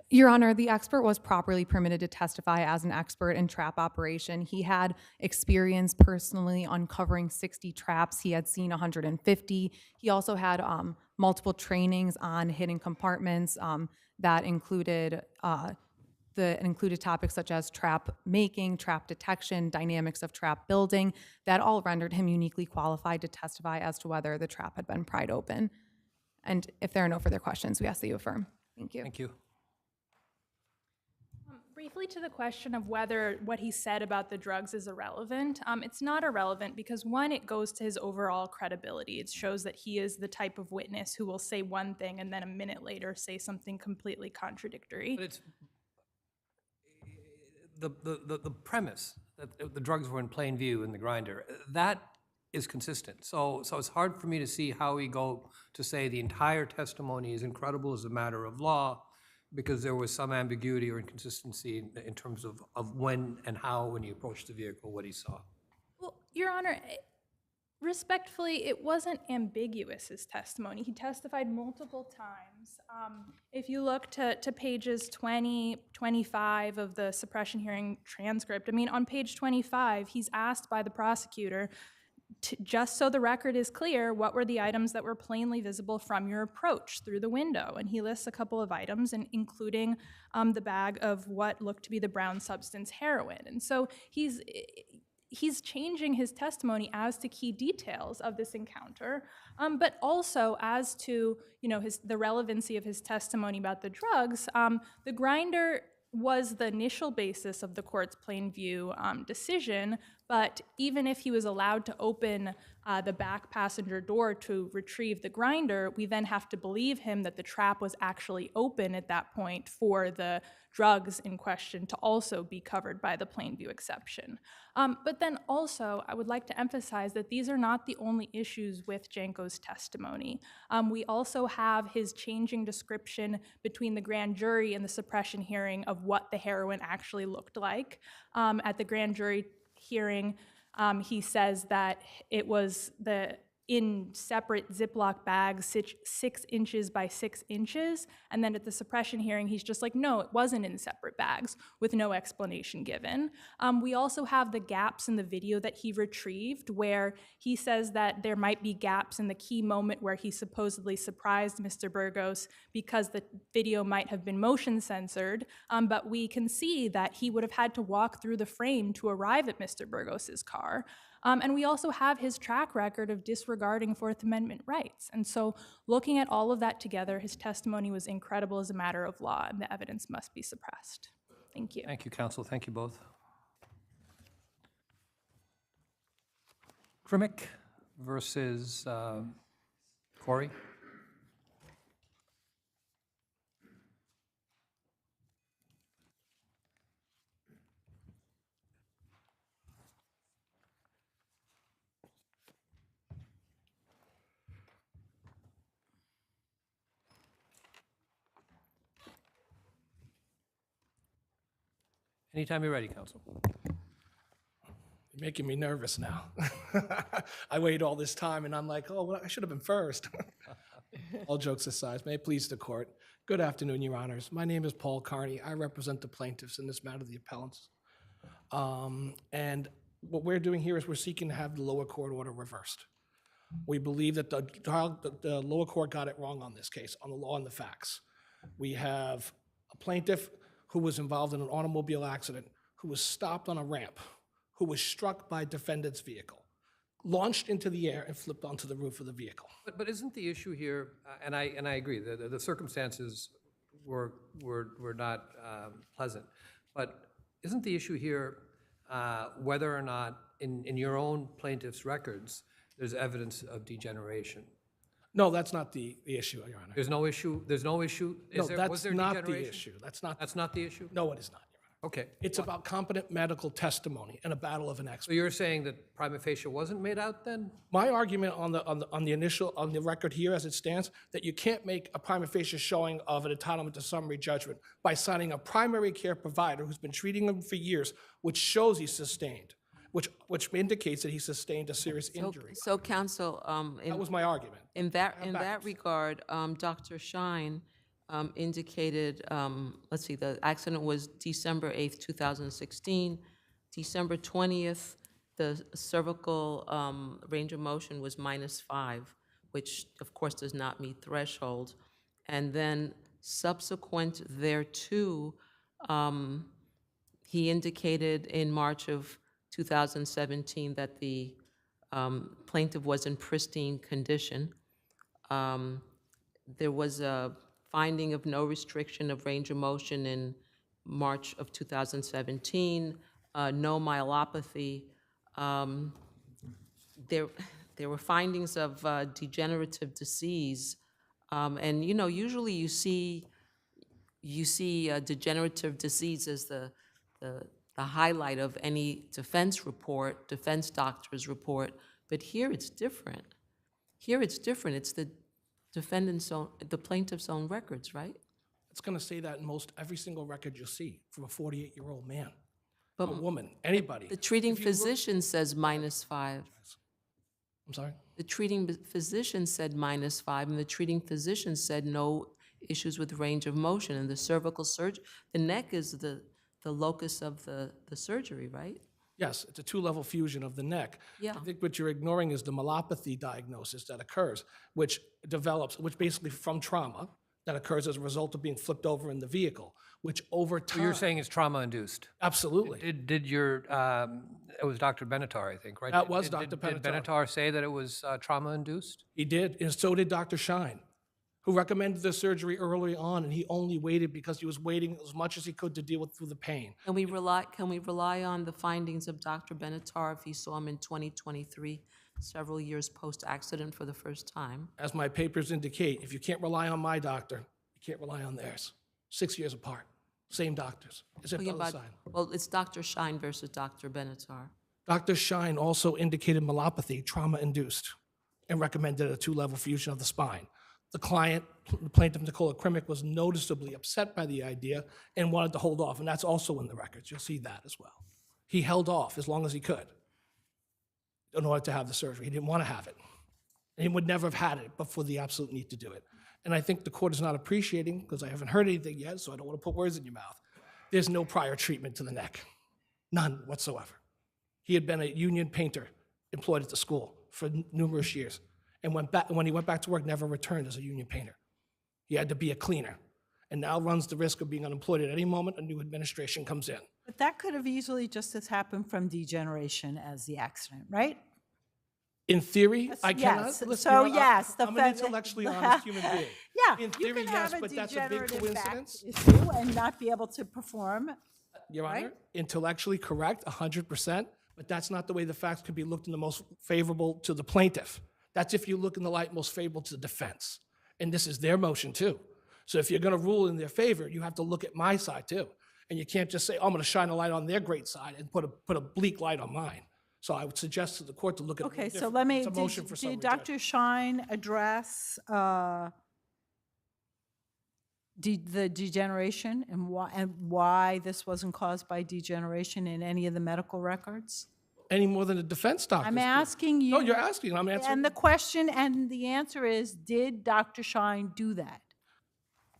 Speaker 1: Your Honor, the expert was properly permitted to testify as an expert in trap operation. He had experience personally uncovering 60 traps. He had seen 150. He also had multiple trainings on hidden compartments that included topics such as trap making, trap detection, dynamics of trap building. That all rendered him uniquely qualified to testify as to whether the trap had been pried open. And if there are no further questions, we ask that you affirm. Thank you.
Speaker 2: Thank you.
Speaker 5: Briefly to the question of whether what he said about the drugs is irrelevant, it's not irrelevant because, one, it goes to his overall credibility. It shows that he is the type of witness who will say one thing and then a minute later say something completely contradictory.
Speaker 2: But it's the premise that the drugs were in plain view in the grinder, that is consistent. So it's hard for me to see how we go to say the entire testimony is incredible as a matter of law, because there was some ambiguity or inconsistency in terms of when and how, when he approached the vehicle, what he saw.
Speaker 5: Well, Your Honor, respectfully, it wasn't ambiguous, his testimony. He testified multiple times. If you look to pages 20, 25 of the suppression hearing transcript, I mean, on page 25, he's asked by the prosecutor, just so the record is clear, what were the items that were plainly visible from your approach through the window? And he lists a couple of items, including the bag of what looked to be the brown substance heroin. And so he's changing his testimony as to key details of this encounter, but also as to the relevancy of his testimony about the drugs. The grinder was the initial basis of the court's plain view decision, but even if he was allowed to open the back passenger door to retrieve the grinder, we then have to believe him that the trap was actually open at that point for the drugs in question to also be covered by the plain view exception. But then also, I would like to emphasize that these are not the only issues with Janko's testimony. We also have his changing description between the grand jury and the suppression hearing of what the heroin actually looked like. At the grand jury hearing, he says that it was in separate Ziploc bags, 6 inches by 6 inches. And then at the suppression hearing, he's just like, no, it wasn't in separate bags, with no explanation given. We also have the gaps in the video that he retrieved, where he says that there might be gaps in the key moment where he supposedly surprised Mr. Bergos because the video might have been motion censored. But we can see that he would have had to walk through the frame to arrive at Mr. Bergos's car. And we also have his track record of disregarding Fourth Amendment rights. And so looking at all of that together, his testimony was incredible as a matter of law, and the evidence must be suppressed. Thank you.
Speaker 2: Thank you, counsel. Thank you both. Krimi versus Corey. Anytime you're ready, counsel.
Speaker 6: You're making me nervous now. I waited all this time, and I'm like, oh, well, I should have been first. All jokes aside, may it please the court. Good afternoon, Your Honors. My name is Paul Carney. I represent the plaintiffs in this matter, the appellants. And what we're doing here is we're seeking to have the lower court order reversed. We believe that the lower court got it wrong on this case, on the law and the facts. We have a plaintiff who was involved in an automobile accident, who was stopped on a ramp, who was struck by a defendant's vehicle, launched into the air and flipped onto the roof of the vehicle.
Speaker 2: But isn't the issue here, and I agree, the circumstances were not pleasant, but isn't the issue here whether or not in your own plaintiff's records there's evidence of degeneration?
Speaker 6: No, that's not the issue, Your Honor.
Speaker 2: There's no issue? There's no issue?
Speaker 6: No, that's
Speaker 2: Was there
Speaker 6: not the
Speaker 2: degeneration?
Speaker 6: issue. That's not
Speaker 2: the issue?
Speaker 6: No, it is not, Your Honor.
Speaker 2: Okay.
Speaker 6: It's about competent medical testimony and a battle of an expert.
Speaker 2: So you're saying that prima facie wasn't made out then?
Speaker 6: My argument on the record here as it stands, that you can't make a prima facie showing of an entitlement to summary judgment by citing a primary care provider who's been treating him for years, which shows he's sustained, which indicates that he sustained a serious injury.
Speaker 8: So counsel,
Speaker 6: That was my argument.
Speaker 8: in that regard, Dr. Shine indicated, let's see, the accident was December 8th, 2016. December 20th, the cervical range of motion was -5, which of course does not meet threshold. And then subsequent thereto, he indicated in March of 2017 that the plaintiff was in pristine condition. There was a finding of no restriction of range of motion in March of 2017, no myelopathy. There were findings of degenerative disease, and usually you see degenerative disease as the highlight of any defense doctor's report, but here it's different. It's the the plaintiff's own records, right?
Speaker 6: It's going to say that in every single record you'll see from a 48-year-old man,
Speaker 8: But
Speaker 6: a woman, anybody.
Speaker 8: The treating physician says -5.
Speaker 6: I'm sorry?
Speaker 8: The treating physician said -5, and the treating physician said no issues with range of motion. And the cervical surgery, the neck is the locus of the surgery, right?
Speaker 6: Yes, it's a two-level fusion of the neck.
Speaker 8: Yeah.
Speaker 6: I think what you're ignoring is the myelopathy diagnosis that occurs, which basically from trauma that occurs as a result of being flipped over in the vehicle, which over time.
Speaker 2: So you're saying it's trauma-induced?
Speaker 6: Absolutely.
Speaker 2: Did your, it was Dr. Benatar, I think, right?
Speaker 6: That was Dr.
Speaker 2: Did
Speaker 6: Benatar.
Speaker 2: Benatar say that it was trauma-induced?
Speaker 6: He did, and so did Dr. Shine, who recommended the surgery early on, and he only waited because he was waiting as much as he could to deal through the pain.
Speaker 8: Can we rely on the findings of Dr. Benatar if he saw him in 2023, several years post-accident for the first time?
Speaker 6: As my papers indicate, if you can't rely on my doctor, you can't rely on theirs. 6 years apart, same doctors. Is it the other side?
Speaker 8: Well, it's Dr. Shine versus Dr. Benatar.
Speaker 6: Dr. Shine also indicated myelopathy, trauma-induced, and recommended a two-level fusion of the spine. The plaintiff, Nicola Krimick, was noticeably upset by the idea and wanted to hold off, and that's also in the records. You'll see that as well. He held off as long as he could in order to have the surgery. He didn't want to have it. And he would never have had it but for the absolute need to do it. And I think the court is not appreciating, because I haven't heard anything yet, so I don't want to put words in your mouth. There's no prior treatment to the neck. None whatsoever. He had been a union painter employed at the school for numerous years. And when he went back to work, never returned as a union painter. He had to be a cleaner, and now runs the risk of being unemployed at any moment a new administration comes in.
Speaker 4: But that could have easily just as happened from degeneration as the accident, right?
Speaker 6: In theory, I cannot.
Speaker 4: Yes.
Speaker 6: Listen,
Speaker 4: So,
Speaker 6: you know,
Speaker 4: yes,
Speaker 6: I'm an intellectually honest human being.
Speaker 4: Yeah,
Speaker 6: In
Speaker 4: you
Speaker 6: theory,
Speaker 4: can
Speaker 6: yes,
Speaker 4: have a
Speaker 6: but that's a big
Speaker 4: degenerative back
Speaker 6: coincidence.
Speaker 4: issue and not be able to perform.
Speaker 6: Your Honor,
Speaker 4: Right?
Speaker 6: intellectually correct, 100%, but that's not the way the facts could be looked in the most favorable to the plaintiff. That's if you look in the light most favorable to the defense. And this is their motion too. So if you're gonna rule in their favor, you have to look at my side too. And you can't just say, oh, I'm gonna shine a light on their great side and put a bleak light on mine. So I would suggest to the court to look at it a
Speaker 4: Okay,
Speaker 6: little
Speaker 4: so
Speaker 6: different.
Speaker 4: let me,
Speaker 6: It's a motion for
Speaker 4: did
Speaker 6: summary
Speaker 4: Dr. Shine address The degeneration and why this wasn't caused by degeneration in any of the medical records?
Speaker 6: Any more than the defense doctors.
Speaker 4: I'm
Speaker 6: do.
Speaker 4: asking you.
Speaker 6: No, you're asking, I'm answering.
Speaker 4: And the question and the answer is, did Dr. Shine do that?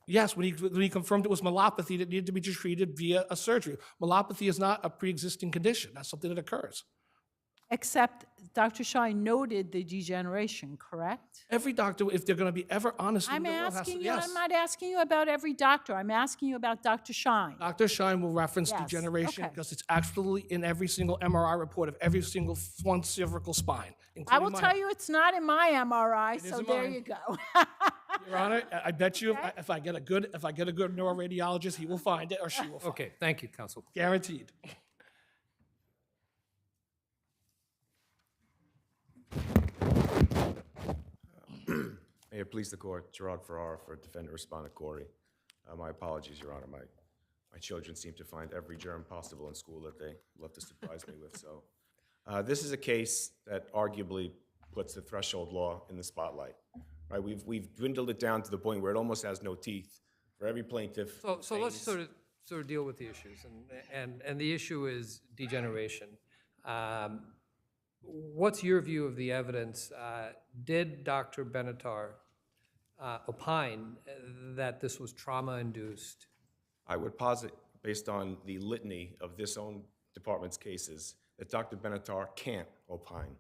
Speaker 6: Yes, when he confirmed it was myelopathy that needed to be treated via a surgery. Myelopathy is not a pre-existing condition. That's something that occurs.
Speaker 4: Except Dr. Shine noted the degeneration, correct?
Speaker 6: Every doctor, if they're going to be ever honest,
Speaker 4: I'm
Speaker 6: with the world, has to-
Speaker 4: asking you,
Speaker 6: yes.
Speaker 4: I'm not asking you about every doctor. I'm asking you about Dr. Shine.
Speaker 6: Dr. Shine will reference
Speaker 4: Yes,
Speaker 6: degeneration
Speaker 4: okay.
Speaker 6: because it's absolutely in every single MRI report of every single one cervical spine.
Speaker 4: I will
Speaker 6: including
Speaker 4: tell
Speaker 6: mine.
Speaker 4: you it's not in my MRI,
Speaker 6: is
Speaker 4: so
Speaker 6: in
Speaker 4: there
Speaker 6: mine.
Speaker 4: you go.
Speaker 6: Your Honor, I bet you if I get a good neuroradiologist, he will find it or she will find
Speaker 2: Okay, thank you, counsel.
Speaker 6: it. Guaranteed.
Speaker 3: May it please the court, Gerard Farrar for defendant respondent Corey. My apologies, Your Honor. My children seem to find every germ possible in school that they love to surprise me with. So this is a case that arguably puts the threshold law in the spotlight. Right? We've dwindled it down to the point where it almost has no teeth. For every plaintiff.
Speaker 2: So let's sort of deal with the issues, and the issue is degeneration. What's your view of the evidence? Did Dr. Benatar opine that this was trauma-induced?
Speaker 3: I would posit, based on the litany of this own department's cases, that Dr. Benatar can't opine.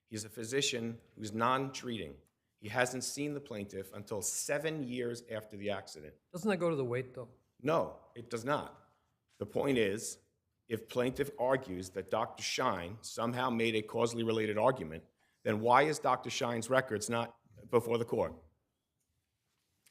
Speaker 3: He's a physician who's non-treating. He hasn't seen the plaintiff until 7 years after the accident.
Speaker 2: Doesn't that go to the weight, though?
Speaker 3: No, it does not. The point is, if plaintiff argues that Dr. Shine somehow made a causally related argument, then why is Dr. Shine's records not before the court?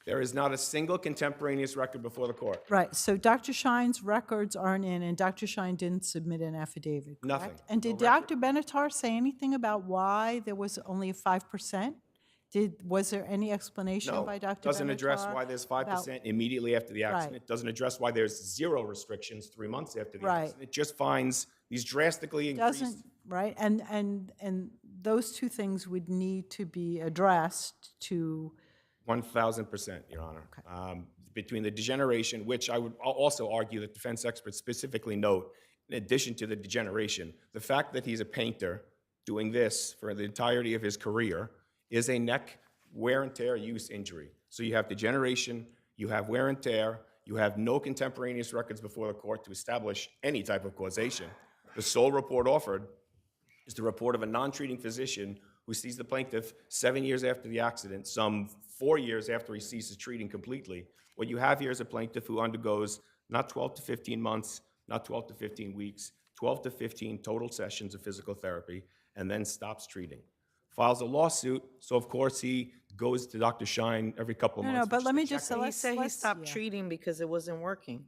Speaker 3: There is not a single contemporaneous record before the court.
Speaker 4: Right, so Dr. Shine's records aren't in, and Dr. Shine didn't submit an affidavit, correct?
Speaker 3: Nothing.
Speaker 4: And did Dr. Benatar say anything about why there was only 5%? Was there any explanation
Speaker 3: No,
Speaker 4: by Dr. Benatar?
Speaker 3: doesn't address why there's 5%
Speaker 4: about-
Speaker 3: immediately after the accident.
Speaker 4: Right.
Speaker 3: Doesn't address why there's 0 restrictions 3 months after the
Speaker 4: Right.
Speaker 3: accident. It just finds these drastically increased.
Speaker 4: Doesn't, right, and those two things would need to be addressed to,
Speaker 3: 1,000%, Your Honor. Between the degeneration, which I would also argue that defense experts specifically note, in addition to the degeneration, the fact that he's a painter doing this for the entirety of his career is a neck wear and tear use injury. So you have degeneration, you have wear and tear, you have no contemporaneous records before the court to establish any type of causation. The sole report offered is the report of a non-treating physician who sees the plaintiff 7 years after the accident, some 4 years after he ceases treating completely. What you have here is a plaintiff who undergoes not 12 to 15 months, not 12 to 15 weeks, 12 to 15 total sessions of physical therapy, and then stops treating. Files a lawsuit, so of course he goes to Dr. Shine every couple of months.
Speaker 4: no, but
Speaker 3: which
Speaker 4: let me
Speaker 3: is a
Speaker 4: just,
Speaker 3: checkup.
Speaker 12: He said he
Speaker 4: let's-
Speaker 12: stopped
Speaker 4: yeah.
Speaker 12: treating because it wasn't working.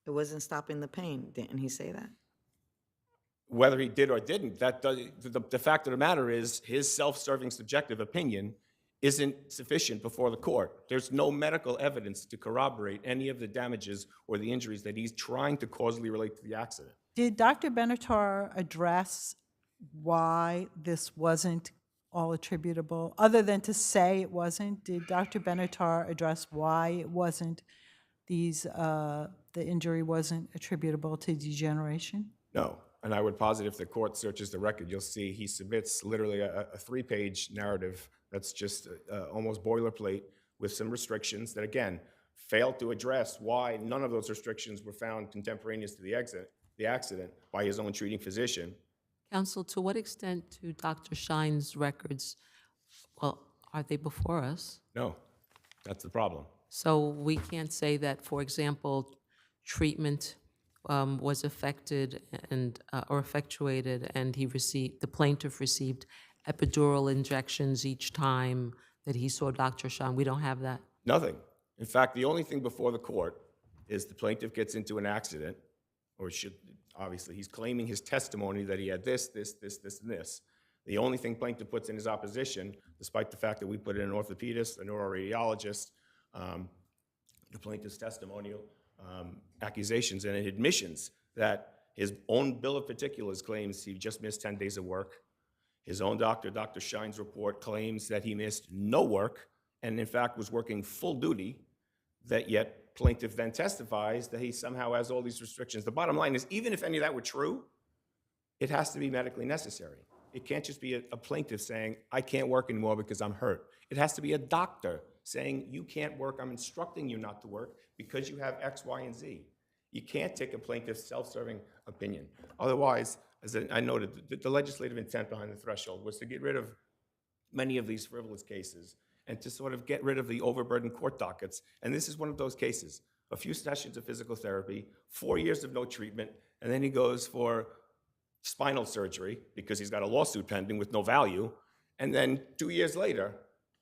Speaker 12: It wasn't stopping the pain. Didn't he say that?
Speaker 3: Whether he did or didn't, that does, the fact of the matter is his self-serving subjective opinion isn't sufficient before the court. There's no medical evidence to corroborate any of the damages or the injuries that he's trying to causally relate to the accident.
Speaker 4: Did Dr. Benatar address why this wasn't all attributable, other than to say it wasn't? Did Dr. Benatar address why it wasn't, the injury wasn't attributable to degeneration?
Speaker 3: No, and I would posit if the court searches the record, you'll see he submits literally a 3-page narrative that's just almost boilerplate with some restrictions that, again, failed to address why none of those restrictions were found contemporaneous to the accident by his own treating physician.
Speaker 8: Counsel, to what extent do Dr. Shine's records, well, are they before us?
Speaker 3: No, that's the problem.
Speaker 8: So we can't say that, for example, treatment was affected and or effectuated, and the plaintiff received epidural injections each time that he saw Dr. Shine. We don't have that.
Speaker 3: Nothing. In fact, the only thing before the court is the plaintiff gets into an accident, or should, obviously, he's claiming his testimony that he had this, and this. The only thing plaintiff puts in his opposition, despite the fact that we put in an orthopedist, a neuroradiologist, the plaintiff's testimonial accusations and admissions that his own bill of particulars claims he just missed 10 days of work. His own doctor, Dr. Shine's report, claims that he missed no work and in fact was working full duty, that yet plaintiff then testifies that he somehow has all these restrictions. The bottom line is, even if any of that were true, it has to be medically necessary. It can't just be a plaintiff saying, I can't work anymore because I'm hurt. It has to be a doctor saying, you can't work, I'm instructing you not to work because you have X, Y, and Z. You can't take a plaintiff's self-serving opinion. Otherwise, as I noted, the legislative intent behind the threshold was to get rid of many of these frivolous cases and to sort of get rid of the overburdened court dockets. And this is one of those cases. A few sessions of physical therapy, 4 years of no treatment, and then he goes for spinal surgery because he's got a lawsuit pending with no value. And then 2 years later,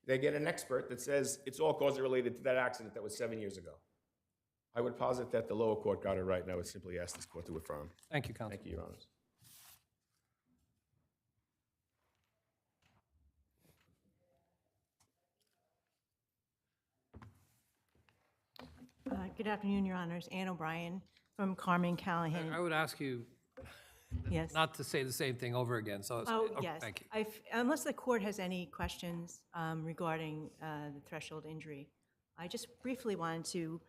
Speaker 3: they get an expert that says it's all causally related to that accident that was 7 years ago. I would posit that the lower court got it right, and I would simply ask this court to affirm.
Speaker 2: Thank you, counsel.
Speaker 3: Thank you, Your Honors.
Speaker 10: Good afternoon, Your Honors. Ann O'Brien from Carmen Callahan.
Speaker 2: I would ask you
Speaker 10: Yes.
Speaker 2: not to say the same thing over again. So
Speaker 10: Oh,
Speaker 2: okay,
Speaker 10: yes.
Speaker 2: thank you.
Speaker 10: Unless the court has any questions regarding the threshold injury, I just briefly wanted to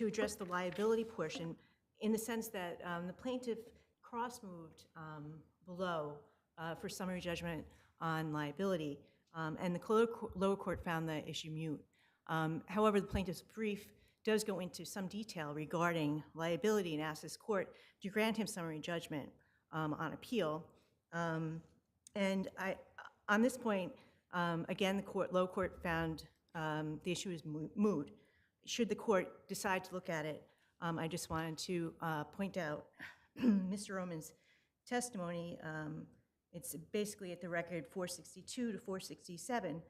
Speaker 10: address the liability portion in the sense that the plaintiff cross-moved below for summary judgment on liability, and the lower court found the issue moot. However, the plaintiff's brief does go into some detail regarding liability and asks this court to grant him summary judgment on appeal. And on this point, again, the lower court found the issue is moot. Should the court decide to look at it, I just wanted to point out Mr. Roman's testimony. It's basically at the record 462 to 467,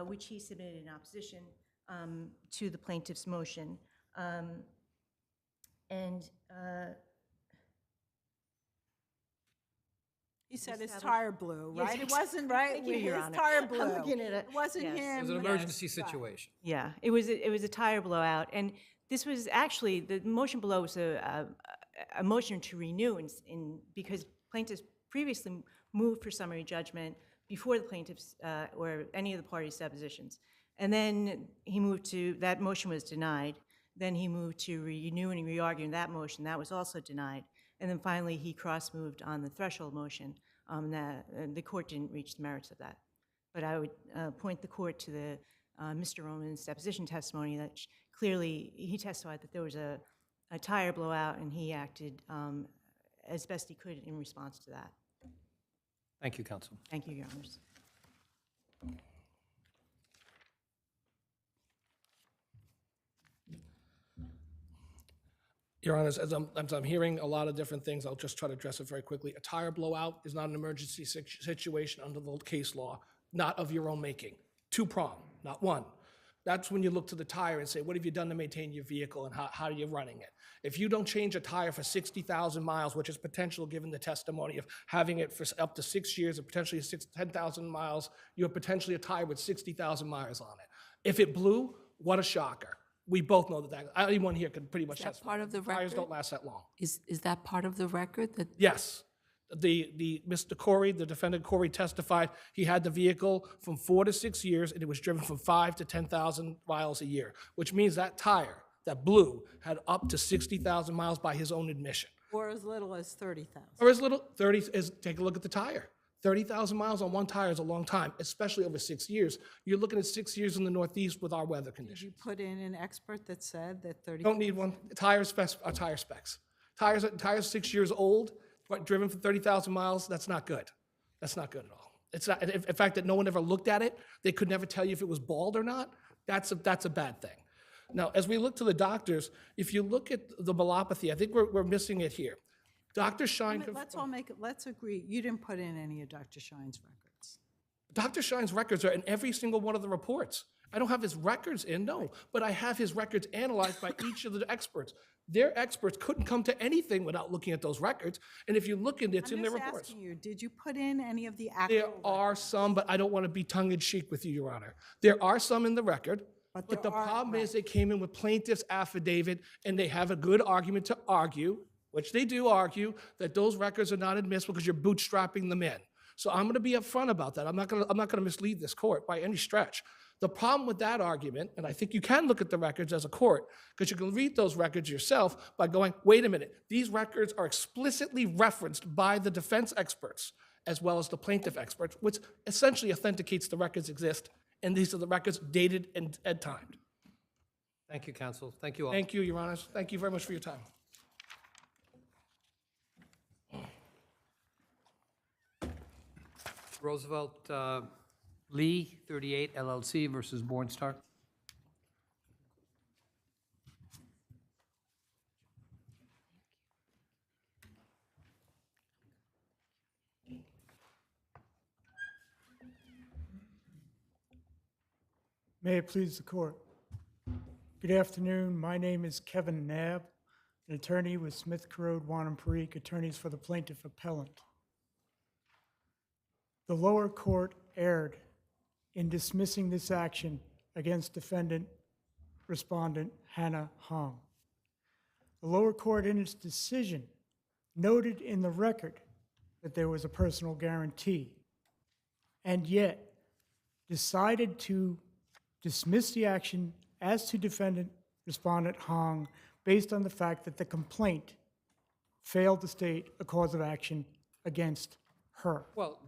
Speaker 10: which he submitted in opposition to the plaintiff's motion.
Speaker 4: He said his tire blew, right? It wasn't right.
Speaker 10: Thank you, Your
Speaker 4: His
Speaker 10: Honor.
Speaker 4: tire blew.
Speaker 10: I'm looking at it.
Speaker 4: It wasn't
Speaker 10: Yes.
Speaker 4: him.
Speaker 2: It was an emergency situation.
Speaker 10: Yeah, it was a tire blowout, and this was actually the motion below was a motion to renew, because plaintiffs previously moved for summary judgment before the plaintiffs or any of the parties' depositions, and then he moved to that motion was denied. Then he moved to renew and re-argue that motion. That was also denied, and then finally he cross-moved on the threshold motion. The court didn't reach the merits of that. But I would point the court to the Mr. Roman's deposition testimony that clearly he testified that there was a tire blowout and he acted as best he could in response to that.
Speaker 2: Thank you, counsel.
Speaker 10: Thank you, Your Honors.
Speaker 6: Your Honors, as I'm hearing a lot of different things, I'll just try to address it very quickly. A tire blowout is not an emergency situation under the case law, not of your own making. Two-prong, not one. That's when you look to the tire and say, what have you done to maintain your vehicle and how are you running it? If you don't change a tire for 60,000 miles, which is potential given the testimony of having it for up to 6 years or potentially 10,000 miles, you have potentially a tire with 60,000 miles on it. If it blew, what a shocker. We both know that anyone here can pretty much
Speaker 8: Is that part of the record?
Speaker 6: Tires don't last that long.
Speaker 8: Is that part of the record? That
Speaker 6: Yes. Mr. Corey, the defendant Corey testified he had the vehicle from 4 to 6 years and it was driven from 5 to 10,000 miles a year, which means that tire that blew had up to 60,000 miles by his own admission.
Speaker 4: Or as little as 30,000.
Speaker 6: Or as little, 30 is, take a look at the tire. 30,000 miles on one tire is a long time, especially over 6 years. You're looking at 6 years in the Northeast with our weather conditions.
Speaker 4: Did you put in an expert that said that 30?
Speaker 6: Don't need one. Tire specs are tire specs. Tires 6 years old, driven for 30,000 miles, that's not good. That's not good at all. It's not, in fact, that no one ever looked at it, they could never tell you if it was bald or not, that's a bad thing. Now, as we look to the doctors, if you look at the myelopathy, I think we're missing it here. Dr. Shine...
Speaker 4: Let's agree, you didn't put in any of Dr. Shine's records.
Speaker 6: Dr. Shine's records are in every single one of the reports. I don't have his records in, no, but I have his records analyzed by each of the experts. Their experts couldn't come to anything without looking at those records, and if you look in it, it's in their reports.
Speaker 4: I'm just asking you, did you put in any of the actual
Speaker 6: There are some, but I don't want to be tongue-in-cheek with you, Your Honor. There are some in the record, but the problem is they came in with plaintiff's affidavit, and they have a good argument to argue, which they do argue, that those records are not admissible because you're bootstrapping them in. So I'm going to be upfront about that. I'm not going to mislead this court by any stretch. The problem with that argument, and I think you can look at the records as a court, because you can read those records yourself by going, wait a minute, these records are explicitly referenced by the defense experts as well as the plaintiff experts, which essentially authenticates the records exist, and these are the records dated and timed.
Speaker 2: Thank you, counsel. Thank you all.
Speaker 6: Thank you, Your Honors. Thank you very much for your time.
Speaker 2: Roosevelt Lee, 38 LLC versus Bornstar.
Speaker 7: May it please the court. Good afternoon. My name is Kevin Nab, an attorney with Smith, Carode, Wanham Parikh, attorneys for the plaintiff appellant. The lower court erred in dismissing this action against defendant respondent Hannah Hong. The lower court in its decision noted in the record that there was a personal guarantee, and yet decided to dismiss the action as to defendant respondent Hong based on the fact that the complaint failed to state a cause of action against her.
Speaker 2: Well,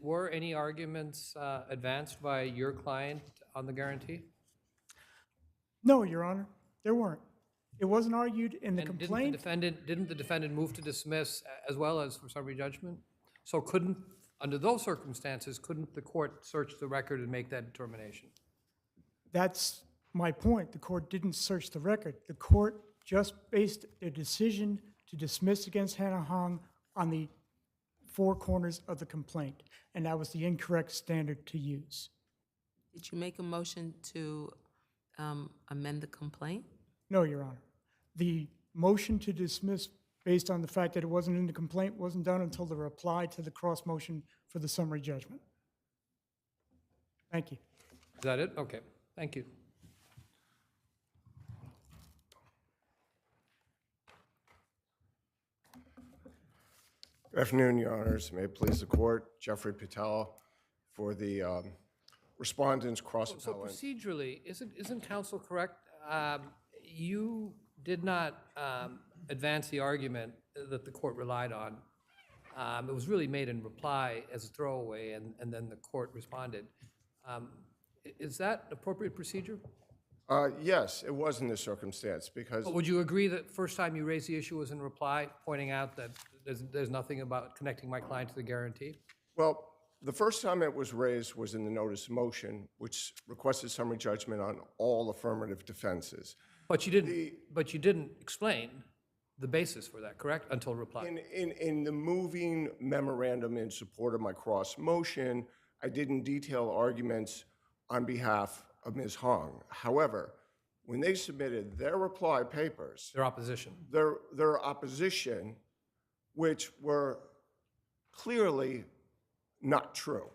Speaker 2: were any arguments advanced by your client on the guarantee?
Speaker 7: No, Your Honor, there weren't. It wasn't argued in the
Speaker 2: And
Speaker 7: complaint.
Speaker 2: Didn't the defendant move to dismiss as well as for summary judgment? So under those circumstances, couldn't the court search the record and make that determination?
Speaker 7: That's my point. The court didn't search the record. The court just based a decision to dismiss against Hannah Hong on the four corners of the complaint, and that was the incorrect standard to use.
Speaker 8: Did you make a motion to amend the complaint?
Speaker 7: No, Your Honor. The motion to dismiss based on the fact that it wasn't in the complaint wasn't done until the reply to the cross motion for the summary judgment. Thank you.
Speaker 2: Is that it? Okay, thank you.
Speaker 22: Good afternoon, Your Honors. May it please the court. Jeffrey Patel for the respondents cross
Speaker 2: So
Speaker 22: appellant.
Speaker 2: procedurally, isn't counsel correct? You did not advance the argument that the court relied on. It was really made in reply as a throwaway, and then the court responded. Is that appropriate procedure?
Speaker 22: Yes, it was in this circumstance because.
Speaker 2: But would you agree that first time you raised the issue was in reply, pointing out that there's nothing about connecting my client to the guarantee?
Speaker 22: Well, the first time it was raised was in the notice of motion, which requested summary judgment on all affirmative defenses.
Speaker 2: But you didn't explain the basis for that, correct? Until reply.
Speaker 22: In the moving memorandum in support of my cross motion, I didn't detail arguments on behalf of Ms. Hong. However, when they submitted their reply papers,
Speaker 2: Their opposition.
Speaker 22: their opposition, which were clearly not true.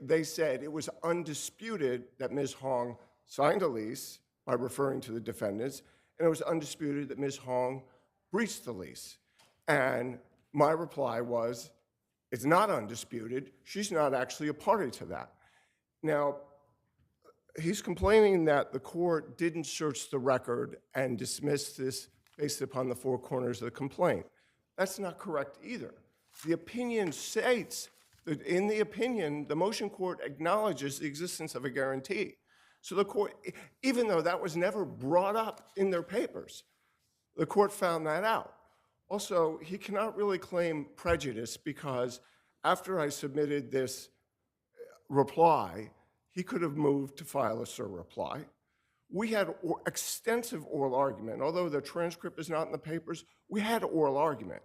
Speaker 22: They said it was undisputed that Ms. Hong signed a lease by referring to the defendants, and it was undisputed that Ms. Hong breached the lease. And my reply was, it's not undisputed. She's not actually a party to that. Now, he's complaining that the court didn't search the record and dismiss this based upon the four corners of the complaint. That's not correct either. The opinion states that in the opinion, the motion court acknowledges the existence of a guarantee. So the court, even though that was never brought up in their papers, the court found that out. Also, he cannot really claim prejudice because after I submitted this reply, he could have moved to file a surreply. We had extensive oral argument. Although the transcript is not in the papers, we had oral argument.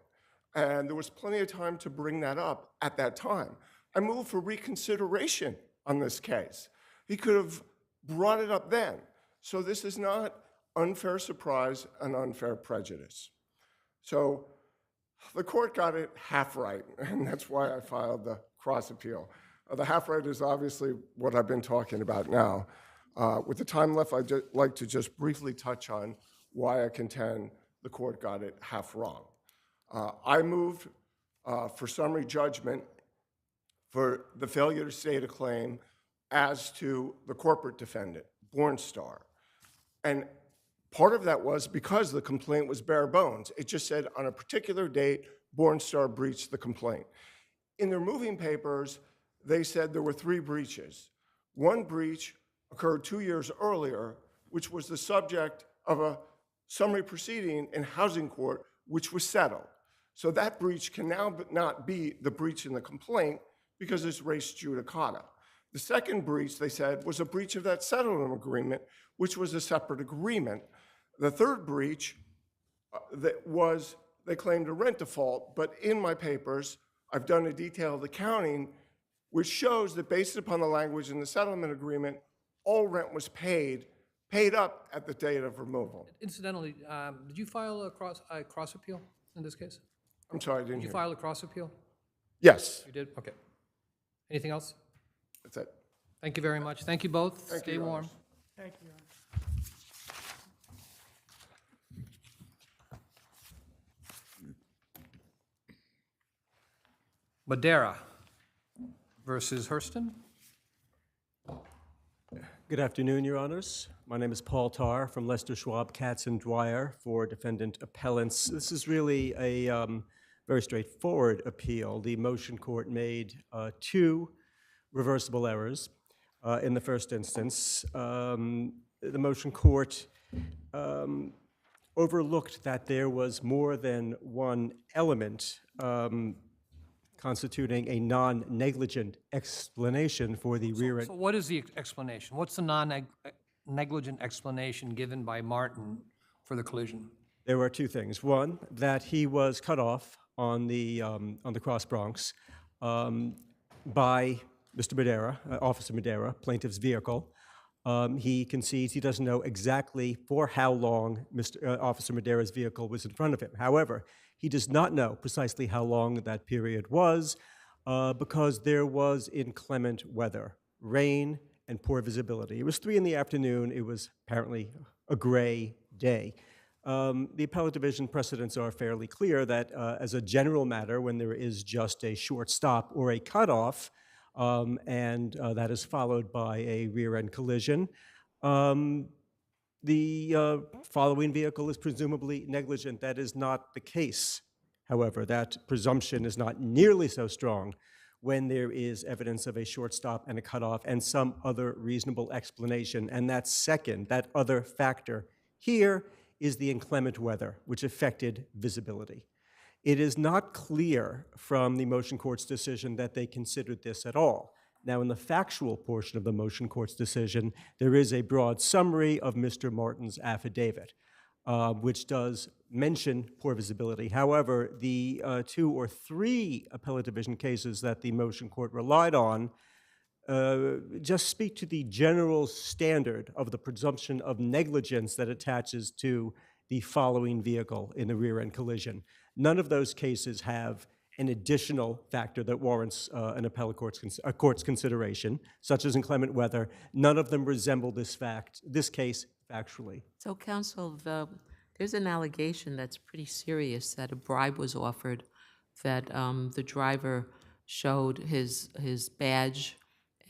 Speaker 22: And there was plenty of time to bring that up at that time. I moved for reconsideration on this case. He could have brought it up then. So this is not unfair surprise and unfair prejudice. So the court got it half right, and that's why I filed the cross appeal. The half right is obviously what I've been talking about now. With the time left, I'd like to just briefly touch on why I contend the court got it half wrong. I moved for summary judgment for the failure to state a claim as to the corporate defendant, Bornstar. And part of that was because the complaint was bare bones. It just said on a particular date, Bornstar breached the complaint. In their moving papers, they said there were 3 breaches. One breach occurred 2 years earlier, which was the subject of a summary proceeding in housing court, which was settled. So that breach can now not be the breach in the complaint because it's res judicata. The second breach, they said, was a breach of that settlement agreement, which was a separate agreement. The third breach they claimed a rent default, but in my papers, I've done a detailed accounting which shows that based upon the language in the settlement agreement, all rent was paid up at the date of removal.
Speaker 2: Incidentally, did you file a cross appeal in this case?
Speaker 22: I'm sorry, I didn't
Speaker 2: Did you
Speaker 22: hear.
Speaker 2: file a cross appeal?
Speaker 22: Yes.
Speaker 2: You did? Okay. Anything else?
Speaker 22: That's it.
Speaker 2: Thank you very much. Thank you both.
Speaker 22: Thank
Speaker 2: Stay
Speaker 22: you, Your
Speaker 2: warm.
Speaker 22: Honors.
Speaker 7: Thank you, Your Honor.
Speaker 2: Madera versus Hurston.
Speaker 11: Good afternoon, Your Honors. My name is Paul Tarr from Lester Schwab, Katz and Dwyer for defendant appellants. This is really a very straightforward appeal. The motion court made 2 reversible errors in the first instance. The motion court overlooked that there was more than one element constituting a non-negligent explanation for the rear end.
Speaker 2: So what is the explanation? What's the non-negligent explanation given by Martin for the collision?
Speaker 11: There were 2 things. One, that he was cut off on the Cross Bronx by Mr. Madera, Officer Madera, plaintiff's vehicle. He concedes he doesn't know exactly for how long Officer Madera's vehicle was in front of him. However, he does not know precisely how long that period was because there was inclement weather, rain and poor visibility. It was 3 in the afternoon. It was apparently a gray day. The appellate division precedents are fairly clear that as a general matter, when there is just a short stop or a cutoff, and that is followed by a rear-end collision, the following vehicle is presumably negligent. That is not the case. However, that presumption is not nearly so strong when there is evidence of a short stop and a cutoff and some other reasonable explanation. And that second, that other factor here is the inclement weather, which affected visibility. It is not clear from the motion court's decision that they considered this at all. Now, in the factual portion of the motion court's decision, there is a broad summary of Mr. Martin's affidavit, which does mention poor visibility. However, the 2 or 3 appellate division cases that the motion court relied on just speak to the general standard of the presumption of negligence that attaches to the following vehicle in the rear-end collision. None of those cases have an additional factor that warrants an appellate court's consideration, such as inclement weather. None of them resemble this case factually.
Speaker 8: So, counsel, there's an allegation that's pretty serious that a bribe was offered, that the driver showed his badge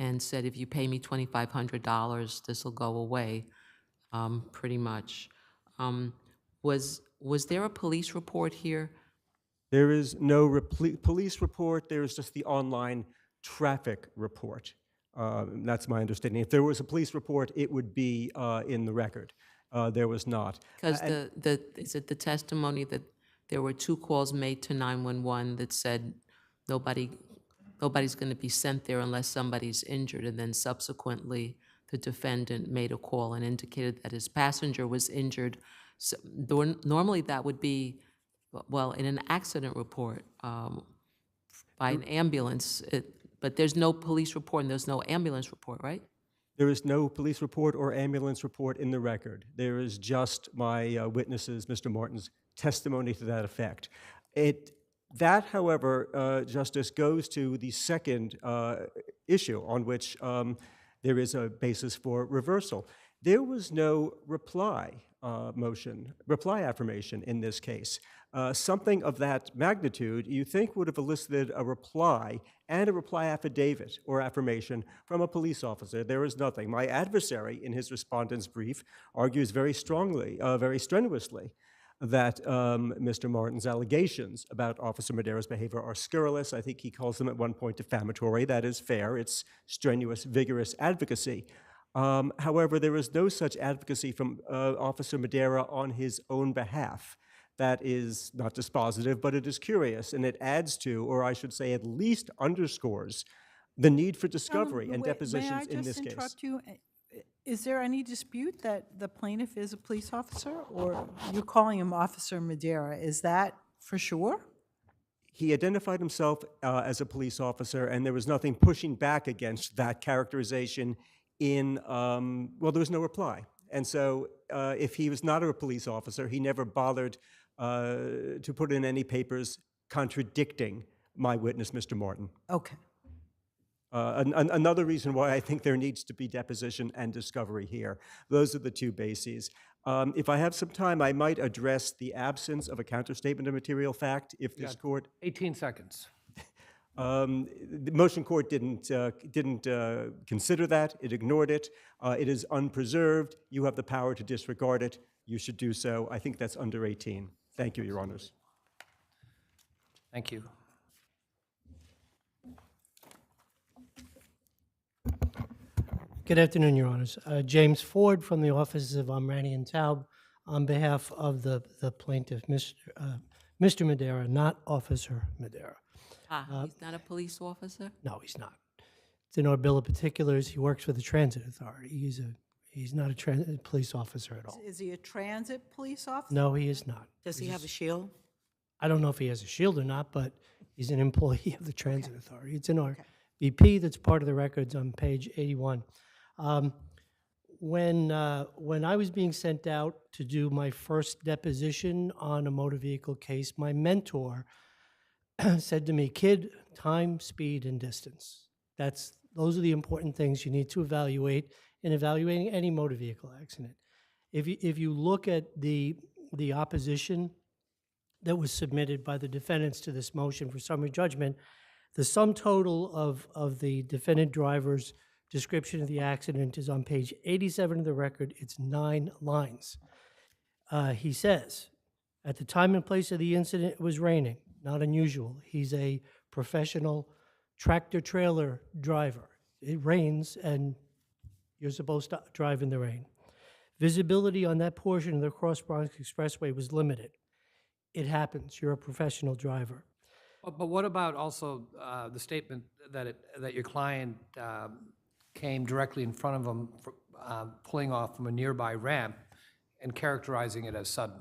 Speaker 8: and said, if you pay me $2,500, this will go away, pretty much. Was there a police report here?
Speaker 11: There is no police report. There is just the online traffic report. That's my understanding. If there was a police report, it would be in the record. There was not.
Speaker 8: Because is it the testimony that there were 2 calls made to 911 that said nobody's going to be sent there unless somebody's injured, and then subsequently the defendant made a call and indicated that his passenger was injured. So, normally that would be, well, in an accident report by an ambulance, but there's no police report and there's no ambulance report, right?
Speaker 11: There is no police report or ambulance report in the record. There is just my witness's, Mr. Martin's, testimony to that effect. That, however, Justice, goes to the second issue on which there is a basis for reversal. There was no reply motion, reply affirmation in this case. Something of that magnitude you think would have elicited a reply and a reply affidavit or affirmation from a police officer. There is nothing. My adversary, in his respondent's brief, argues very strongly, very strenuously, that Mr. Martin's allegations about Officer Madera's behavior are scurrilous. I think he calls them at one point defamatory. That is fair. It's strenuous, vigorous advocacy. However, there is no such advocacy from Officer Madera on his own behalf. That is not dispositive, but it is curious, and it adds to, or I should say at least underscores, the need for discovery and depositions in this case.
Speaker 4: May I just interrupt you? Is there any dispute that the plaintiff is a police officer, or you're calling him Officer Madera? Is that for sure?
Speaker 11: He identified himself as a police officer, and there was nothing pushing back against that characterization in, well, there was no reply. And so if he was not a police officer, he never bothered to put in any papers contradicting my witness, Mr. Martin.
Speaker 4: Okay.
Speaker 11: Another reason why I think there needs to be deposition and discovery here. Those are the two bases. If I have some time, I might address the absence of a counterstatement of material fact if this court...
Speaker 2: 18 seconds.
Speaker 11: The motion court didn't consider that. It ignored it. It is unpreserved. You have the power to disregard it. You should do so. I think that's under 18. Thank you, Your Honors.
Speaker 2: Thank you.
Speaker 13: Good afternoon, Your Honors. James Ford from the offices of Omrani and Taub on behalf of the plaintiff, Mr. Madera, not Officer Madera.
Speaker 8: He's not a police officer?
Speaker 13: No, he's not. It's in our bill of particulars. He works for the Transit Authority. He's not a police officer at all.
Speaker 4: Is he a transit police officer?
Speaker 13: No, he is not.
Speaker 12: Does he have a shield?
Speaker 13: I don't know if he has a shield or not, but he's an employee of the Transit Authority. It's in our BP that's part of the records on page 81. When I was being sent out to do my first deposition on a motor vehicle case, my mentor said to me, "Kid, time, speed, and distance. Those are the important things you need to evaluate in evaluating any motor vehicle accident." If you look at the opposition that was submitted by the defendants to this motion for summary judgment, the sum total of the defendant driver's description of the accident is on page 87 of the record. It's 9 lines. He says, at the time and place of the incident, it was raining. Not unusual. He's a professional tractor-trailer driver. It rains, and you're supposed to drive in the rain. Visibility on that portion of the Cross Bronx Expressway was limited. It happens. You're a professional driver.
Speaker 2: But what about also the statement that your client came directly in front of him, pulling off from a nearby ramp and characterizing it as sudden?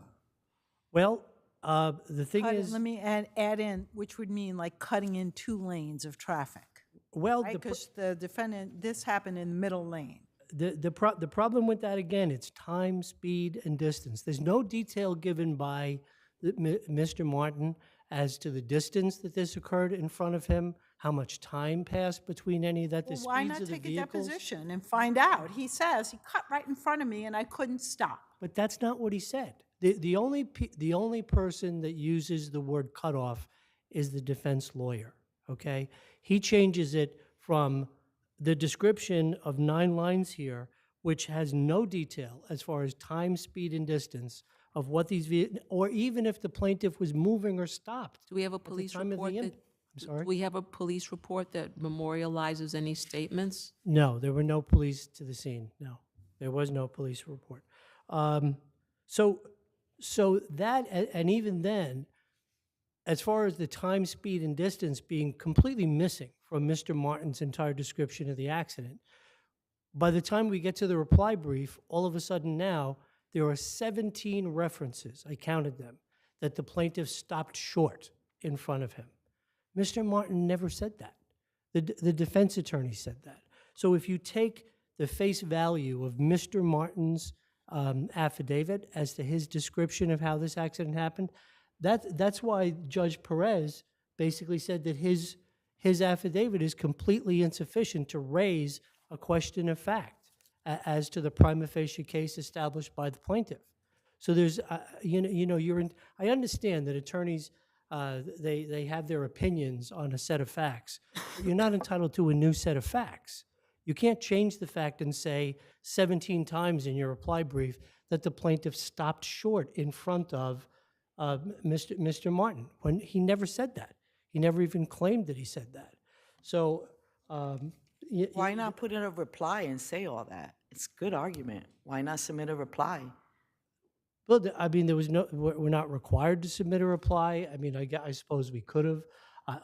Speaker 13: Well, the thing is...
Speaker 4: Let me add in, which would mean like cutting in 2 lanes of traffic.
Speaker 13: Well,
Speaker 4: because the defendant, this happened in the middle lane.
Speaker 13: The problem with that, again, it's time, speed, and distance. There's no detail given by Mr. Martin as to the distance that this occurred in front of him, how much time passed between any of that, the speeds
Speaker 4: Why
Speaker 13: of
Speaker 4: not
Speaker 13: the
Speaker 4: take a
Speaker 13: vehicles.
Speaker 4: deposition and find out? He says he cut right in front of me and I couldn't stop.
Speaker 13: But that's not what he said. The only person that uses the word cutoff is the defense lawyer, okay? He changes it from the description of 9 lines here, which has no detail as far as time, speed, and distance of what these vehicles, or even if the plaintiff was moving or stopped.
Speaker 8: Do we have a police report that?
Speaker 13: I'm sorry?
Speaker 8: Do we have a police report that memorializes any statements?
Speaker 13: No, there were no police to the scene. No, there was no police report. So that, and even then, as far as the time, speed, and distance being completely missing from Mr. Martin's entire description of the accident, by the time we get to the reply brief, all of a sudden now, there are 17 references, I counted them, that the plaintiff stopped short in front of him. Mr. Martin never said that. The defense attorney said that. So if you take the face value of Mr. Martin's affidavit as to his description of how this accident happened, that's why Judge Perez basically said that his affidavit is completely insufficient to raise a question of fact as to the prima facie case established by the plaintiff. So there's, you're in, I understand that attorneys, they have their opinions on a set of facts. But you're not entitled to a new set of facts. You can't change the fact and say 17 times in your reply brief that the plaintiff stopped short in front of Mr. Martin, when he never said that. He never even claimed that he said that. So,
Speaker 12: Why not put in a reply and say all that? It's a good argument. Why not submit a reply?
Speaker 13: Well, I mean, there was no, we're not required to submit a reply. I mean, I suppose we could have.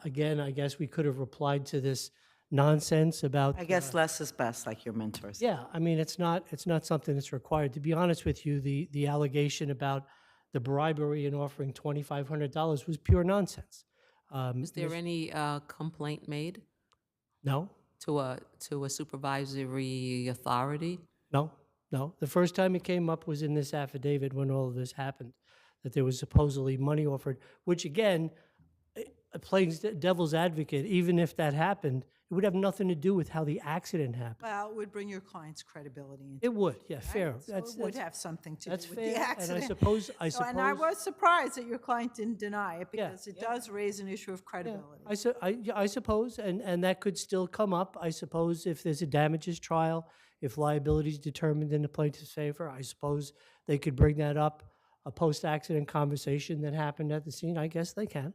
Speaker 13: Again, I guess we could have replied to this nonsense about.
Speaker 12: I guess less is best, like your mentor said.
Speaker 13: Yeah, I mean, it's not something that's required. To be honest with you, the allegation about the bribery and offering $2,500 was pure nonsense.
Speaker 8: Is there any complaint made
Speaker 13: No,
Speaker 8: to a supervisory authority?
Speaker 13: no. The first time it came up was in this affidavit when all of this happened, that there was supposedly money offered, which again, playing devil's advocate, even if that happened, it would have nothing to do with how the accident happened.
Speaker 4: Well, it would bring your client's credibility into
Speaker 13: It would, yeah, fair.
Speaker 4: So it would have something to do
Speaker 13: that's
Speaker 4: with the
Speaker 13: fair,
Speaker 4: accident.
Speaker 13: and I suppose,
Speaker 4: And I was surprised that your client didn't deny it, because it does raise an issue of credibility.
Speaker 13: I suppose, and that could still come up. I suppose if there's a damages trial, if liability is determined in the plaintiff's favor, I suppose they could bring that up, a post-accident conversation that happened at the scene. I guess they can,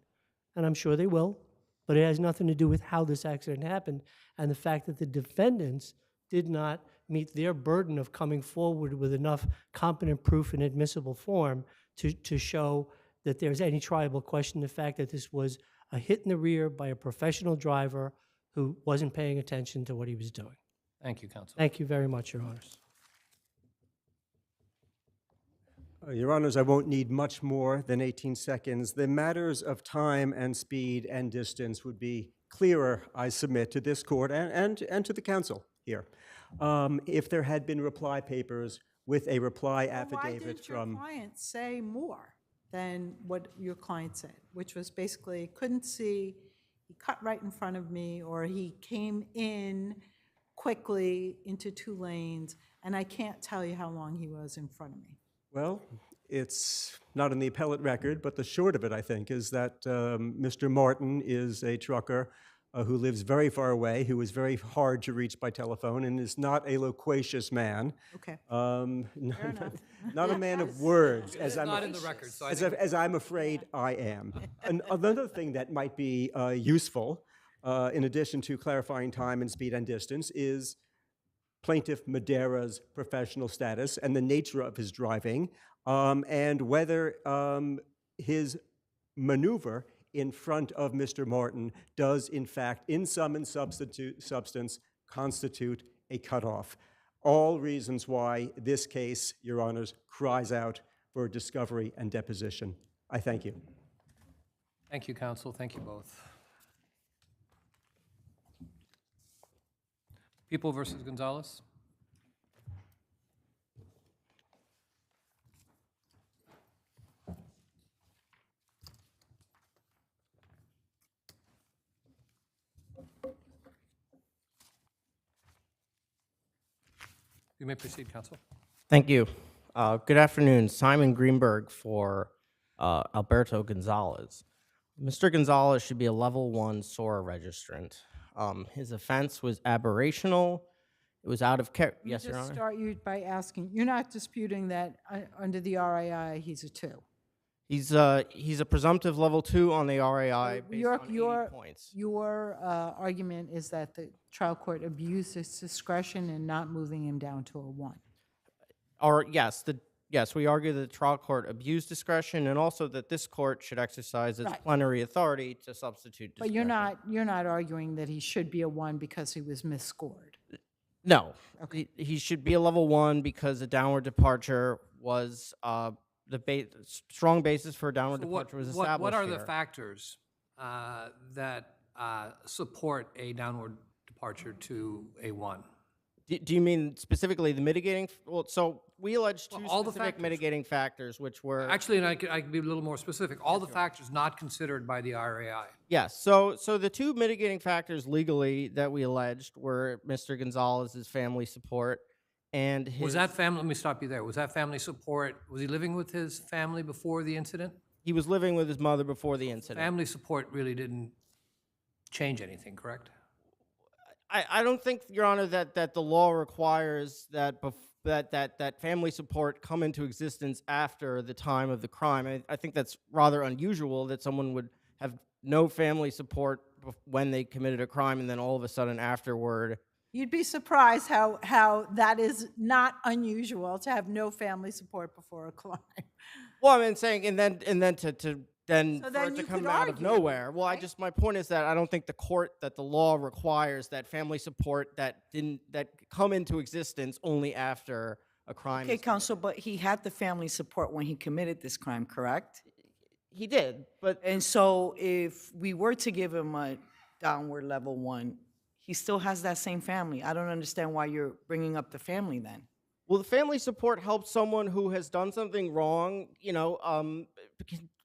Speaker 13: and I'm sure they will. But it has nothing to do with how this accident happened and the fact that the defendants did not meet their burden of coming forward with enough competent proof in admissible form to show that there's any triable question. The fact that this was a hit in the rear by a professional driver who wasn't paying attention to what he was doing.
Speaker 2: Thank you, counsel.
Speaker 13: Thank you very much, Your Honors.
Speaker 11: Your Honors, I won't need much more than 18 seconds. The matters of time and speed and distance would be clearer, I submit, to this court and to the council here, if there had been reply papers with a reply affidavit from...
Speaker 4: Why didn't your client say more than what your client said, which was basically, couldn't see, he cut right in front of me, or he came in quickly into 2 lanes, and I can't tell you how long he was in front of me?
Speaker 11: Well, it's not in the appellate record, but the short of it, I think, is that Mr. Martin is a trucker who lives very far away, who is very hard to reach by telephone, and is not a loquacious man.
Speaker 4: Okay.
Speaker 11: Not a man of words, as I'm,
Speaker 2: not in the record, so
Speaker 11: as I'm afraid I am. Another thing that might be useful, in addition to clarifying time and speed and distance, is plaintiff Madera's professional status and the nature of his driving, and whether his maneuver in front of Mr. Martin does, in fact, in sum and substance, constitute a cutoff. All reasons why this case, Your Honors, cries out for discovery and deposition. I thank you.
Speaker 2: Thank you, counsel. Thank you both. People versus Gonzalez. You may proceed, counsel.
Speaker 14: Thank you. Good afternoon. Simon Greenberg for Alberto Gonzalez. Mr. Gonzalez should be a level 1 SORA registrant. His offense was aberrational. It was out of care. Yes, Your Honor.
Speaker 4: Just start you by asking, you're not disputing that under the RAI he's a 2?
Speaker 14: He's a presumptive level 2 on the RAI based on 80 points.
Speaker 4: Your argument is that the trial court abused its discretion in not moving him down to a 1.
Speaker 14: Yes, we argue that the trial court abused discretion, and also that this court should exercise its plenary authority to substitute discretion.
Speaker 4: But you're not arguing that he should be a 1 because he was misscored.
Speaker 14: No. Okay. He should be a level 1 because a downward departure was strong basis for a downward departure was established.
Speaker 2: What are the
Speaker 14: here.
Speaker 2: factors that support a downward departure to a 1?
Speaker 14: Do you mean specifically the mitigating? Well, so we alleged two
Speaker 2: all the
Speaker 14: specific
Speaker 2: factors.
Speaker 14: mitigating factors, which were
Speaker 2: Actually, and I could be a little more specific. All the factors not considered by the RAI.
Speaker 14: Yes. So the 2 mitigating factors legally that we alleged were Mr. Gonzalez's family support and his...
Speaker 2: Was that family, let me stop you there. Was that family support, was he living with his family before the incident?
Speaker 14: He was living with his mother before the incident.
Speaker 2: Family support really didn't change anything, correct?
Speaker 14: I don't think, Your Honor, that the law requires that that family support come into existence after the time of the crime. I think that's rather unusual that someone would have no family support when they committed a crime and then all of a sudden afterward.
Speaker 4: You'd be surprised how that is not unusual to have no family support before a crime.
Speaker 14: Well, I mean, saying and then to then
Speaker 4: So
Speaker 14: for
Speaker 4: then
Speaker 14: it to
Speaker 4: you
Speaker 14: come
Speaker 4: could
Speaker 14: out of
Speaker 4: argue,
Speaker 14: nowhere. Well, my point is that I don't think the law requires that family support that come into existence only after a crime.
Speaker 12: Okay, counsel, but he had the family support when he committed this crime, correct?
Speaker 14: He did, but...
Speaker 12: And so if we were to give him a downward level 1, he still has that same family. I don't understand why you're bringing up the family then.
Speaker 14: Well, the family support helps someone who has done something wrong,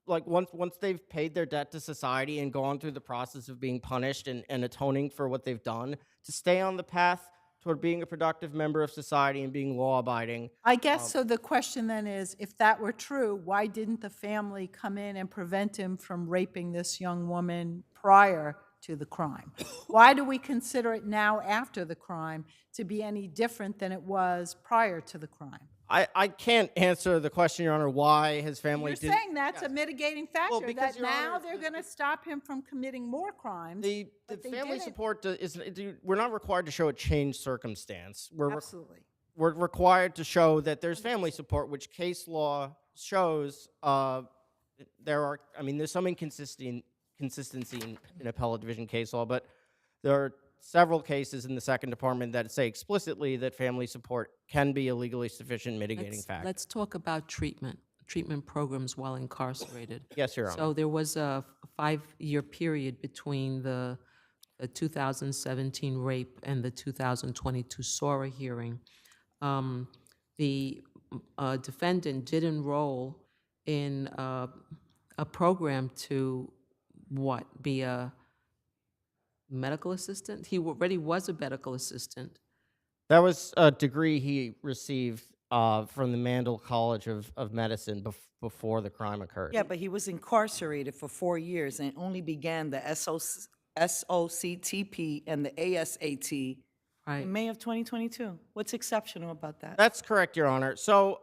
Speaker 14: like once they've paid their debt to society and gone through the process of being punished and atoning for what they've done, to stay on the path toward being a productive member of society and being law-abiding.
Speaker 4: I guess so. The question then is, if that were true, why didn't the family come in and prevent him from raping this young woman prior to the crime? Why do we consider it now after the crime to be any different than it was prior to the crime?
Speaker 14: I can't answer the question, Your Honor, why his family
Speaker 4: You're
Speaker 14: didn't...
Speaker 4: saying that's a mitigating factor,
Speaker 14: because,
Speaker 4: that
Speaker 14: Your
Speaker 4: now
Speaker 14: Honor,
Speaker 4: they're going to stop him from committing more crimes.
Speaker 14: The
Speaker 4: but they
Speaker 14: family
Speaker 4: didn't.
Speaker 14: support we're not required to show a changed circumstance.
Speaker 4: Absolutely.
Speaker 14: We're required to show that there's family support, which case law shows there's some inconsistency in appellate division case law, but there are several cases in the Second Department that say explicitly that family support can be a legally sufficient mitigating factor.
Speaker 8: Let's talk about treatment programs while incarcerated.
Speaker 14: Yes, Your Honor.
Speaker 8: So there was a 5-year period between the 2017 rape and the 2022 SORA hearing. The defendant did enroll in a program to be a medical assistant? He already was a medical assistant.
Speaker 14: That was a degree he received from the Mandel College of Medicine before the crime occurred.
Speaker 12: Yeah, but he was incarcerated for 4 years and only began the SOCTP and the ASAT in May of 2022. What's exceptional about that?
Speaker 14: That's correct, Your Honor. So,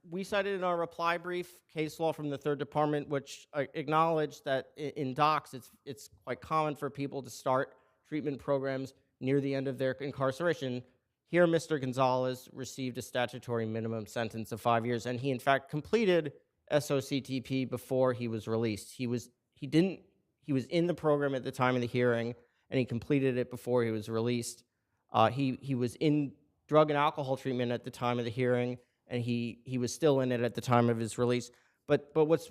Speaker 14: we cited in our reply brief case law from the Third Department, which acknowledged that in docs, it's quite common for people to start treatment programs near the end of their incarceration. Here, Mr. Gonzalez received a statutory minimum sentence of 5 years, and he in fact completed SOCTP before he was released. He was in the program at the time of the hearing, and he completed it before he was released. He was in drug and alcohol treatment at the time of the hearing, and he was still in it at the time of his release. But what's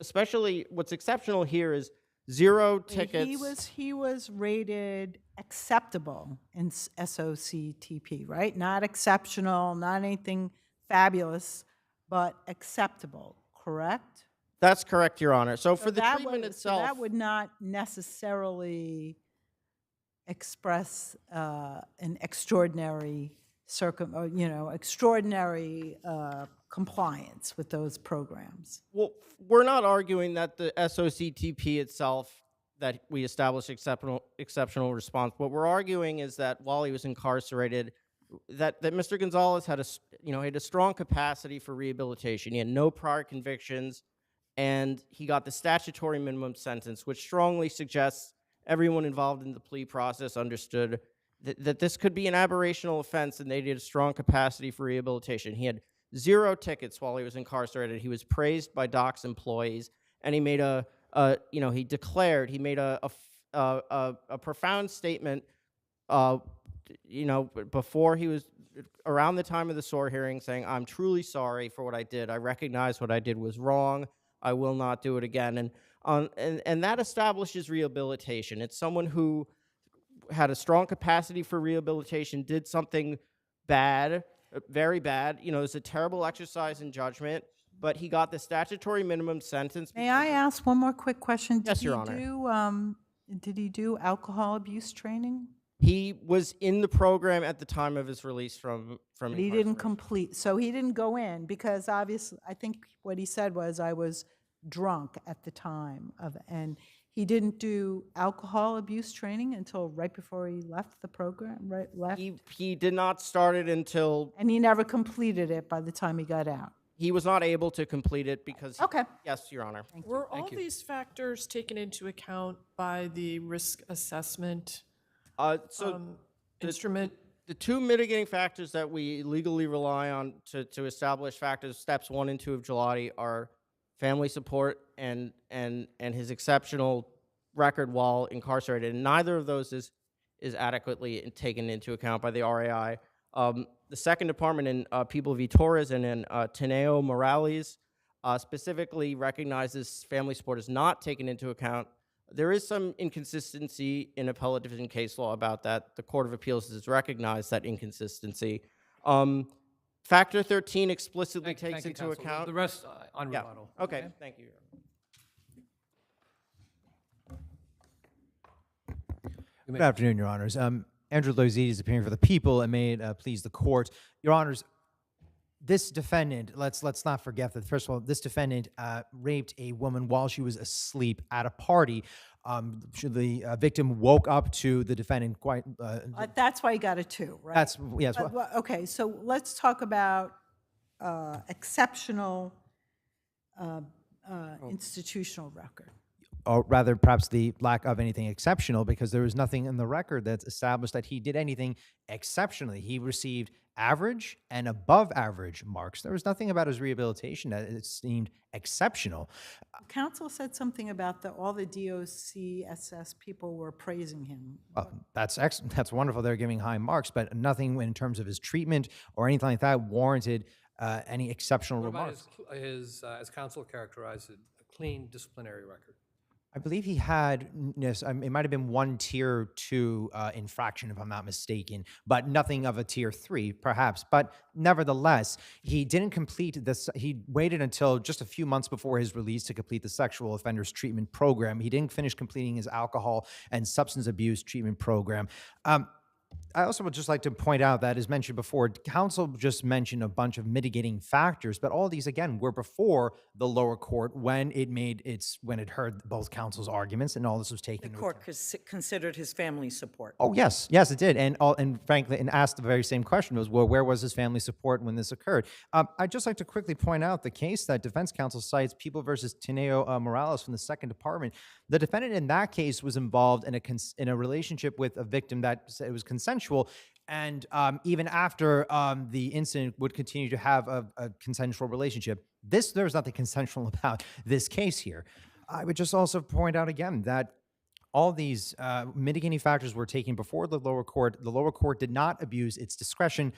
Speaker 14: exceptional here is 0 tickets.
Speaker 4: He was rated acceptable in SOCTP, right? Not exceptional, not anything fabulous, but acceptable, correct?
Speaker 14: That's correct, Your Honor. So for the treatment itself,
Speaker 4: that would not necessarily express an extraordinary compliance with those programs.
Speaker 14: Well, we're not arguing that the SOCTP itself, that we established exceptional response. What we're arguing is that while he was incarcerated, that Mr. Gonzalez had a strong capacity for rehabilitation. He had no prior convictions, and he got the statutory minimum sentence, which strongly suggests everyone involved in the plea process understood that this could be an aberrational offense, and they had a strong capacity for rehabilitation. He had 0 tickets while he was incarcerated. He was praised by DOC's employees, and he made a profound statement, before he was around the time of the SOAR hearing, saying, "I'm truly sorry for what I did. I recognize what I did was wrong. I will not do it again." And that establishes rehabilitation. It's someone who had a strong capacity for rehabilitation, did something bad, very bad. It was a terrible exercise in judgment, but he got the statutory minimum sentence.
Speaker 4: May I ask one more quick question?
Speaker 14: Yes, Your Honor.
Speaker 4: Did he do alcohol abuse training?
Speaker 14: He was in the program at the time of his release from
Speaker 4: But he didn't complete, so he didn't go in because obviously, I think what he said was, I was drunk at the time of, and he didn't do alcohol abuse training until right before he left the program, right, left?
Speaker 14: He did not start it until
Speaker 4: And he never completed it by the time he got out.
Speaker 14: he was not able to complete it because.
Speaker 4: Okay.
Speaker 14: Yes, Your Honor.
Speaker 9: Were all these factors taken into account by the risk assessment instrument?
Speaker 14: The two mitigating factors that we legally rely on to establish factors, steps 1 and 2 of Gelati, are family support and his exceptional record while incarcerated. And neither of those is adequately taken into account by the RAI. The Second Department in People v. Torres and in Teneo Morales specifically recognizes family support is not taken into account. There is some inconsistency in appellate division case law about that. The Court of Appeals has recognized that inconsistency. Factor 13 explicitly takes into
Speaker 2: Counsel.
Speaker 14: account.
Speaker 2: The rest on
Speaker 14: Yeah.
Speaker 2: rebuttal.
Speaker 14: Okay, thank you.
Speaker 15: Good afternoon, Your Honors. Andrew Lozides appearing for the people, and may it please the court. Your Honors, this defendant, let's not forget that, first of all, this defendant raped a woman while she was asleep at a party. The victim woke up to the defendant quite...
Speaker 4: That's why he got a 2, right?
Speaker 15: That's, yes.
Speaker 4: Okay, so let's talk about exceptional institutional record.
Speaker 15: Or rather, perhaps the lack of anything exceptional, because there was nothing in the record that's established that he did anything exceptionally. He received average and above average marks. There was nothing about his rehabilitation that it seemed exceptional.
Speaker 4: Counsel said something about all the DOCSS people were praising him.
Speaker 15: That's wonderful. They're giving high marks, but nothing in terms of his treatment or anything like that warranted any exceptional
Speaker 2: What about
Speaker 15: remarks.
Speaker 2: his, as counsel characterized it, a clean disciplinary record?
Speaker 15: I believe he had, yes, it might have been 1 tier 2 infraction, if I'm not mistaken, but nothing of a tier 3, perhaps. But nevertheless, he didn't complete this. He waited until just a few months before his release to complete the sexual offenders treatment program. He didn't finish completing his alcohol and substance abuse treatment program. I also would just like to point out that, as mentioned before, counsel just mentioned a bunch of mitigating factors, but all these, again, were before the lower court when it heard both counsel's arguments and all this was taken.
Speaker 12: The court considered his family support.
Speaker 15: Oh, yes, it did, and frankly, and asked the very same question: was, well, where was his family support when this occurred? I'd just like to quickly point out the case that defense counsel cites, People versus Teneo Morales from the Second Department. The defendant in that case was involved in a relationship with a victim that it was consensual, and even after the incident would continue to have a consensual relationship. There's nothing consensual about this case here. I would just also point out again that all these mitigating factors were taken before the lower court. The lower court did not abuse its discretion.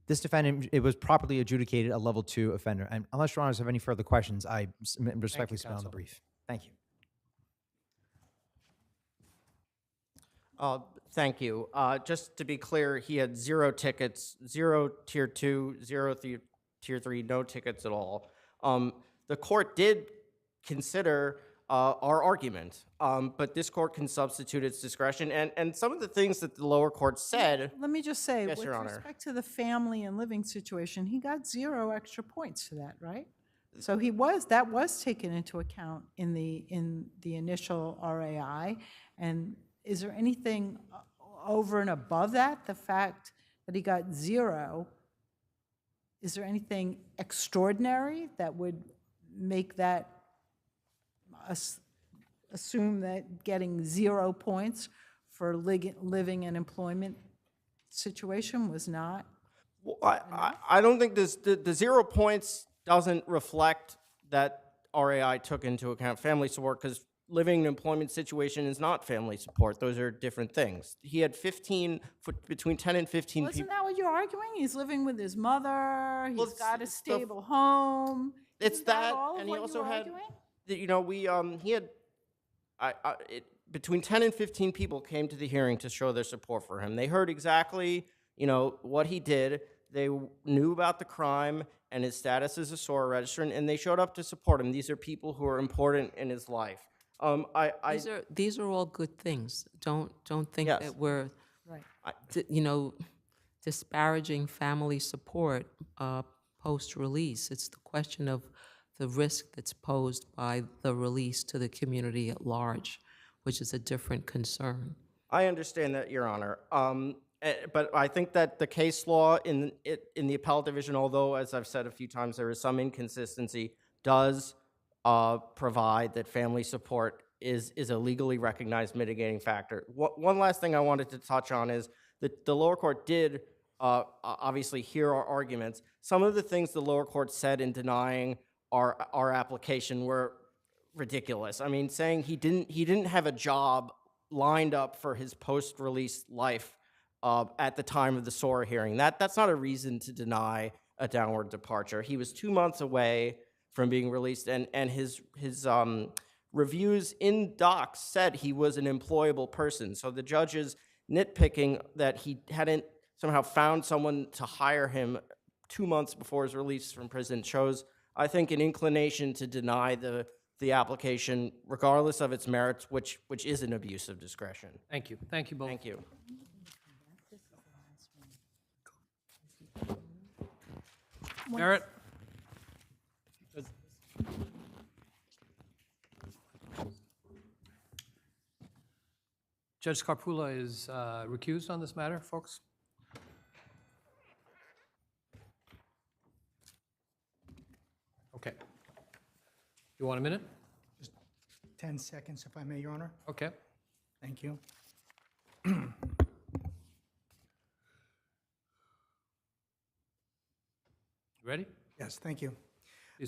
Speaker 15: This defendant, it was properly adjudicated a level 2 offender. And unless Your Honors have any further questions, I respectfully submit on the brief. Thank you.
Speaker 14: Thank you. Just to be clear, he had 0 tickets, 0 tier 2, 0 tier 3, no tickets at all. The court did consider our argument, but this court can substitute its discretion. And some of the things that the lower court said.
Speaker 4: Let me just say,
Speaker 14: Yes,
Speaker 4: with
Speaker 14: Your Honor.
Speaker 4: respect to the family and living situation, he got 0 extra points to that, right? So that was taken into account in the initial RAI. And is there anything over and above that, the fact that he got 0, is there anything extraordinary that would make that assume that getting 0 points for living and employment situation was not?
Speaker 14: Well, I don't think the 0 points doesn't reflect that RAI took into account family support, because living and employment situation is not family support. Those are different things. He had between 10 and 15
Speaker 4: Well, isn't
Speaker 14: people.
Speaker 4: that what you're arguing? He's living with his mother, he's got a stable home.
Speaker 14: It's
Speaker 4: Isn't that
Speaker 14: that,
Speaker 4: all of
Speaker 14: and he
Speaker 4: what
Speaker 14: also
Speaker 4: you're
Speaker 14: had,
Speaker 4: arguing?
Speaker 14: he had, between 10 and 15 people came to the hearing to show their support for him. They heard exactly, what he did. They knew about the crime and his status as a SORA registrant, and they showed up to support him. These are people who are important in his life.
Speaker 8: These are all good things. Don't think
Speaker 14: Yes.
Speaker 8: that we're you know, disparaging family support post-release. It's the question of the risk that's posed by the release to the community at large, which is a different concern.
Speaker 14: I understand that, Your Honor. But I think that the case law in the appellate division, although, as I've said a few times, there is some inconsistency, does provide that family support is a legally recognized mitigating factor. One last thing I wanted to touch on is that the lower court did obviously hear our arguments. Some of the things the lower court said in denying our application were ridiculous. I mean, saying he didn't have a job lined up for his post-release life at the time of the SORA hearing. That's not a reason to deny a downward departure. He was 2 months away from being released, and his reviews in docs said he was an employable person. So the judge's nitpicking that he hadn't somehow found someone to hire him 2 months before his release from prison shows, I think, an inclination to deny the application, regardless of its merits, which is an abuse of discretion.
Speaker 2: Thank you. Thank you both.
Speaker 14: Thank you.
Speaker 2: Barrett? Judge Scarpula is recused on this matter, folks. Okay. You want a minute?
Speaker 17: 10 seconds, if I may, Your Honor.
Speaker 2: Okay.
Speaker 17: Thank you.
Speaker 2: Ready?
Speaker 17: Yes, thank you.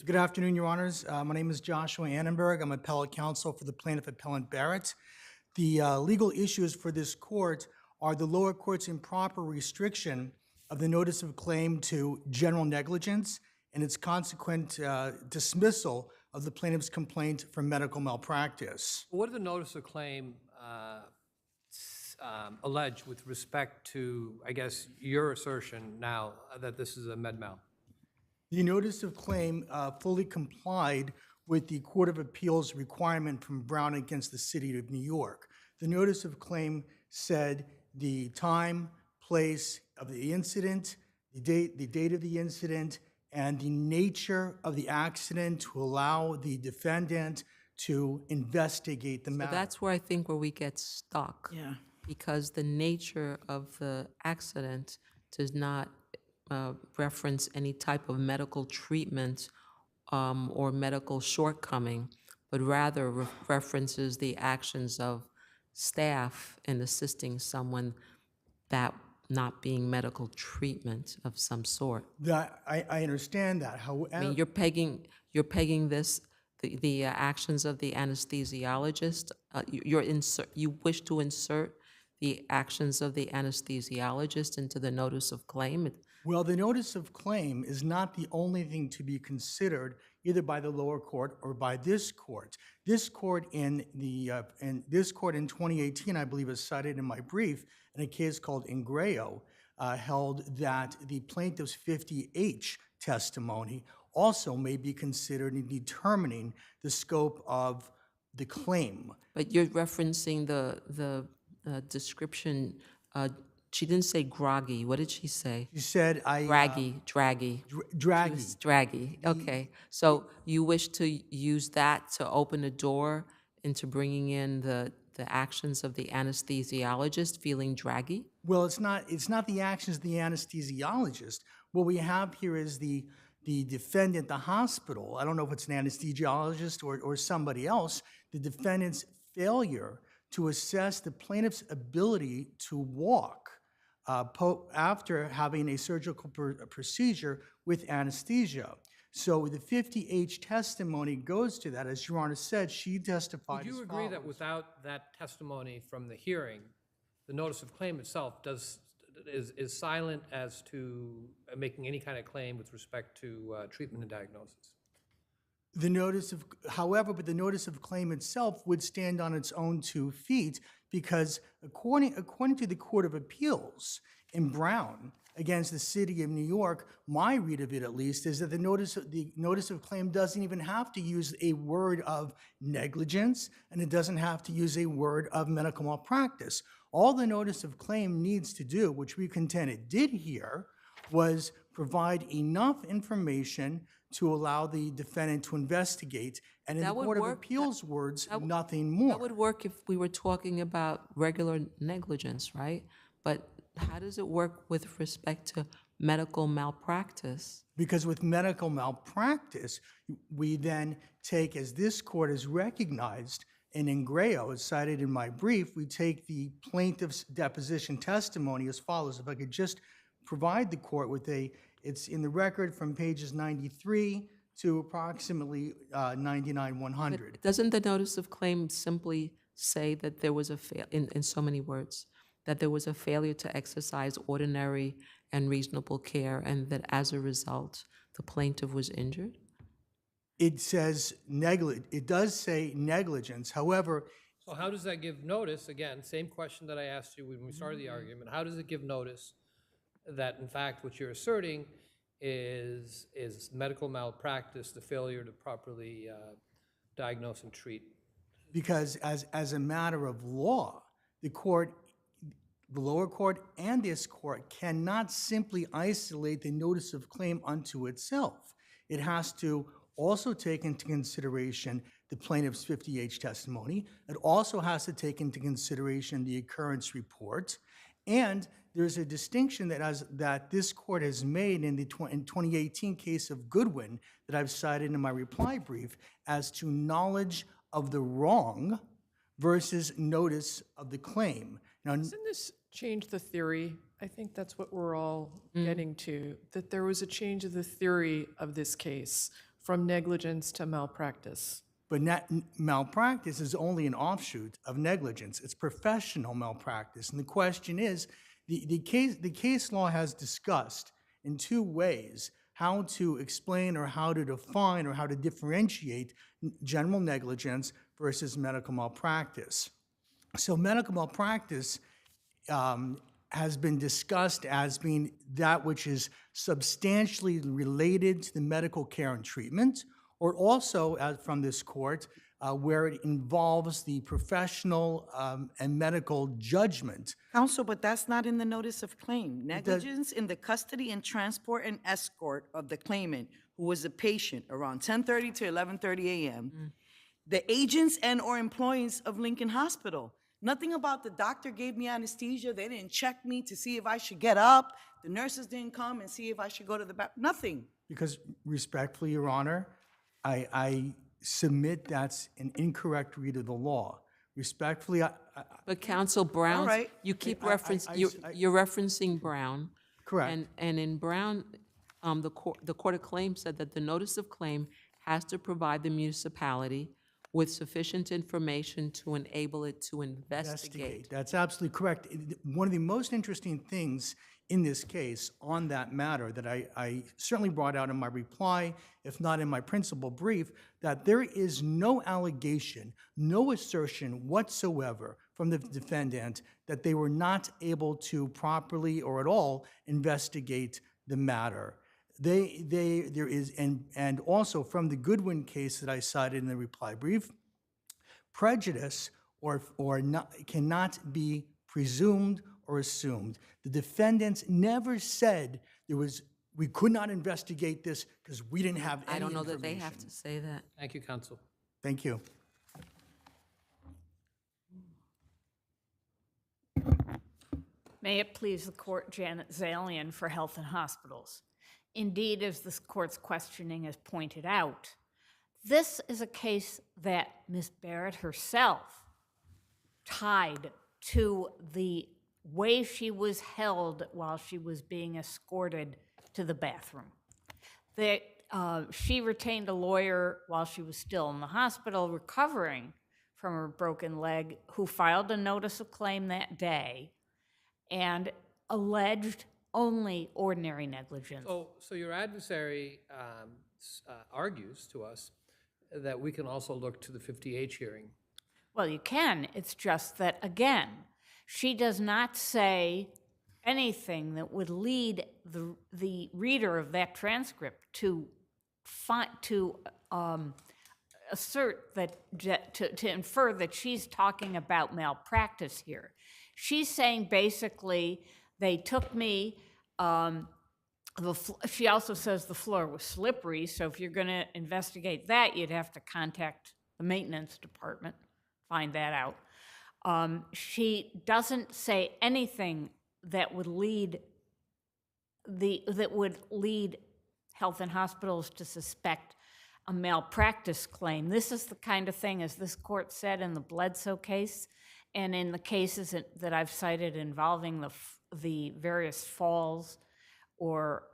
Speaker 17: Good afternoon, Your Honors. My name is Joshua Annenberg. I'm appellate counsel for the plaintiff appellant Barrett. The legal issues for this court are the lower court's improper restriction of the notice of claim to general negligence and its consequent dismissal of the plaintiff's complaint for medical malpractice.
Speaker 2: What did the notice of claim allege with respect to, I guess, your assertion now that this is a med mal?
Speaker 17: The notice of claim fully complied with the Court of Appeals requirement from Brown against the City of New York. The notice of claim said the time, place of the incident, the date of the incident, and the nature of the accident to allow the defendant to investigate the matter.
Speaker 8: So that's where I think where we get stuck.
Speaker 12: Yeah.
Speaker 8: Because the nature of the accident does not reference any type of medical treatment or medical shortcoming, but rather references the actions of staff in assisting someone, that not being medical treatment of some sort.
Speaker 17: I understand that. However,
Speaker 8: I mean, you're pegging this, the actions of the anesthesiologist. You wish to insert the actions of the anesthesiologist into the notice of claim.
Speaker 17: well, the notice of claim is not the only thing to be considered either by the lower court or by this court. This court in 2018, I believe, is cited in my brief in a case called Ingreo, held that the plaintiff's 50H testimony also may be considered in determining the scope of the claim.
Speaker 8: But you're referencing the description. She didn't say groggy. What did she say?
Speaker 17: She said
Speaker 8: draggy.
Speaker 17: Draggy.
Speaker 8: Draggy. Okay. So you wish to use that to open a door into bringing in the actions of the anesthesiologist feeling draggy?
Speaker 17: Well, it's not the actions of the anesthesiologist. What we have here is the defendant, the hospital. I don't know if it's an anesthesiologist or somebody else. The defendant's failure to assess the plaintiff's ability to walk after having a surgical procedure with anesthesia. So the 50H testimony goes to that. As Your Honor said, she testified.
Speaker 2: Would you agree that without that testimony from the hearing, the notice of claim itself is silent as to making any kind of claim with respect to treatment and diagnosis?
Speaker 17: However, the notice of claim itself would stand on its own 2 feet because according to the Court of Appeals in Brown against the City of New York, my read of it at least is that the notice of claim doesn't even have to use a word of negligence, and it doesn't have to use a word of medical malpractice. All the notice of claim needs to do, which we contend it did here, was provide enough information to allow the defendant to investigate, and in the
Speaker 8: That would
Speaker 17: Court of
Speaker 8: work.
Speaker 17: Appeals' words, nothing more.
Speaker 8: That would work if we were talking about regular negligence, right? But how does it work with respect to medical malpractice?
Speaker 17: Because with medical malpractice, we then take, as this court has recognized, and in Grayo, as cited in my brief, we take the plaintiff's deposition testimony as follows. If I could just provide the court with it's in the record from pages 93 to approximately 99, 100.
Speaker 8: But doesn't the notice of claim simply say that there was in so many words, that there was a failure to exercise ordinary and reasonable care, and that as a result, the plaintiff was injured?
Speaker 17: It says it does say negligence. However,
Speaker 2: So how does that give notice? Again, same question that I asked you when we started the argument. How does it give notice that, in fact, what you're asserting is medical malpractice, the failure to properly diagnose and treat?
Speaker 17: because as a matter of law, the lower court and this court cannot simply isolate the notice of claim unto itself. It has to also take into consideration the plaintiff's 50H testimony. It also has to take into consideration the occurrence report. And there's a distinction that this court has made in the 2018 case of Goodwin that I've cited in my reply brief as to knowledge of the wrong versus notice of the claim. Now,
Speaker 9: Doesn't this change the theory? I think that's what we're all getting to, that there was a change of the theory of this case from negligence to malpractice.
Speaker 17: But malpractice is only an offshoot of negligence. It's professional malpractice. And the question is, the case law has discussed in two ways how to explain or how to define or how to differentiate general negligence versus medical malpractice. So medical malpractice has been discussed as being that which is substantially related to the medical care and treatment, or also, from this court, where it involves the professional and medical judgment.
Speaker 12: Counsel, but that's not in the notice of claim. Negligence in the custody and transport and escort of the claimant who was a patient around 10:30 to 11:30 a.m. The agents and or employees of Lincoln Hospital. Nothing about the doctor gave me anesthesia. They didn't check me to see if I should get up. The nurses didn't come and see if I should go to the bathroom. Nothing.
Speaker 17: Because respectfully, Your Honor, I submit that's an incorrect read of the law. Respectfully,
Speaker 8: But Counsel Brown,
Speaker 12: right.
Speaker 8: you keep
Speaker 17: I-
Speaker 8: you're referencing Brown.
Speaker 17: Correct.
Speaker 8: And in Brown, the Court of Claims said that the notice of claim has to provide the municipality with sufficient information to enable it to investigate.
Speaker 17: That's absolutely correct. One of the most interesting things in this case on that matter that I certainly brought out in my reply, if not in my principal brief, that there is no allegation, no assertion whatsoever from the defendant that they were not able to properly or at all investigate the matter. There is, and also from the Goodwin case that I cited in the reply brief, prejudice cannot be presumed or assumed. The defendants never said we could not investigate this because we didn't have any
Speaker 8: I don't know
Speaker 17: information.
Speaker 8: that they have to say that.
Speaker 2: Thank you, counsel.
Speaker 17: Thank you.
Speaker 16: May it please the court, Janet Zalian for Health and Hospitals. Indeed, as this court's questioning has pointed out, this is a case that Ms. Barrett herself tied to the way she was held while she was being escorted to the bathroom. She retained a lawyer while she was still in the hospital recovering from her broken leg, who filed a notice of claim that day and alleged only ordinary negligence.
Speaker 2: So your adversary argues to us that we can also look to the 50H hearing.
Speaker 16: Well, you can. It's just that, again, she does not say anything that would lead the reader of that transcript to assert that, to infer that she's talking about malpractice here. She's saying basically, they took me, she also says the floor was slippery, so if you're gonna investigate that, you'd have to contact the maintenance department, find that out. She doesn't say anything that would lead Health and Hospitals to suspect a malpractice claim. This is the kind of thing, as this court said in the Bledsoe case, and in the cases that I've cited involving the various falls or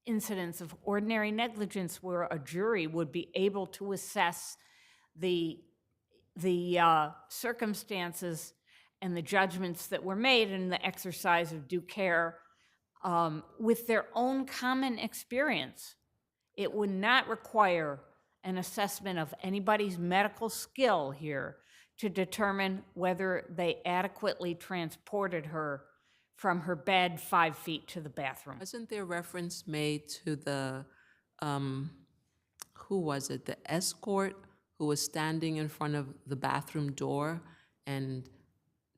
Speaker 16: incidents of ordinary negligence, where a jury would be able to assess the circumstances and the judgments that were made in the exercise of due care with their own common experience. It would not require an assessment of anybody's medical skill here to determine whether they adequately transported her from her bed 5 feet to the bathroom.
Speaker 8: Wasn't there reference made to the, who was it, the escort who was standing in front of the bathroom door and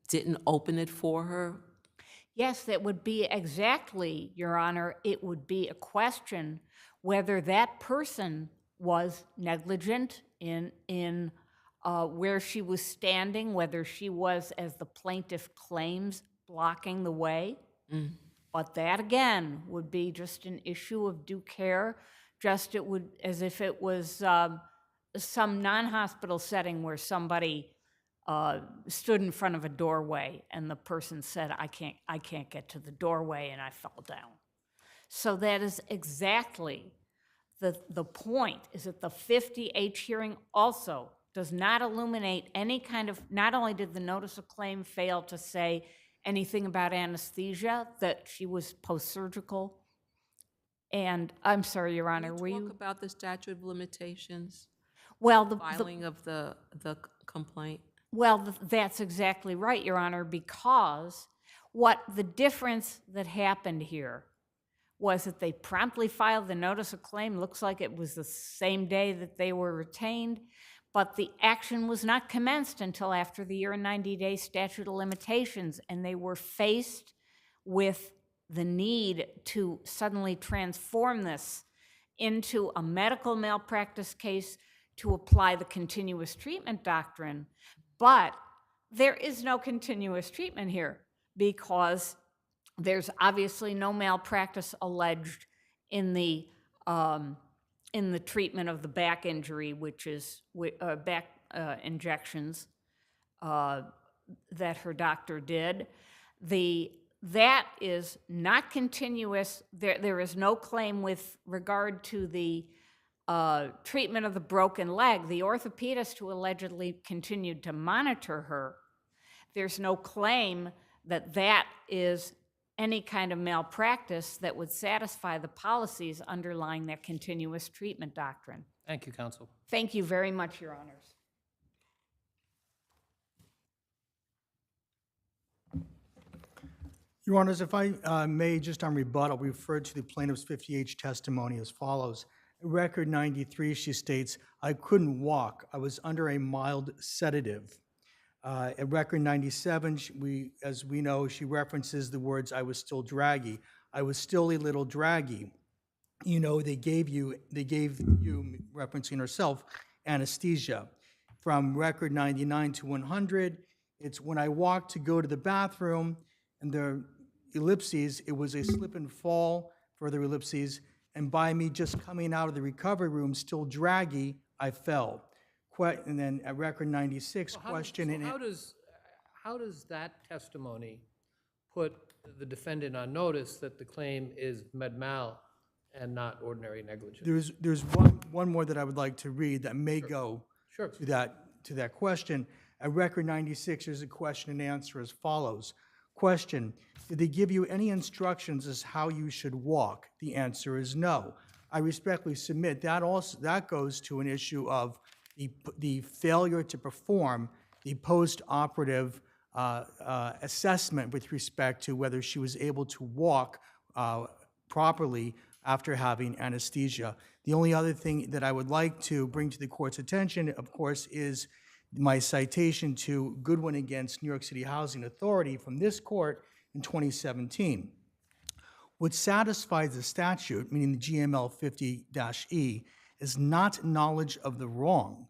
Speaker 8: didn't open it for her?
Speaker 16: Yes, that would be exactly, Your Honor, it would be a question whether that person was negligent in where she was standing, whether she was, as the plaintiff claims, blocking the way. But that, again, would be just an issue of due care, just it would, as if it was some non-hospital setting where somebody stood in front of a doorway and the person said, I can't get to the doorway, and I fell down. So that is exactly the point, is that the 50H hearing also does not illuminate any kind of, not only did the notice of claim fail to say anything about anesthesia, that she was post-surgical, and I'm sorry, Your Honor, were you?
Speaker 8: Talk about the statute of limitations?
Speaker 16: Well,
Speaker 8: the filing of the complaint?
Speaker 16: Well, that's exactly right, Your Honor, because what the difference that happened here was that they promptly filed the notice of claim. Looks like it was the same day that they were retained, but the action was not commenced until after the year and 90-day statute of limitations, and they were faced with the need to suddenly transform this into a medical malpractice case to apply the continuous treatment doctrine. But there is no continuous treatment here because there's obviously no malpractice alleged in the treatment of the back injury, which is back injections that her doctor did. That is not continuous. There is no claim with regard to the treatment of the broken leg. The orthopedist who allegedly continued to monitor her, there's no claim that that is any kind of malpractice that would satisfy the policies underlying that continuous treatment doctrine.
Speaker 2: Thank you, counsel.
Speaker 16: Thank you very much, Your Honors.
Speaker 17: Your Honors, if I may, just on rebuttal, refer to the plaintiff's 50H testimony as follows. At record 93, she states, I couldn't walk. I was under a mild sedative. At record 97, as we know, she references the words, I was still draggy. I was still a little draggy. You know, they gave you, referencing herself, anesthesia. From record 99 to 100, it's when I walked to go to the bathroom, and the ellipses, it was a slip and fall, further ellipses, and by me just coming out of the recovery room, still draggy, I fell. And then at record 96, question and
Speaker 2: how does that testimony put the defendant on notice that the claim is med mal and not ordinary negligence?
Speaker 17: There's one more that I would like to read that may go to that question. At record 96, there's a question and answer as follows. Question, did they give you any instructions as how you should walk? The answer is no. I respectfully submit that goes to an issue of the failure to perform the post-operative assessment with respect to whether she was able to walk properly after having anesthesia. The only other thing that I would like to bring to the court's attention, of course, is my citation to Goodwin against New York City Housing Authority from this court in 2017. What satisfies the statute, meaning the GML 50-E, is not knowledge of the wrong.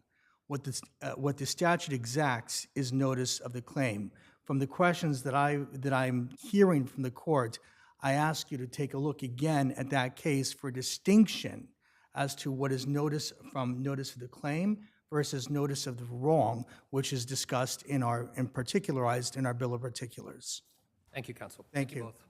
Speaker 17: What the statute exacts is notice of the claim. From the questions that I'm hearing from the court, I ask you to take a look again at that case for distinction as to what is notice from notice of the claim versus notice of the wrong, which is discussed and particularized in our Bill of Particulars.
Speaker 2: Thank you, counsel.
Speaker 17: Thank you.
Speaker 2: Both.